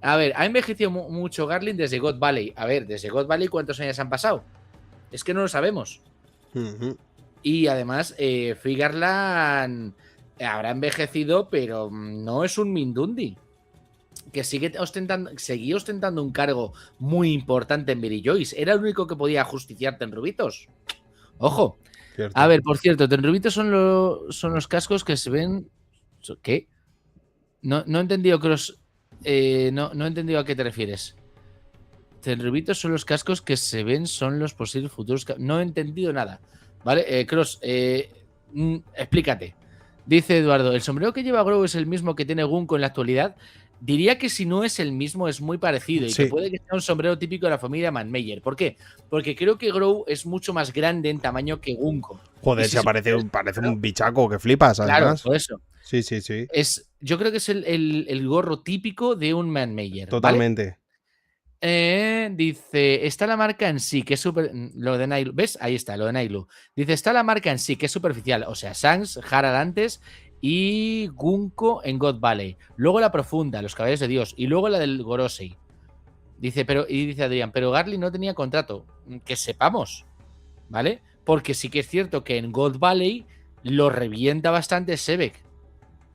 B: A ver, ha envejecido mucho Garling desde God Valley. A ver, desde God Valley, ¿cuántos años han pasado? Es que no lo sabemos. Y además, Figarland habrá envejecido, pero no es un Mindundi. Que seguía ostentando un cargo muy importante en Mary Joyce. Era el único que podía justiciarte en Rubitos. Ojo.
A: Cierto.
B: A ver, por cierto, en Rubitos son los cascos que se ven. ¿Qué? No he entendido, Cross. No he entendido a qué te refieres. Tenrubitos son los cascos que se ven, son los posibles futuros. No he entendido nada. ¿Vale? Cross, explícate. Dice Eduardo, ¿el sombrero que lleva Grow es el mismo que tiene Gunko en la actualidad? Diría que si no es el mismo, es muy parecido. Y
A: Sí.
B: que puede que sea un sombrero típico de la familia Manmeyer. ¿Por qué? Porque creo que Grow es mucho más grande en tamaño que Gunko.
A: Joder, se parece un bichaco que flipas, además.
B: Claro, por eso.
A: Sí.
B: Yo creo que es el gorro típico de un Manmeyer.
A: Totalmente.
B: ¿Vale? Dice, está la marca en sí, que es súper. Lo de Nailu. ¿Ves? Ahí está, lo de Nailu. Dice, está la marca en sí, que es superficial. O sea, Shanks, Harald antes y Gunko en God Valley. Luego la profunda, los caballeros de Dios. Y luego la del Gorosei. Dice Adrián, pero Garly no tenía contrato. Que sepamos. ¿Vale? Porque sí que es cierto que en God Valley lo revienta bastante Sebek.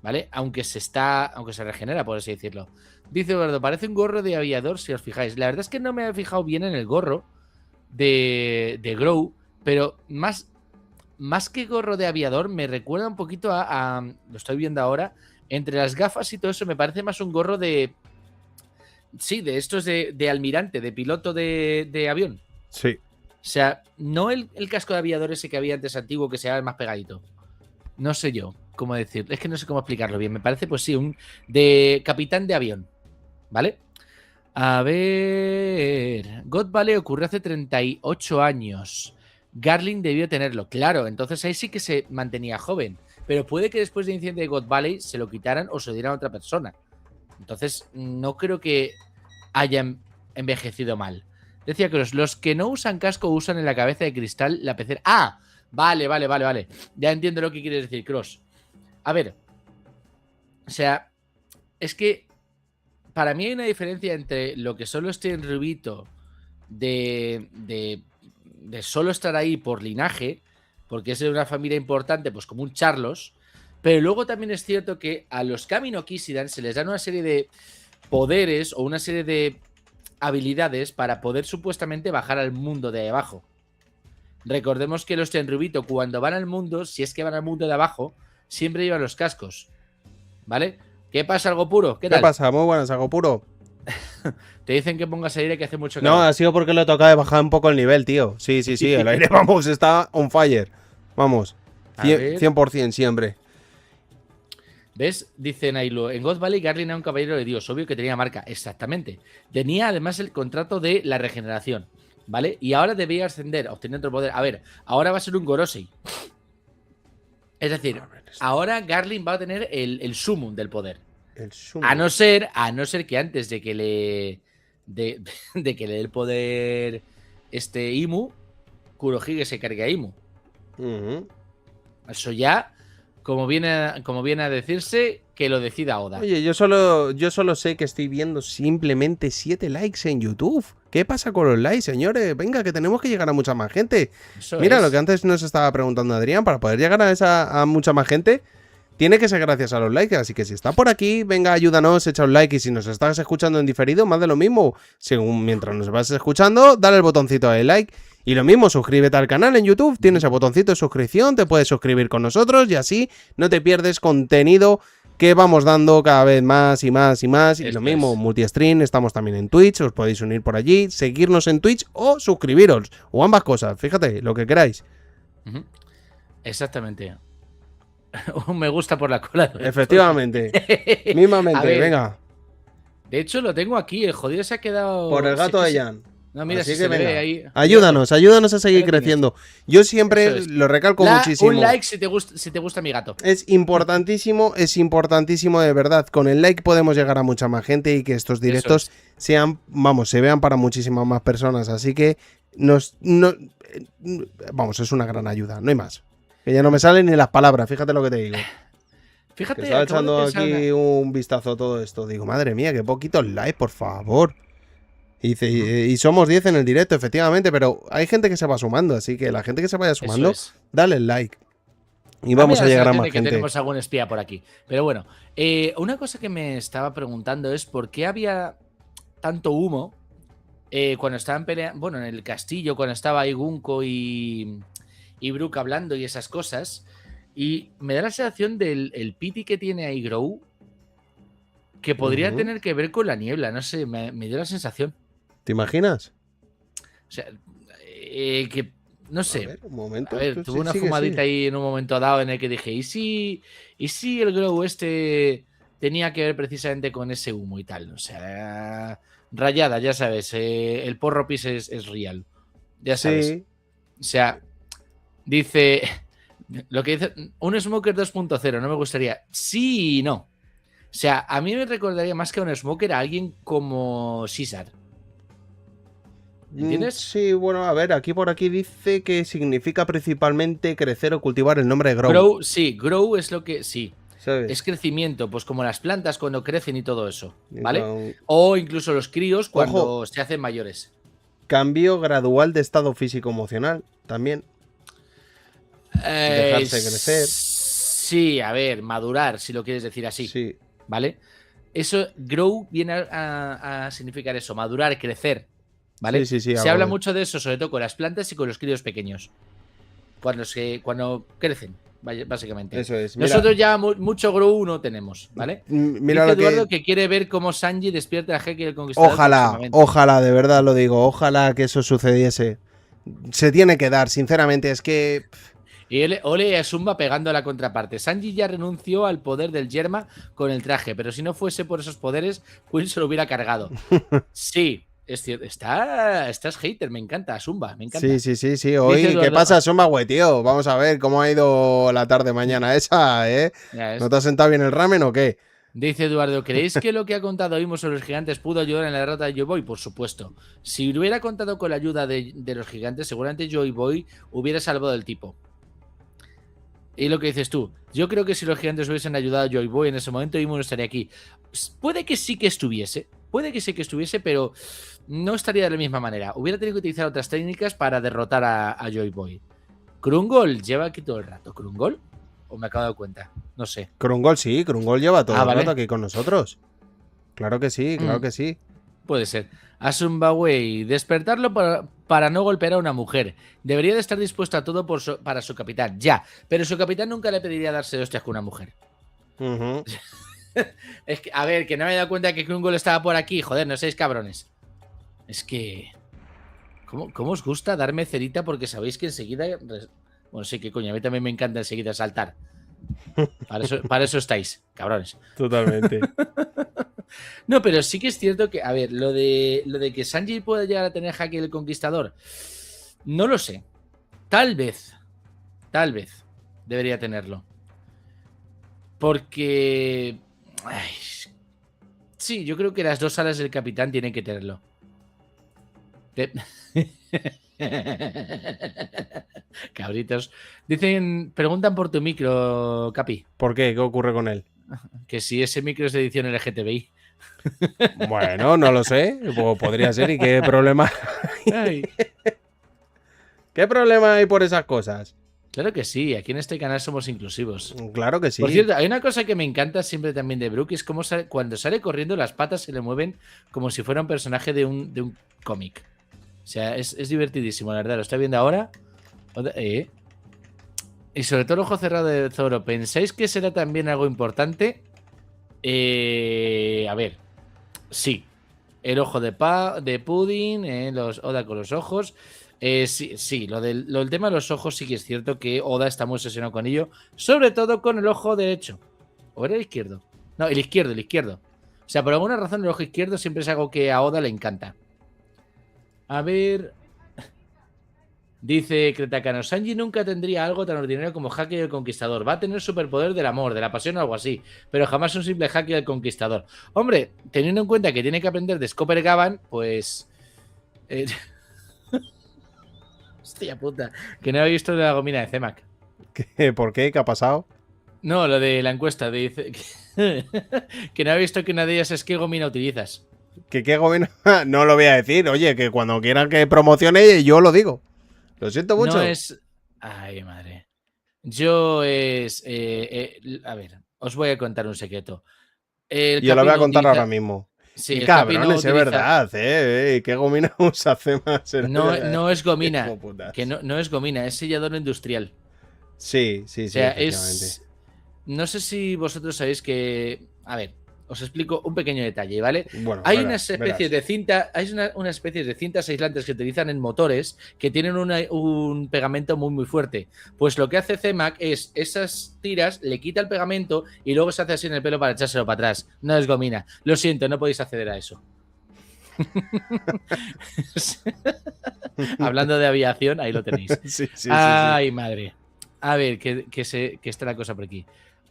B: ¿Vale? Aunque se regenera, por así decirlo. Dice Eduardo, parece un gorro de aviador, si os fijáis. La verdad es que no me he fijado bien en el gorro de Grow, pero más que gorro de aviador, me recuerda un poquito lo estoy viendo ahora, entre las gafas y todo eso, me parece más un gorro de. Sí, de estos de almirante, de piloto de avión.
A: Sí.
B: O sea, no el casco de aviador ese que había antes antiguo, que se llama más pegadito. No sé yo cómo decir. Es que no sé cómo explicarlo bien. Me parece, pues sí, un de capitán de avión. ¿Vale? A ver. God Valley ocurrió hace 38 años. Garling debió tenerlo. Claro, entonces ahí sí que se mantenía joven. Pero puede que después del incidente de God Valley se lo quitaran o se lo dieran a otra persona. Entonces, no creo que hayan envejecido mal. Decía Cross, los que no usan casco usan en la cabeza de cristal la pecera. ¡Ah! Vale. Ya entiendo lo que quieres decir, Cross. A ver. O sea, es que para mí hay una diferencia entre lo que solo estoy en Rubito de solo estar ahí por linaje, porque es de una familia importante, pues como un Charlos, pero luego también es cierto que a los Kami no Kishidan se les dan una serie de poderes o una serie de habilidades para poder supuestamente bajar al mundo de ahí abajo. Recordemos que los Tenryubito cuando van al mundo, si es que van al mundo de abajo, siempre llevan los cascos. ¿Vale? ¿Qué pasa, Algo Puro? ¿Qué tal?
A: ¿Qué pasa? Muy buenas, Algo Puro.
B: Te dicen que pongas aire que hace mucho
A: No,
B: calor.
A: ha sido porque le toca de bajar un poco el nivel, tío. Sí, sí, sí, el aire, vamos, está on fire. Vamos,
B: A ver.
A: 100% siempre.
B: ¿Ves? Dice Nailu, en God Valley Garlin era un caballero de Dios, obvio que tenía marca, exactamente. Tenía además el contrato de la regeneración, ¿vale? Y ahora debía ascender, obtener otro poder. A ver, ahora va a ser un Gorosei. Es decir, ahora Garlin va a tener el sumum del poder.
A: El sumo.
B: A no ser que antes de que le de que le dé el poder Imu, Kurohige se cargue a Imu.
A: Ujú.
B: Eso ya, como viene a decirse, que lo decida Oda.
A: Oye, yo solo sé que estoy viendo simplemente 7 likes en YouTube. ¿Qué pasa con los likes, señores? Venga, que tenemos que llegar a mucha más gente.
B: Eso
A: Mira,
B: es.
A: lo que antes nos estaba preguntando Adrián, para poder llegar a mucha más gente, tiene que ser gracias a los likes. Así que si está por aquí, venga, ayúdanos, echa un like. Y si nos estás escuchando en diferido, más de lo mismo. Mientras nos vas escuchando, dale el botoncito de like. Y lo mismo, suscríbete al canal en YouTube, tienes el botoncito de suscripción, te puedes suscribir con nosotros y así no te pierdes contenido que vamos dando cada vez más y más y más. Y
B: Esto
A: lo mismo,
B: es.
A: multistream, estamos también en Twitch, os podéis unir por allí, seguirnos en Twitch o suscribiros, o ambas cosas, fíjate, lo que queráis.
B: Ujú. Exactamente. Un me gusta por la cola.
A: Efectivamente,
B: A
A: mismamente,
B: ver,
A: venga,
B: de hecho, lo tengo aquí. El jodido se ha quedado.
A: por el gato de Jan.
B: No, mira,
A: Así
B: si
A: que
B: se le ve
A: venga,
B: ahí.
A: ayúdanos a seguir
B: Ahí lo tienes.
A: creciendo. Yo siempre
B: Eso es.
A: lo recalco muchísimo.
B: Un like si te gusta mi gato.
A: Es importantísimo de verdad. Con el like podemos llegar a mucha más gente y que estos directos sean, vamos, se vean para muchísimas más personas. Así que vamos, es una gran ayuda, no hay más. Que ya no me salen ni las palabras, fíjate lo que te digo. Que
B: Fíjate,
A: estaba
B: acabo de
A: echando
B: pensar
A: aquí un vistazo a todo esto. Digo, madre mía, qué poquitos likes, por favor. Y dice, y somos 10 en el directo, efectivamente, pero hay gente que se va sumando, así que la gente que se vaya sumando,
B: Eso es.
A: dale el like. Y vamos a
B: mí me da
A: llegar a
B: sensación
A: más
B: de que
A: gente.
B: tenemos algún espía por aquí. Pero bueno, una cosa que me estaba preguntando es por qué había tanto humo cuando estaban peleando, bueno, en el castillo, cuando estaba ahí Gunko y Brook hablando y esas cosas. Y me da la sensación del el piti que tiene ahí Grow, que podría tener que ver con la niebla, no sé, me dio la sensación.
A: ¿Te imaginas?
B: O sea, que no sé.
A: A ver, un momento.
B: A ver,
A: tú
B: tuve una
A: sigue,
B: fumadita
A: sigue.
B: ahí en un momento dado en el que dije, ¿y si el glow tenía que ver precisamente con ese humo y tal? O sea, rayada, ya sabes, el porro pis es real. Ya sabes.
A: Sí.
B: O sea, dice, lo que dice, un Smoker 2.0, no me gustaría. Sí y no. O sea, a mí me recordaría más que a un Smoker a alguien como César. ¿Entiendes?
A: Sí, bueno, a ver, aquí por aquí dice que significa principalmente crecer o cultivar el nombre de Grow.
B: Grow, sí, grow es lo que, sí.
A: ¿Sabes?
B: Es crecimiento, pues como las plantas cuando crecen y todo eso, ¿vale?
A: Con
B: O incluso los críos cuando
A: Ojo.
B: se hacen mayores.
A: cambio gradual de estado físico-emocional también. Dejarse crecer.
B: Sí, a ver, madurar, si lo quieres decir así,
A: Sí.
B: ¿vale? Eso, grow viene a significar eso, madurar, crecer, ¿vale?
A: Sí, sí, sí,
B: Se
A: algo
B: habla
A: de-
B: mucho de eso, sobre todo con las plantas y con los críos pequeños. Cuando crecen, básicamente.
A: Eso es. Mira,
B: Nosotros ya mucho grow no tenemos, ¿vale?
A: mira
B: Dice
A: lo
B: Eduardo
A: que...
B: que quiere ver cómo Sanji despierta a Heki el Conquistador.
A: Ojalá,
B: próximamente.
A: ojalá, de verdad lo digo. Ojalá que eso sucediese. Se tiene que dar, sinceramente. Es que...
B: Y Ole a Zumba pegando a la contraparte. Sanji ya renunció al poder del Yerma con el traje, pero si no fuese por esos poderes, Quill se lo hubiera cargado. Sí, es cierto. Estás hater, me encanta, Zumba, me encanta.
A: Sí, sí, sí, sí. Hoy,
B: Dice
A: ¿qué
B: Eduardo-
A: pasa, Somagüe, tío? Vamos a ver cómo ha ido la tarde mañana esa, ¿eh?
B: Ya ves.
A: ¿No te has sentado bien el ramen o qué?
B: Dice Eduardo, ¿creéis que lo que ha contado Imo sobre los gigantes pudo ayudar en la derrota de Joy Boy? Por supuesto. Si hubiera contado con la ayuda de los gigantes, seguramente Joy Boy hubiera salvado al tipo. Y lo que dices tú, yo creo que si los gigantes hubiesen ayudado a Joy Boy en ese momento, Imo no estaría aquí. Puede que sí que estuviese, pero no estaría de la misma manera. Hubiera tenido que utilizar otras técnicas para derrotar a Joy Boy. Krungol lleva aquí todo el rato. ¿Krungol? ¿O me acabo de dar cuenta? No sé.
A: Krungol sí, Krungol lleva todo el
B: vale.
A: rato aquí con nosotros. Claro que sí, claro que sí.
B: Puede ser. Asunbawei, despertarlo para no golpear a una mujer. Debería de estar dispuesto a todo para su capitán. Ya, pero su capitán nunca le pediría darse de hostias con una mujer.
A: Ujú.
B: Es que, a ver, que no me he dado cuenta que Krungol estaba por aquí. Joder, no seáis cabrones. Es que... ¿Cómo os gusta darme cerita? Porque sabéis que enseguida... Bueno, sí, que coño, a mí también me encanta enseguida saltar. Para eso estáis, cabrones.
A: Totalmente.
B: No, pero sí que es cierto que, a ver, lo de que Sanji pueda llegar a tener Haki el Conquistador, no lo sé. Tal vez debería tenerlo. Porque... ay, sí, yo creo que las dos alas del capitán tienen que tenerlo. Cabritos. Preguntan por tu micro, Capi.
A: ¿Por qué? ¿Qué ocurre con él?
B: Que si ese micro es de edición LGTBI.
A: Bueno, no lo sé. Podría ser. ¿Y qué problema?
B: Ay,
A: ¿Qué problema hay por esas cosas?
B: claro que sí, aquí en este canal somos inclusivos.
A: Claro que sí.
B: Por cierto, hay una cosa que me encanta siempre también de Brook, es cómo cuando sale corriendo las patas se le mueven como si fuera un personaje de un cómic. O sea, es divertidísimo, la verdad. Lo estoy viendo ahora. Y sobre todo el ojo cerrado de Zoro. ¿Pensáis que será también algo importante? A ver, sí. El ojo de Pudding, los Oda con los ojos. Sí, lo del tema de los ojos sí que es cierto que Oda está muy obsesionado con ello. Sobre todo con el ojo derecho. ¿O era el izquierdo? No, el izquierdo. O sea, por alguna razón el ojo izquierdo siempre es algo que a Oda le encanta. A ver... Dice Kretakano, Sanji nunca tendría algo tan ordinario como Haki el Conquistador. Va a tener superpoder del amor, de la pasión o algo así, pero jamás un simple Haki el Conquistador. Hombre, teniendo en cuenta que tiene que aprender de Scopper Gavan, pues... Hostia puta, que no he visto la gomina de Zemak.
A: ¿Por qué? ¿Qué ha pasado?
B: No, lo de la encuesta, dice que no he visto que una de ellas es qué gomina utilizas.
A: ¿Qué gobierno? No lo voy a decir. Oye, que cuando quieran que promocione, yo lo digo. Lo siento mucho.
B: No es... Ay, madre. Yo es... a ver, os voy a contar un secreto.
A: Yo lo voy a contar ahora mismo.
B: Sí,
A: Y
B: el Capi no
A: cabrones, es
B: utiliza...
A: verdad, ¿Qué gomina usa Zemas?
B: No es gomina.
A: Como putas.
B: Que no es gomina, es sellador industrial.
A: Sí,
B: O sea,
A: efectivamente.
B: no sé si vosotros sabéis que... A ver, os explico un pequeño detalle, ¿vale?
A: Bueno,
B: Hay
A: verás,
B: unas especies de cinta, hay unas especies de cintas aislantes que utilizan en motores que tienen un pegamento muy muy fuerte. Pues lo que hace CEMAC es esas tiras, le quita el pegamento y luego se hace así en el pelo para echárselo para atrás. No es gomina. Lo siento, no podéis acceder a eso. Hablando de aviación, ahí lo tenéis.
A: Sí.
B: Ay, madre. A ver, que está la cosa por aquí.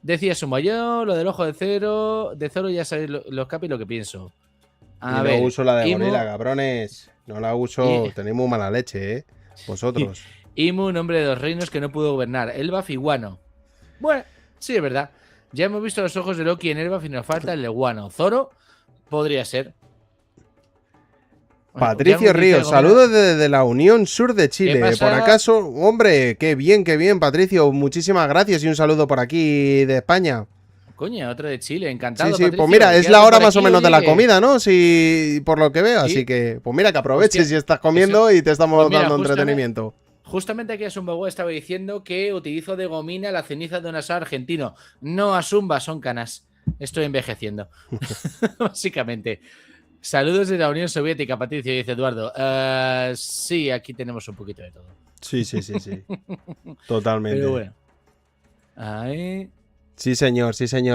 B: Decía Sumo, yo lo del ojo de Zoro ya sabéis los Capi lo que pienso. A ver,
A: no uso la de
B: Imu,
A: gorila, cabrones. No la uso.
B: Y-
A: Tenéis muy mala leche, vosotros.
B: Imu, nombre de dos reinos que no pudo gobernar. Elbaf y Guano. Bueno, sí, es verdad. Ya hemos visto los ojos de Loki en Elbaf y nos falta el de Guano. Zoro podría ser.
A: Patricio Ríos, saludos desde la Unión Sur de Chile.
B: pasa?
A: Por acaso, hombre, qué bien, Patricio. Muchísimas gracias y un saludo por aquí de España.
B: Coño, otro de Chile, encantado.
A: Sí,
B: Patricio.
A: pues mira, es la
B: Quédate
A: hora
B: por
A: más o
B: aquí,
A: menos de la
B: oye.
A: comida, ¿no? Sí, por lo que veo.
B: Sí.
A: Así que, pues mira, que aproveches
B: Hostia,
A: si estás comiendo y te estamos
B: Pues mira,
A: dando
B: justamente-
A: entretenimiento.
B: Justamente aquí a Zumba estaba diciendo que utilizo de gomina la ceniza de un asado argentino. No a Zumba, son canas. Estoy envejeciendo. Básicamente. Saludos de la Unión Soviética, Patricio, dice Eduardo. Sí, aquí tenemos un poquito de todo.
A: Sí. Totalmente.
B: Pero bueno. Ahí.
A: Sí, señor,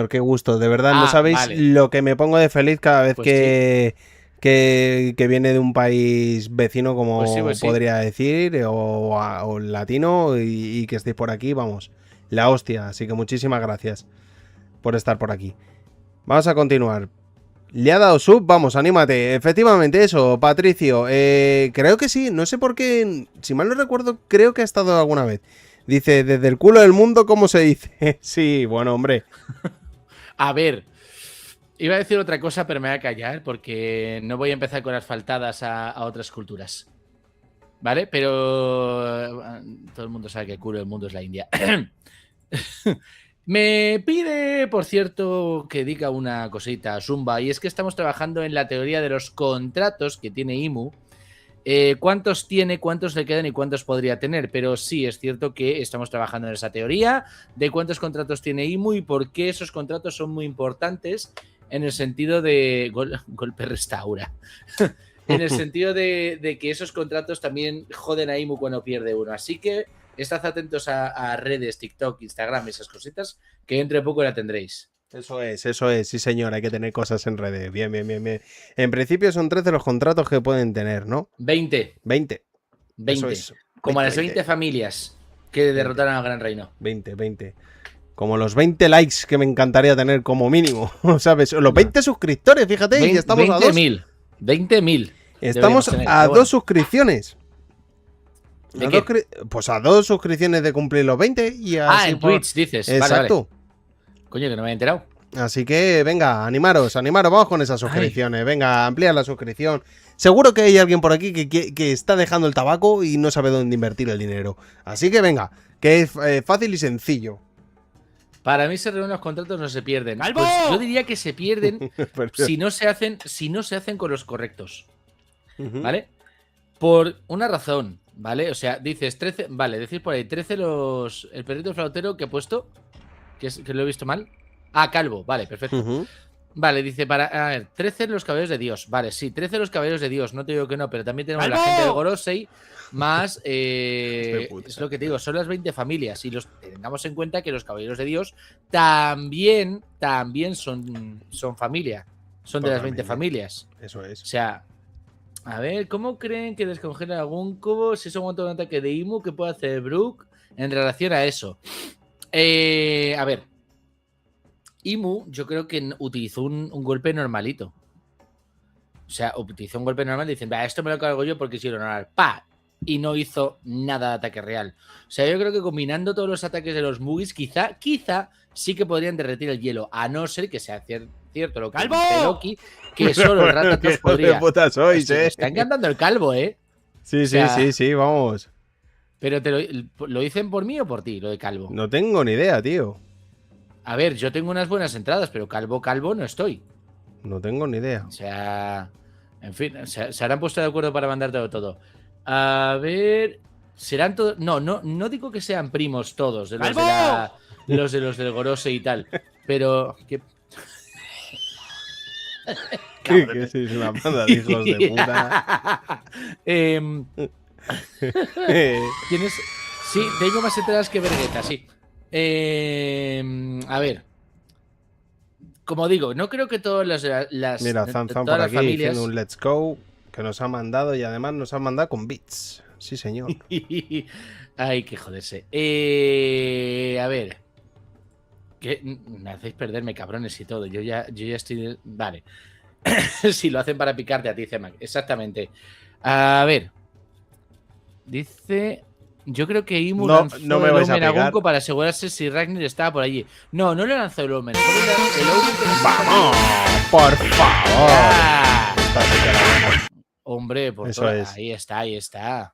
A: qué gusto. De verdad, no
B: Ah,
A: sabéis
B: vale.
A: lo que me pongo de feliz cada vez
B: Pues
A: que viene de un país vecino, como
B: Pues sí.
A: podría decir, o latino, y que estéis por aquí, vamos, la hostia. Así que muchísimas gracias por estar por aquí. Vamos a continuar. ¿Le ha dado sub? Vamos, anímate. Efectivamente, eso, Patricio. Creo que sí, no sé por qué, si mal no recuerdo, creo que ha estado alguna vez. Dice, desde el culo del mundo, ¿cómo se dice? Sí, bueno, hombre.
B: A ver. Iba a decir otra cosa, pero me voy a callar porque no voy a empezar con las faltadas a otras culturas. ¿Vale? Pero todo el mundo sabe que el culo del mundo es la India. Me pide, por cierto, que diga una cosita, Zumba, y es que estamos trabajando en la teoría de los contratos que tiene Imu cuántos tiene, cuántos le quedan y cuántos podría tener. Pero sí, es cierto que estamos trabajando en esa teoría de cuántos contratos tiene IMU y por qué esos contratos son muy importantes en el sentido de... golpe restaura. En el sentido de que esos contratos también joden a IMU cuando pierde uno. Así que estad atentos a redes, TikTok, Instagram, esas cositas, que entre poco la tendréis.
A: Eso es, sí señor, hay que tener cosas en redes. Bien. En principio son 13 los contratos que pueden tener, ¿no?
B: 20.
A: 20.
B: 20.
A: Eso es.
B: Como a las 20 familias que derrotaron al Gran Reino.
A: 20. Como los 20 likes que me encantaría tener como mínimo, ¿sabes? Los 20 suscriptores, fíjate, y estamos a
B: 20.000. 20.000.
A: Estamos a 2 suscripciones.
B: ¿De qué?
A: Pues a 2 suscripciones de cumplir los 20 y así
B: en Twitch dices.
A: Exacto.
B: Vale. Coño, que no me había enterado.
A: Así que venga, animaros, vamos con esas suscripciones. Ay. Venga, amplía la suscripción. Seguro que hay alguien por aquí que está dejando el tabaco y no sabe dónde invertir el dinero. Así que venga, que es fácil y sencillo.
B: Para mí se reúnen los contratos, no se pierden. Pues yo diría que se pierden si no se hacen con los correctos. ¿Vale? Por una razón, ¿vale? O sea, dices 13, vale, decir por ahí 13 el perrito flautero que he puesto, que lo he visto mal. Ah, calvo, vale, perfecto. Vale, dice a ver, 13 los caballeros de Dios. Vale, sí, 13 los caballeros de Dios, no te digo que no, pero también tenemos la gente de Gorosei, más, es lo que te digo, son las 20 familias, y tengamos en cuenta que los caballeros de Dios también son familia, son de las 20 familias.
A: Eso es.
B: O sea, a ver, ¿cómo creen que descongelan algún cubo si eso aguanta un ataque de Imu que puede hacer Brook en relación a eso? A ver, Imu yo creo que utilizó un golpe normalito. O sea, utilizó un golpe normal diciendo, esto me lo cargo yo porque quiero normal. ¡Pa! Y no hizo nada de ataque real. O sea, yo creo que combinando todos los ataques de los Mugis, quizá sí que podrían derretir el hielo. A no ser que sea cierto lo que dice Loki, que solo el Ratatos podría.
A: Puta sois,
B: Me está encantando el calvo, ¿eh?
A: Sí,
B: o sea,
A: sí, vamos.
B: Pero ¿lo dicen por mí o por ti, lo de calvo?
A: No tengo ni idea, tío.
B: A ver, yo tengo unas buenas entradas, pero calvo no estoy.
A: No tengo ni idea.
B: O sea, en fin, se habrán puesto de acuerdo para mandártelo todo. A ver, serán todos. No digo que sean primos todos, de los los del Gorose y tal. Pero.
A: Que sois una banda de hijos de puta.
B: ¿Tienes? Sí, tengo más entradas que verguetas, sí. A ver. Como digo, no creo que todas las
A: Mira, Zan por
B: todas las
A: aquí
B: familias...
A: diciendo un let's go que nos ha mandado y además nos ha mandado con bits. Sí, señor.
B: Ay, que joderse. A ver. Que me hacéis perderme, cabrones, y todo. Yo ya estoy... Vale. Si lo hacen para picarte a ti, Cemac. Exactamente. A ver. Dice... Yo creo que Imu lanzó
A: no me
B: el
A: vais a
B: Omen a
A: pegar.
B: Gunko para asegurarse si Ragnar estaba por allí. No le lanzó el Omen. El Omen que nos
A: ¡Vamos! ¡Por favor!
B: ¡Ah! Hombre, por
A: Eso
B: todo.
A: es.
B: Ahí está.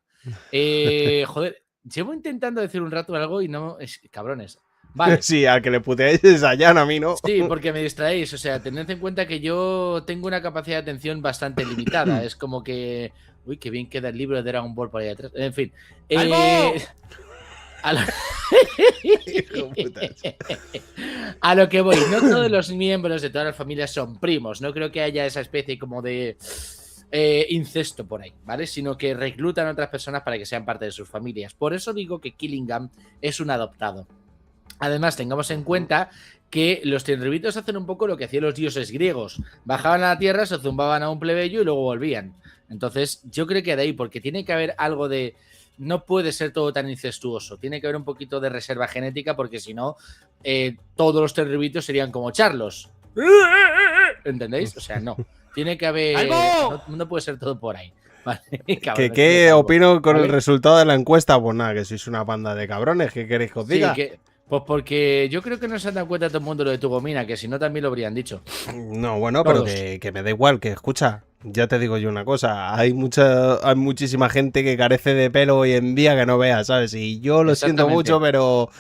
B: Joder, llevo intentando decir un rato algo y no... cabrones. Vale.
A: Sí, al que le puteáis es a Jan, a mí no.
B: Sí, porque me distraéis. O sea, tened en cuenta que yo tengo una capacidad de atención bastante limitada. Es como que... Uy, qué bien queda el libro de Dragon Ball por ahí atrás. En fin. A lo que voy, no todos los miembros de todas las familias son primos. No creo que haya esa especie como de incesto por ahí, ¿vale? Sino que reclutan a otras personas para que sean parte de sus familias. Por eso digo que Killingham es un adoptado. Además, tengamos en cuenta que los tenribitos hacen un poco lo que hacían los dioses griegos. Bajaban a la tierra, se zumbaban a un plebeyo y luego volvían. Entonces, yo creo que de ahí, porque tiene que haber algo de... No puede ser todo tan incestuoso. Tiene que haber un poquito de reserva genética, porque si no, todos los tenribitos serían como Charlos. ¿Entendéis? O sea, no. Tiene que haber... No puede ser todo por ahí. Vale, cabrones,
A: ¿Qué opino con el resultado de la encuesta? Pues nada, que sois una banda de cabrones. ¿Qué queréis que os diga?
B: Pues porque yo creo que no se han dado cuenta todo el mundo lo de tu gomina, que si no también lo habrían dicho.
A: No, bueno, pero que me da igual, que escucha, ya te digo yo una cosa, hay muchísima gente que carece de pelo hoy en día que no vea, ¿sabes? Y yo lo siento mucho, pero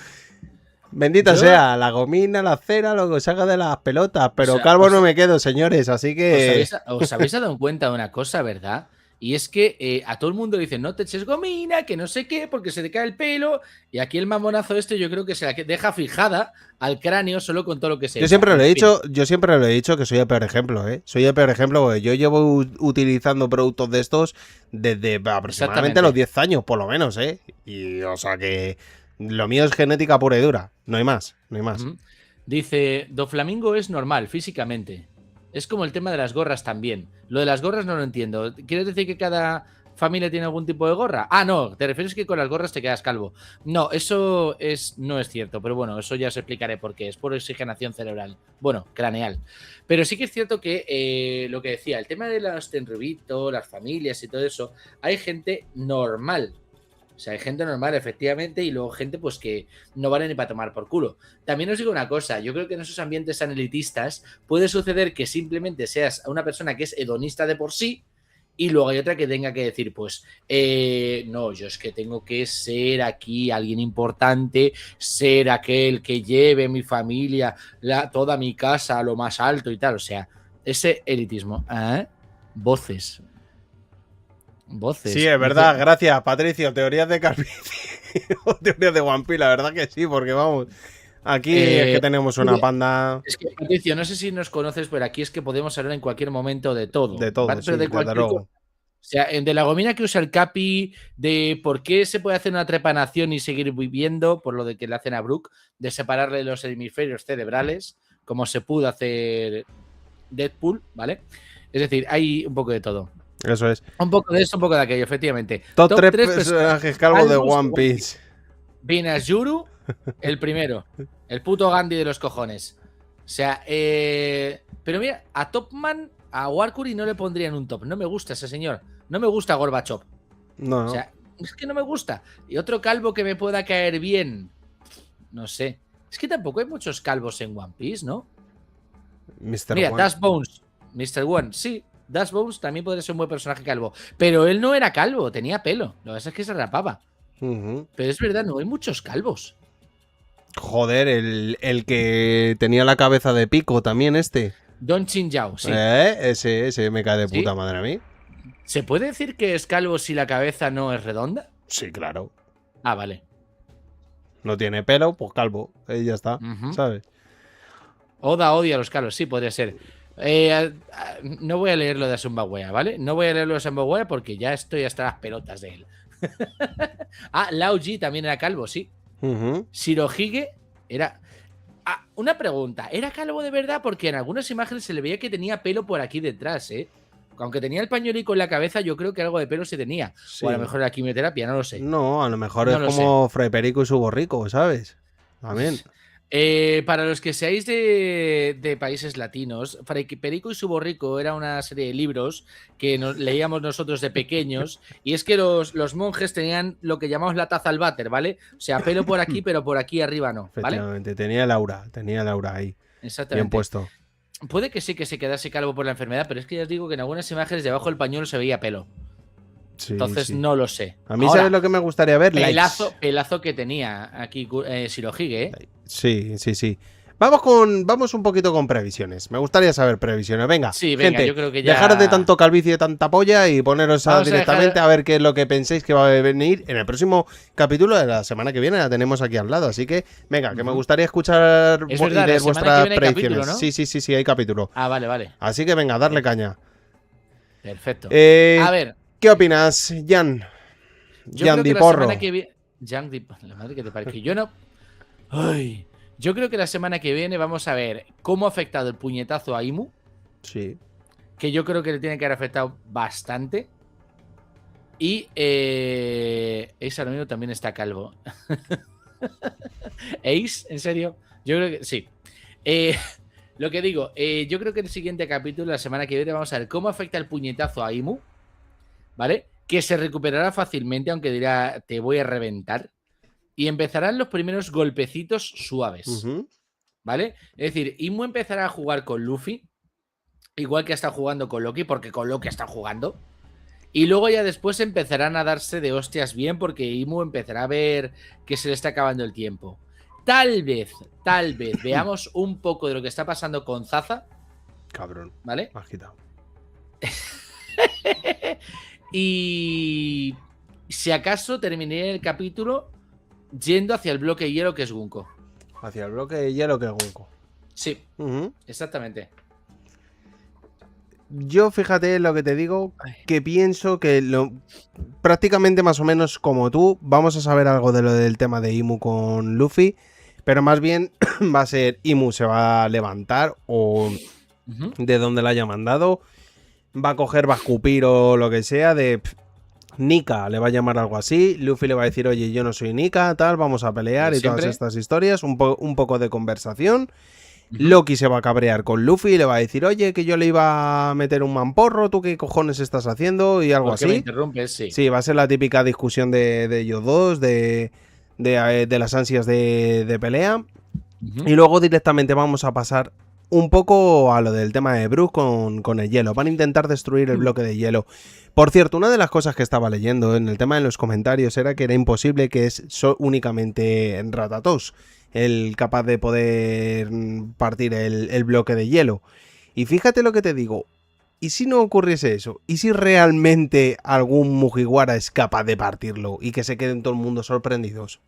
A: bendita sea, la gomina, la cera, lo que salga de las pelotas, pero calvo no me quedo, señores, así que...
B: ¿Os habéis dado cuenta de una cosa, verdad? Y es que a todo el mundo le dicen, no te eches gomina, que no sé qué, porque se te cae el pelo. Y aquí el mamonazo yo creo que se la deja fijada al cráneo solo con todo lo que se
A: Yo siempre lo he dicho, que soy el peor ejemplo, ¿eh? Soy el peor ejemplo porque yo llevo utilizando productos de estos desde aproximadamente los 10 años, por lo menos, ¿eh? Y, o sea que lo mío es genética pura y dura. No hay más, no hay más.
B: Dice, Doflamingo es normal físicamente. Es como el tema de las gorras también. Lo de las gorras no lo entiendo. ¿Quieres decir que cada familia tiene algún tipo de gorra? Ah, no, te refieres que con las gorras te quedas calvo. No, eso no es cierto, pero bueno, eso ya os explicaré por qué. Es por oxigenación cerebral. Bueno, craneal. Pero sí que es cierto que lo que decía, el tema de los tenrubitos, las familias y todo eso, hay gente normal. O sea, hay gente normal, efectivamente, y luego gente pues que no vale ni para tomar por culo. También os digo una cosa, yo creo que en esos ambientes tan elitistas puede suceder que simplemente seas una persona que es hedonista de por sí y luego hay otra que tenga que decir, pues, no, yo es que tengo que ser aquí alguien importante, ser aquel que lleve mi familia, toda mi casa a lo más alto y tal. O sea, ese elitismo. Voces.
A: Sí, es verdad, gracias, Patricio. Teorías de calvicie o teorías de One Piece, la verdad que sí, porque vamos, aquí es que tenemos una panda.
B: Es que, Patricio, no sé si nos conoces, pero aquí es que podemos hablar en cualquier momento de todo.
A: De todo,
B: ¿vale?
A: sí,
B: Pero de cualquier cosa. O sea, de la gomina que usa el Capi, de por qué se puede hacer una trepanación y seguir viviendo, por lo de que le hacen a Brook, de separarle los hemisferios cerebrales, como se pudo hacer Deadpool, ¿vale? Es decir, hay un poco de todo.
A: Eso es.
B: Un poco de esto, un poco de aquello, efectivamente.
A: Top 3 personajes calvos de One Piece.
B: Vinas Yuru, el primero. El puto Gandhi de los cojones. O sea, pero mira, a Topman, a Warkuri no le pondrían un top. No me gusta ese señor. No me gusta Gorbachev.
A: No.
B: O sea, es que no me gusta. Y otro calvo que me pueda caer bien. No sé. Es que tampoco hay muchos calvos en One Piece, ¿no? Mira, Dash Bones. Mr. One, sí. Dash Bones también podría ser un buen personaje calvo. Pero él no era calvo, tenía pelo. Lo que pasa es que se rapaba. Pero es verdad, no hay muchos calvos.
A: Joder, el que tenía la cabeza de pico también
B: Don Chin Yao, sí.
A: Ese me cae de puta madre a mí.
B: ¿Se puede decir que es calvo si la cabeza no es redonda?
A: Sí, claro.
B: Ah, vale.
A: No tiene pelo, pues calvo. Ya está, ¿sabes?
B: Oda odia a los calvos, sí, podría ser. No voy a leer lo de Sumbaguea, ¿vale? No voy a leer lo de Sumbaguea porque ya estoy hasta las pelotas de él. Lao Ji también era calvo, sí. Shirohige era... una pregunta, ¿era calvo de verdad? Porque en algunas imágenes se le veía que tenía pelo por aquí detrás, ¿eh? Aunque tenía el pañuelico en la cabeza, yo creo que algo de pelo se tenía. Sí. O a lo mejor la quimioterapia, no lo sé.
A: No, a lo mejor no es como Fray Perico y su borrico, ¿sabes? También.
B: Para los que seáis de países latinos, Fray Perico y su borrico era una serie de libros que leíamos nosotros de pequeños, y es que los monjes tenían lo que llamamos la taza al váter, ¿vale? O sea, pelo por aquí, pero por aquí arriba no, ¿vale?
A: Efectivamente, tenía el aura ahí.
B: Exactamente.
A: Bien puesto.
B: Puede que sí que se quedase calvo por la enfermedad, pero es que ya os digo que en algunas imágenes debajo del pañuelo se veía pelo. Sí, entonces no lo sé.
A: A mí, ¿sabes lo que me gustaría ver?
B: Pelazo que tenía aquí Shirohige, ¿eh?
A: Sí. Vamos un poquito con previsiones. Me gustaría saber previsiones. Venga,
B: sí, venga,
A: gente,
B: yo creo que ya...
A: dejaros de tanto calvicie y de tanta polla y poneros directamente a ver qué es lo que penséis que va a venir en el próximo capítulo de la semana que viene. La tenemos aquí al lado, así que venga, que me gustaría escuchar
B: y leer
A: vuestras predicciones.
B: Capítulo, ¿no?
A: Sí, hay capítulo.
B: Vale.
A: Así que venga, darle caña.
B: Perfecto. A ver,
A: ¿qué opinas, Jan?
B: Jan Diporro. Jan Diporro, la madre que te parece. Yo no... Ay... Yo creo que la semana que viene vamos a ver cómo ha afectado el puñetazo a Imu.
A: Sí.
B: Que yo creo que le tiene que haber afectado bastante. Y Ace ahora mismo también está calvo. ¿Ace? ¿En serio? Yo creo que sí. Lo que digo, yo creo que en el siguiente capítulo, la semana que viene, vamos a ver cómo afecta el puñetazo a Imu. ¿Vale? Que se recuperará fácilmente, aunque dirá, te voy a reventar. Y empezarán los primeros golpecitos suaves, ¿vale? Es decir, Imu empezará a jugar con Luffy, igual que ha estado jugando con Loki, porque con Loki está jugando. Y luego ya después empezarán a darse de hostias bien, porque Imu empezará a ver que se le está acabando el tiempo. Tal vez veamos un poco de lo que está pasando con Zaza.
A: Cabrón.
B: ¿Vale?
A: Me has quitado.
B: Y si acaso terminé el capítulo yendo hacia el bloque de hielo que es Gunko.
A: Hacia el bloque de hielo que es Gunko.
B: Sí, exactamente.
A: Yo, fíjate lo que te digo, que pienso que prácticamente más o menos como tú, vamos a saber algo de lo del tema de Imu con Luffy, pero más bien va a ser Imu se va a levantar o de donde la haya mandado, va a coger, va a escupir o lo que sea de Nika, le va a llamar algo así, Luffy le va a decir, oye, yo no soy Nika, tal, vamos a pelear y todas estas historias, un poco de conversación. Loki se va a cabrear con Luffy y le va a decir, oye, que yo le iba a meter un mamporro, ¿tú qué cojones estás haciendo? Y algo así.
B: Me interrumpes, sí.
A: Sí, va a ser la típica discusión de ellos dos, de las ansias de pelea. Y luego directamente vamos a pasar un poco a lo del tema de Brook con el hielo. Van a intentar destruir el bloque de hielo. Por cierto, una de las cosas que estaba leyendo en el tema de los comentarios era que era imposible que es únicamente Ratatos el capaz de poder partir el bloque de hielo. Y fíjate lo que te digo, ¿y si no ocurriese eso? ¿Y si realmente algún Mugiwara es capaz de partirlo y que se queden todo el mundo sorprendidos?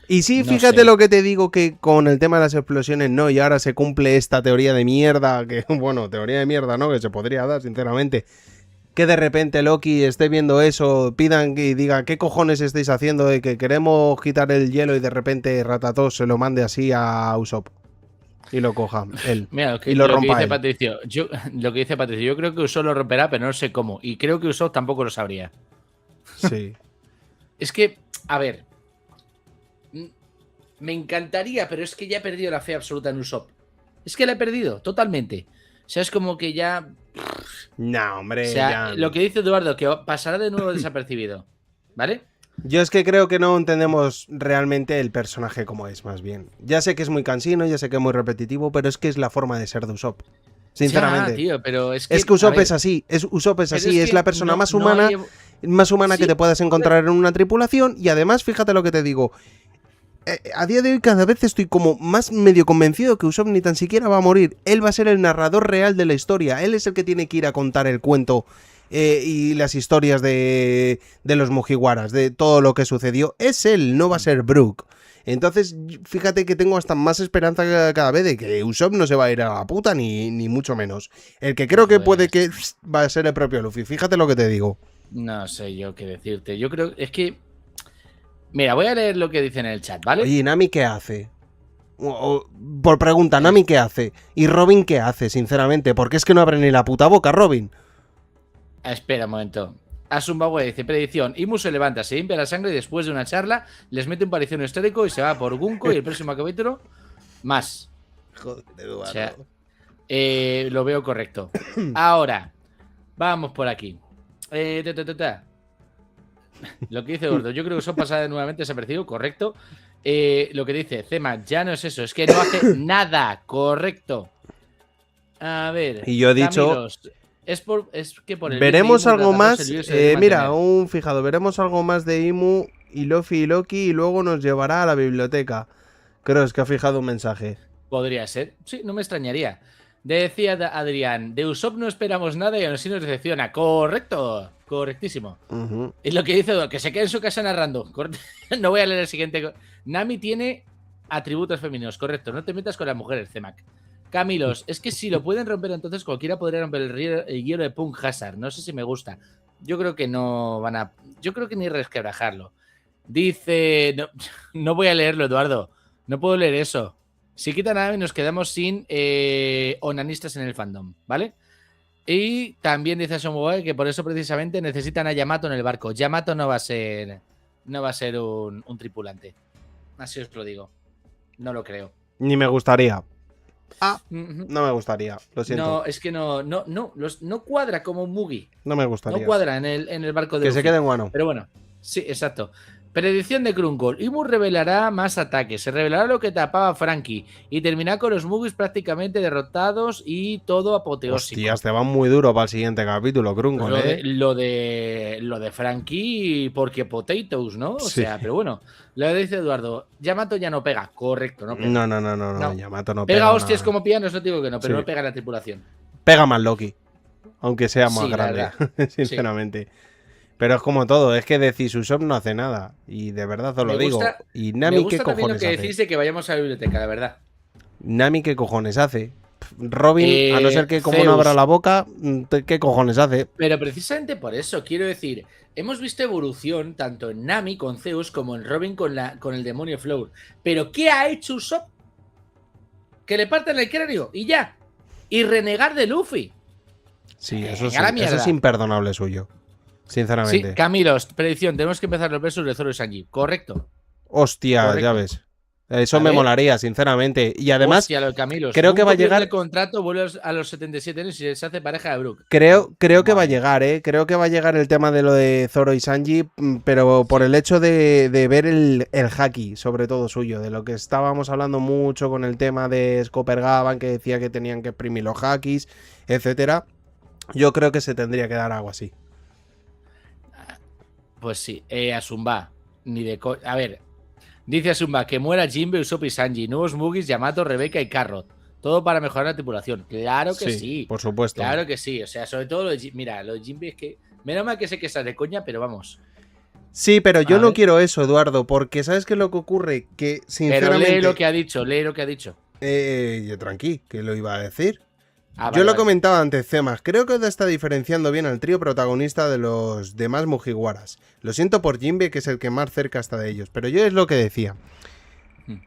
A: Y sí, fíjate lo que te digo, que con el tema de las explosiones no, y ahora se cumple esta teoría de mierda, que bueno, teoría de mierda no, que se podría dar, sinceramente. Que de repente Loki esté viendo eso, pidan y diga, ¿qué cojones estáis haciendo de que queremos quitar el hielo y de repente Ratatos se lo mande así a Usopp? Y lo coja él.
B: Mira,
A: y lo rompa
B: que dice
A: él.
B: Patricio, lo que dice Patricio, yo creo que Usopp lo romperá, pero no sé cómo. Y creo que Usopp tampoco lo sabría.
A: Sí.
B: Es que, a ver, me encantaría, pero es que ya he perdido la fe absoluta en Usopp. Es que la he perdido, totalmente. O sea, es como que ya...
A: No, hombre.
B: O sea,
A: ya...
B: lo que dice Eduardo, que pasará de nuevo desapercibido. ¿Vale?
A: Yo es que creo que no entendemos realmente el personaje como es, más bien. Ya sé que es muy cansino, ya sé que es muy repetitivo, pero es que es la forma de ser de Usopp. Sinceramente.
B: Ya, tío, pero es que
A: Usopp es así. Usopp es así. Es la persona más humana,
B: sí,
A: que te puedas encontrar en una tripulación. Y además, fíjate lo que te digo. A día de hoy cada vez estoy como más medio convencido que Usopp ni tan siquiera va a morir. Él va a ser el narrador real de la historia. Él es el que tiene que ir a contar el cuento y las historias de los Mugiwaras, de todo lo que sucedió. Es él, no va a ser Brook. Entonces, fíjate que tengo hasta más esperanza cada vez de que Usopp no se va a ir a la puta, ni mucho menos. El que creo que puede que va a ser el propio Luffy. Fíjate lo que te digo.
B: No sé yo qué decirte. Yo creo, es que... Mira, voy a leer lo que dice en el chat, ¿vale?
A: Oye, ¿Nami qué hace? Por pregunta, ¿Nami qué hace? ¿Y Robin qué hace, sinceramente? Porque es que no abre ni la puta boca, Robin.
B: Espera un momento. Asumbawe dice, predicción, Imu se levanta, se limpia la sangre y después de una charla les mete un pareció histórico y se va por Gunko y el próximo capítulo más.
A: Joder, Eduardo.
B: O sea, lo veo correcto. Ahora, vamos por aquí. Lo que dice Gordo, yo creo que eso pasa nuevamente desaparecido, correcto. Lo que dice Zema, ya no es eso, es que no hace nada, correcto. A ver.
A: Y yo he dicho...
B: Camilos, es que por el
A: veremos algo más. Mira,
B: un
A: fijado, veremos algo más de Imu y Luffy y Loki y luego nos llevará a la biblioteca. Creo es que ha fijado un mensaje.
B: Podría ser, sí, no me extrañaría. Decía Adrián, de Usopp no esperamos nada y aún así nos decepciona. Correcto, correctísimo. Es lo que dice, que se quede en su casa narrando. No voy a leer el siguiente. Nami tiene atributos femeninos, correcto. No te metas con las mujeres, Cemac. Camilos, es que si lo pueden romper, entonces cualquiera podría romper el hielo de Punk Hazard. No sé si me gusta. Yo creo que no van a... Yo creo que ni resquebrajarlo. Dice... No voy a leerlo, Eduardo. No puedo leer eso. Si quitan a Nami nos quedamos sin onanistas en el fandom, ¿vale? Y también dice Somuboy que por eso precisamente necesitan a Yamato en el barco. Yamato no va a ser un tripulante. Así os lo digo. No lo creo.
A: Ni me gustaría. No me gustaría, lo siento.
B: No, es que no cuadra como Mugi.
A: No me gustaría.
B: No cuadra en el barco de
A: que
B: Luffy.
A: se quede en Wano.
B: Pero bueno, sí, exacto. Predicción de Krunkle. Imu revelará más ataques. Se revelará lo que tapaba Frankie. Y terminará con los Mugis prácticamente derrotados y todo apoteósico.
A: Hostias, te van muy duro para el siguiente capítulo, Krunkle,
B: lo de Frankie porque potatoes, ¿no? O sea, pero bueno. Lo dice Eduardo. Yamato ya no pega. Correcto, no pega.
A: No. Yamato no pega.
B: Pega hostias como pianos, no digo que no, pero no pega en la tripulación.
A: Pega más Loki, aunque sea más
B: Sí, la
A: grande,
B: verdad.
A: sinceramente. Pero es como todo, es que decís Usopp no hace nada. Y de verdad os
B: Me
A: lo digo.
B: gusta,
A: ¿Y
B: me
A: Nami qué
B: gusta también lo
A: cojones
B: que
A: hace?
B: decís de que vayamos a la biblioteca, la verdad.
A: ¿Nami qué cojones hace? Robin, a no ser que como no abra
B: Zeus.
A: la boca, ¿qué cojones hace?
B: Pero precisamente por eso, quiero decir, hemos visto evolución tanto en Nami con Zeus como en Robin con el demonio Flow. Pero ¿qué ha hecho Usopp? Que le partan el cráneo y ya. Y renegar de Luffy.
A: Sí,
B: Venga,
A: eso sí,
B: la
A: eso es
B: mierda.
A: imperdonable suyo.
B: Sí,
A: Sinceramente.
B: Camilos, predicción, tenemos que empezar los versos de Zoro y Sanji. Correcto,
A: Hostia, ya
B: correcto.
A: ves. Eso
B: A
A: me
B: ver,
A: molaría, sinceramente. Y además,
B: hostia, lo de Camilos.
A: creo que va a
B: Bunko pierde
A: llegar.
B: el contrato, vuelve a los 77 años y se hace pareja de Brook.
A: Creo que va a
B: Madre.
A: llegar, ¿eh? Creo que va a llegar el tema de lo de Zoro y Sanji, pero por el hecho de ver el haki, sobre todo suyo, de lo que estábamos hablando mucho con el tema de Scopper Gavan, que decía que tenían que exprimir los hakis, etcétera. Yo creo que se tendría que dar algo así.
B: Pues sí, Asumba. Ni de a ver, dice Asumba que muera Jinbe, Usopp y Sanji. Nuevos Mugis, Yamato, Rebeca y Carrot. Todo para mejorar la tripulación. Claro que sí.
A: Por supuesto.
B: Claro que sí. O sea, sobre todo lo de mira, lo de Jinbe es que. Menos mal que sé que estás de coña, pero vamos.
A: Sí, pero yo
B: A
A: no
B: ver.
A: quiero eso, Eduardo, porque ¿sabes qué es lo que ocurre? Que
B: Pero
A: sinceramente.
B: lee lo que ha dicho, lee lo que ha dicho.
A: Yo tranqui, que lo iba a decir.
B: Ah,
A: Yo
B: vale,
A: lo
B: vale.
A: comentaba antes, Cemas. Creo que Oda está diferenciando bien al trío protagonista de los demás Mugiwaras. Lo siento por Jinbe, que es el que más cerca está de ellos, pero yo es lo que decía.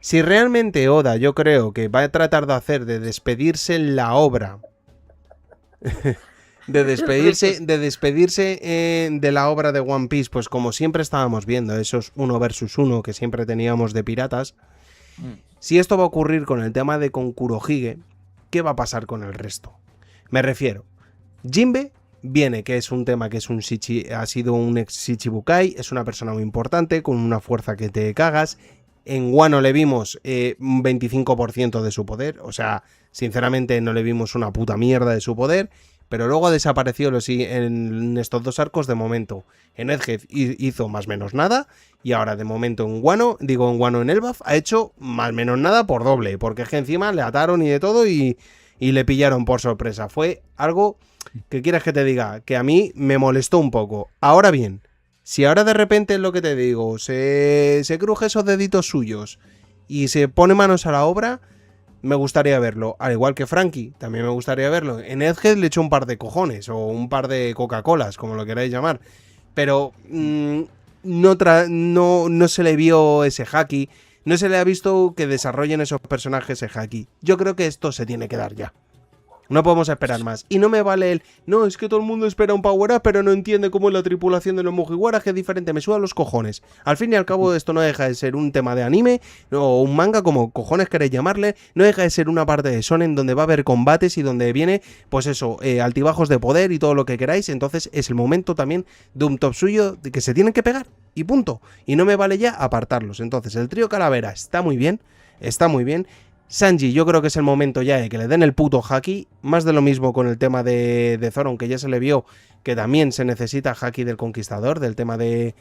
A: Si realmente Oda, yo creo que va a tratar de hacer de despedirse en la obra, de despedirse de la obra de One Piece, pues como siempre estábamos viendo, esos 1 versus 1 que siempre teníamos de piratas. Si esto va a ocurrir con el tema de con Kurohige, ¿qué va a pasar con el resto? Me refiero, Jinbe viene, que es un tema que es ha sido un ex Shichibukai, es una persona muy importante, con una fuerza que te cagas. En Wano le vimos un 25% de su poder, o sea, sinceramente no le vimos una puta mierda de su poder, pero luego ha desaparecido en estos 2 arcos de momento. En Egghead hizo más o menos nada, y ahora de momento en Wano en Elbaf ha hecho más o menos nada por doble, porque es que encima le ataron y de todo y le pillaron por sorpresa. Fue algo que quieres que te diga, que a mí me molestó un poco. Ahora bien, si ahora de repente es lo que te digo, se cruje esos deditos suyos y se pone manos a la obra, me gustaría verlo. Al igual que Frankie, también me gustaría verlo. En Egghead le echó un par de cojones o un par de Coca-Colas, como lo queráis llamar. Pero no se le vio ese haki. No se le ha visto que desarrollen esos personajes ese haki. Yo creo que esto se tiene que dar ya. No podemos esperar más. Y no me vale el... No, es que todo el mundo espera un power up, pero no entiende cómo es la tripulación de los Mugiwaras, que es diferente. Me suda los cojones. Al fin y al cabo, esto no deja de ser un tema de anime, o un manga, como cojones queréis llamarle. No deja de ser una parte de Shonen donde va a haber combates y donde viene, pues eso, altibajos de poder y todo lo que queráis. Entonces es el momento también de un top suyo de que se tienen que pegar. Y punto. Y no me vale ya apartarlos. Entonces el trío Calavera está muy bien. Está muy bien. Sanji, yo creo que es el momento ya de que le den el puto haki. Más de lo mismo con el tema de Zoro, aunque ya se le vio que también se necesita haki del conquistador, del tema de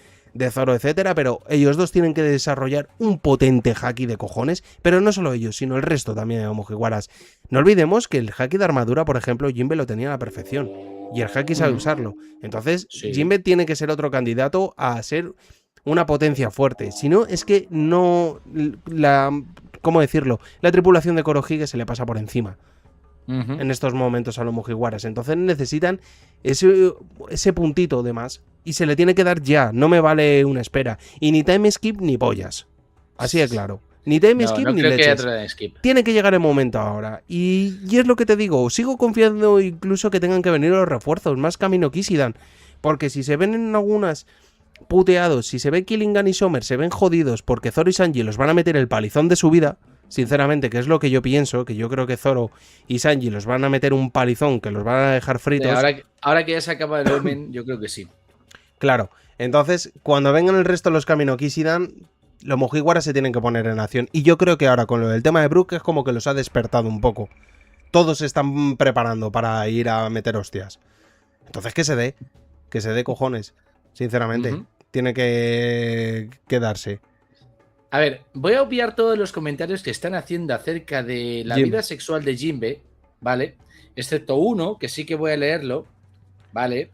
A: Zoro, etcétera. Pero ellos dos tienen que desarrollar un potente haki de cojones. Pero no solo ellos, sino el resto también de Mugiwaras. No olvidemos que el haki de armadura, por ejemplo, Jinbe lo tenía a la perfección. Y el haki sabe usarlo. Entonces,
B: Sí.
A: Jinbe tiene que ser otro candidato a ser una potencia fuerte. Si no, es que no... ¿Cómo decirlo? La tripulación de Kurohige se le pasa por encima en estos momentos a los Mugiwaras. Entonces necesitan ese puntito de más. Y se le tiene que dar ya. No me vale una espera. Y ni time skip ni pollas. Así de claro. Ni time skip
B: no
A: ni
B: creo que haya
A: leches.
B: time skip.
A: Tiene que llegar el momento ahora. Y es lo que te digo. Sigo confiando incluso que tengan que venir los refuerzos. Más Camino Kishidan. Porque si se ven en algunas... puteados, si se ve Killingan y Sommer se ven jodidos porque Zoro y Sanji los van a meter el palizón de su vida, sinceramente, que es lo que yo pienso, que yo creo que Zoro y Sanji los van a meter un palizón que los van a dejar fritos.
B: Ahora que ya se acaba el Omen, yo creo que sí.
A: Claro, entonces cuando vengan el resto de los Camino Kishidan, los Mugiwaras se tienen que poner en acción. Y yo creo que ahora con lo del tema de Brook es como que los ha despertado un poco. Todos se están preparando para ir a meter hostias. Entonces que se dé cojones. Sinceramente, tiene que darse.
B: A ver, voy a obviar todos los comentarios que están haciendo acerca de la vida sexual de Jinbe, ¿vale? Excepto uno, que sí que voy a leerlo, ¿vale?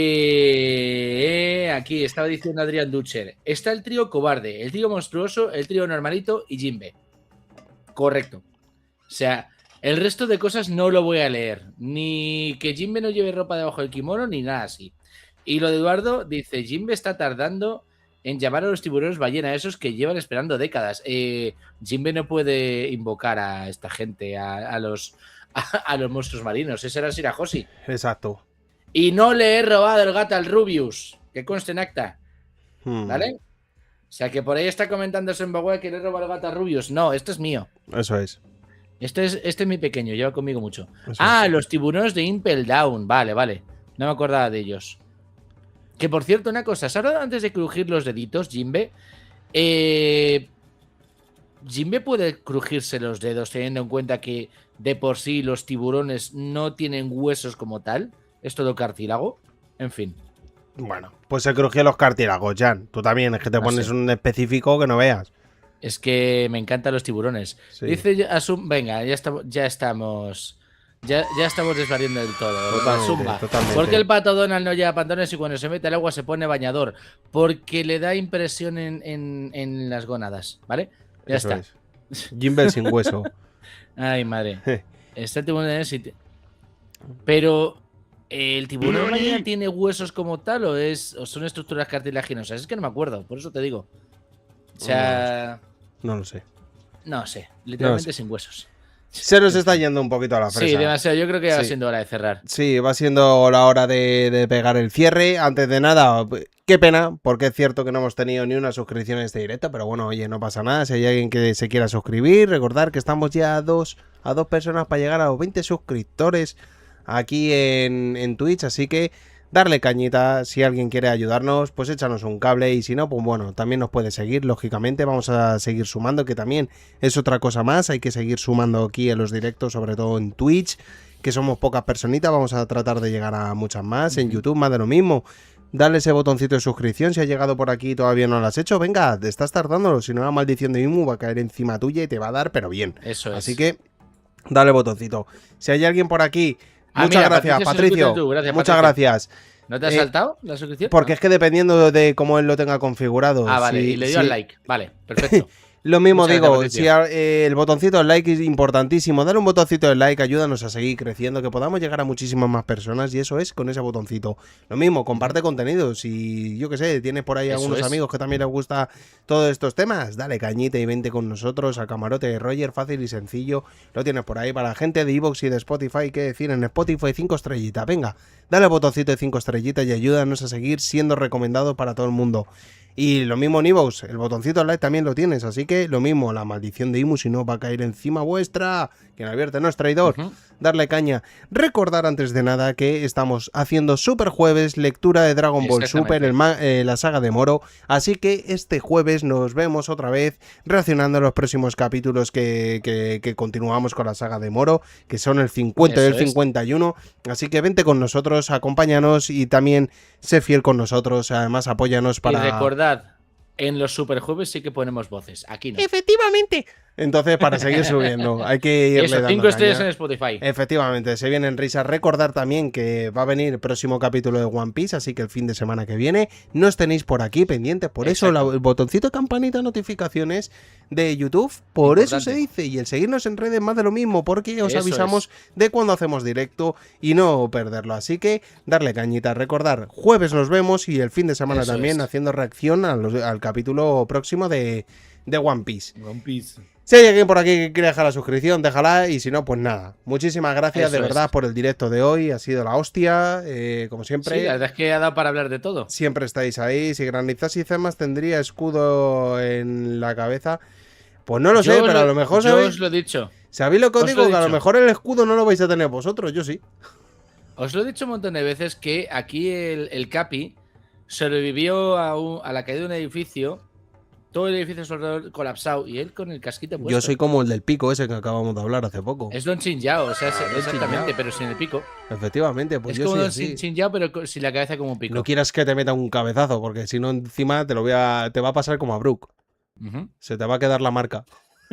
B: Que aquí estaba diciendo Adrián Dutcher. Está el trío cobarde, el trío monstruoso, el trío normalito y Jinbe. Correcto. O sea, el resto de cosas no lo voy a leer. Ni que Jinbe no lleve ropa debajo del kimono, ni nada así. Y lo de Eduardo dice, Jinbe está tardando en llamar a los tiburones ballena, esos que llevan esperando décadas. Jinbe no puede invocar a esta gente, a los monstruos marinos. Ese era Shirahoshi.
A: Exacto.
B: Y no le he robado el gato al Rubius, que conste en acta. ¿Vale? O sea, que por ahí está comentando Sembagüe que le he robado el gato al Rubius. No, esto es mío.
A: Eso es.
B: Este es mi pequeño, lleva conmigo mucho.
A: Eso
B: Ah,
A: es.
B: los tiburones de Impel Down. Vale, vale. No me acordaba de ellos. Que por cierto, una cosa, ¿sabes? Antes de crujir los deditos, Jinbe. Jinbe puede crujirse los dedos teniendo en cuenta que de por sí los tiburones no tienen huesos como tal. Es todo cartílago. En fin.
A: Bueno, pues se crujían los cartílagos, Jan. Tú también, es que te
B: No
A: pones
B: sé.
A: un específico que no veas.
B: Es que me encantan los tiburones.
A: Sí.
B: Dice Asum, venga, ya estamos desvariando del todo.
A: Totalmente,
B: Zumba.
A: totalmente.
B: ¿Por qué el pato Donald no lleva pantalones y cuando se mete al agua se pone bañador? Porque le da impresión en las gónadas, ¿vale? Ya
A: Eso
B: está.
A: es. Jinbe sin hueso.
B: Ay, madre. Está el tiburón en el sitio. Pero, ¿el tiburón ballena tiene huesos como tal o son estructuras cartilaginosas? Es que no me acuerdo, por eso te digo. O sea,
A: No lo sé.
B: no sé, literalmente
A: No sé.
B: sin huesos.
A: Se nos está yendo un poquito a la fresa.
B: Sí, demasiado. Yo creo que va
A: Sí.
B: siendo hora de cerrar.
A: Sí, va siendo la hora de pegar el cierre. Antes de nada, qué pena, porque es cierto que no hemos tenido ni una suscripción en este directo, pero bueno, oye, no pasa nada. Si hay alguien que se quiera suscribir, recordar que estamos ya a dos personas para llegar a los 20 suscriptores aquí en Twitch, así que darle cañita. Si alguien quiere ayudarnos, pues échanos un cable, y si no, pues bueno, también nos puede seguir, lógicamente. Vamos a seguir sumando, que también es otra cosa más. Hay que seguir sumando aquí en los directos, sobre todo en Twitch, que somos pocas personitas. Vamos a tratar de llegar a muchas más. En YouTube más de lo mismo. Dale ese botoncito de suscripción si has llegado por aquí y todavía no lo has hecho. Venga, te estás tardando, si no la maldición de Imu va a caer encima tuya y te va a dar, pero bien.
B: Eso es.
A: Así que dale botoncito. Si hay alguien por aquí,
B: Ah,
A: muchas
B: mira,
A: gracias,
B: Patricia,
A: Patricio.
B: suscríbete tú. Gracias,
A: Muchas
B: Patricia.
A: gracias.
B: ¿No te has saltado la suscripción?
A: Porque es que dependiendo de cómo él lo tenga configurado.
B: Ah, vale,
A: si-
B: y le dio
A: si-
B: al like. Vale, perfecto.
A: Lo mismo
B: Muchas
A: digo,
B: gracias,
A: si el botoncito del like es importantísimo. Dale un botoncito del like, ayúdanos a seguir creciendo, que podamos llegar a muchísimas más personas, y eso es con ese botoncito. Lo mismo, comparte contenido. Si, yo que sé, tienes por ahí
B: Eso
A: algunos
B: es.
A: amigos que también les gusta todos estos temas, dale cañita y vente con nosotros al camarote de Roger, fácil y sencillo. Lo tienes por ahí para la gente de Evox y de Spotify. ¿Qué decir? En Spotify 5 estrellitas. Venga, dale al botoncito de 5 estrellitas y ayúdanos a seguir siendo recomendados para todo el mundo. Y lo mismo en Evox, el botoncito de like también lo tienes, así que lo mismo, la maldición de Imu si no va a caer encima vuestra. Quien advierte no es traidor. Darle caña. Recordar antes de nada que estamos haciendo Super Jueves, lectura de Dragon Ball Super, la saga de Moro, así que este jueves nos vemos otra vez reaccionando a los próximos capítulos que continuamos con la saga de Moro, que son el 50 y el 51, así que vente con nosotros, acompáñanos y también sé fiel con nosotros, además apóyanos para...
B: Y recordad, en los Superjueves sí que ponemos voces, aquí no.
A: Efectivamente. Entonces, para seguir subiendo, hay que irle
B: Eso,
A: dando
B: 5 estrellas
A: caña.
B: en Spotify.
A: Efectivamente, se vienen risas. Recordar también que va a venir el próximo capítulo de One Piece, así que el fin de semana que viene nos tenéis por aquí pendientes. Por eso el botoncito de campanita de notificaciones de YouTube, por
B: Importante.
A: eso se dice. Y el seguirnos en redes más de lo mismo, porque os
B: Eso
A: avisamos de cuando hacemos directo y no perderlo. Así que darle cañita. Recordar, jueves nos vemos y el fin de semana
B: Eso
A: también
B: es.
A: haciendo reacción al capítulo próximo de One Piece.
B: One Piece.
A: Si hay alguien por aquí que quiere dejar la suscripción, déjala, y si no, pues nada. Muchísimas gracias
B: Eso
A: de verdad
B: es.
A: por el directo de hoy, ha sido la hostia, como siempre.
B: Sí, la verdad es que ha dado para hablar de todo.
A: Siempre estáis ahí. Si Granizas y Cemas tendría escudo en la cabeza, pues no lo sé, pero a lo mejor
B: Yo
A: sabéis,
B: os lo he dicho.
A: ¿sabéis lo que os
B: os
A: digo?
B: lo he
A: Que a lo
B: dicho.
A: mejor el escudo no lo vais a tener vosotros, yo sí.
B: Os lo he dicho un montón de veces que aquí el Capi sobrevivió a la caída de un edificio, todo el edificio a su alrededor colapsado y él con el casquito puesto.
A: Yo soy como el del pico ese que acabamos de hablar hace poco.
B: Es Don Chingyao, o sea,
A: Don
B: exactamente,
A: Chingyao.
B: pero sin el pico.
A: Efectivamente, pues
B: es
A: yo
B: como
A: sí
B: Don
A: así.
B: Chingyao, pero sin la cabeza como un pico.
A: No quieras que te meta un cabezazo, porque si no encima te va a pasar como a Brook.
B: Ujú.
A: Se te va a quedar la marca.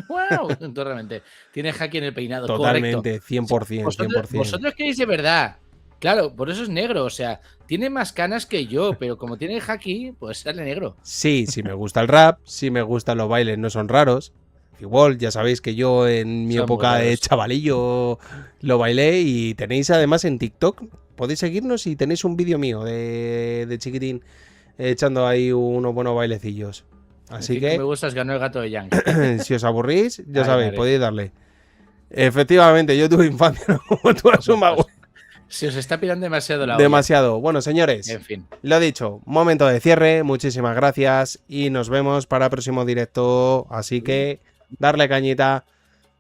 B: ¡Wow! Totalmente. Tiene Haki en el peinado.
A: Totalmente,
B: Correcto.
A: 100%,
B: Vosotros,
A: 100%.
B: vosotros queréis de verdad. Claro, por eso es negro. O sea, tiene más canas que yo, pero como tiene Haki, pues sale negro.
A: Sí, sí me gusta el rap, sí me gustan los bailes, no son raros. Igual, ya sabéis que yo en mi
B: Son muy
A: época de
B: raros.
A: chavalillo lo bailé y tenéis además en TikTok, podéis seguirnos y tenéis un vídeo mío de chiquitín echando ahí unos buenos bailecillos. Así
B: Decir que me
A: que,
B: gustas ganó el gato de Yang.
A: si os aburrís, ya
B: Ay,
A: sabéis,
B: madre.
A: podéis darle. Efectivamente, yo tuve infancia, ¿no? Como tú has un mago.
B: Se os está pirando demasiado la olla.
A: Demasiado. Bueno, señores,
B: En fin.
A: lo dicho, momento de cierre, muchísimas gracias y nos vemos para el próximo directo. Así que, darle cañita.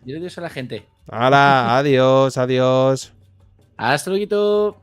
B: Dile adiós a la gente.
A: Hala, adiós, adiós.
B: Hasta luego.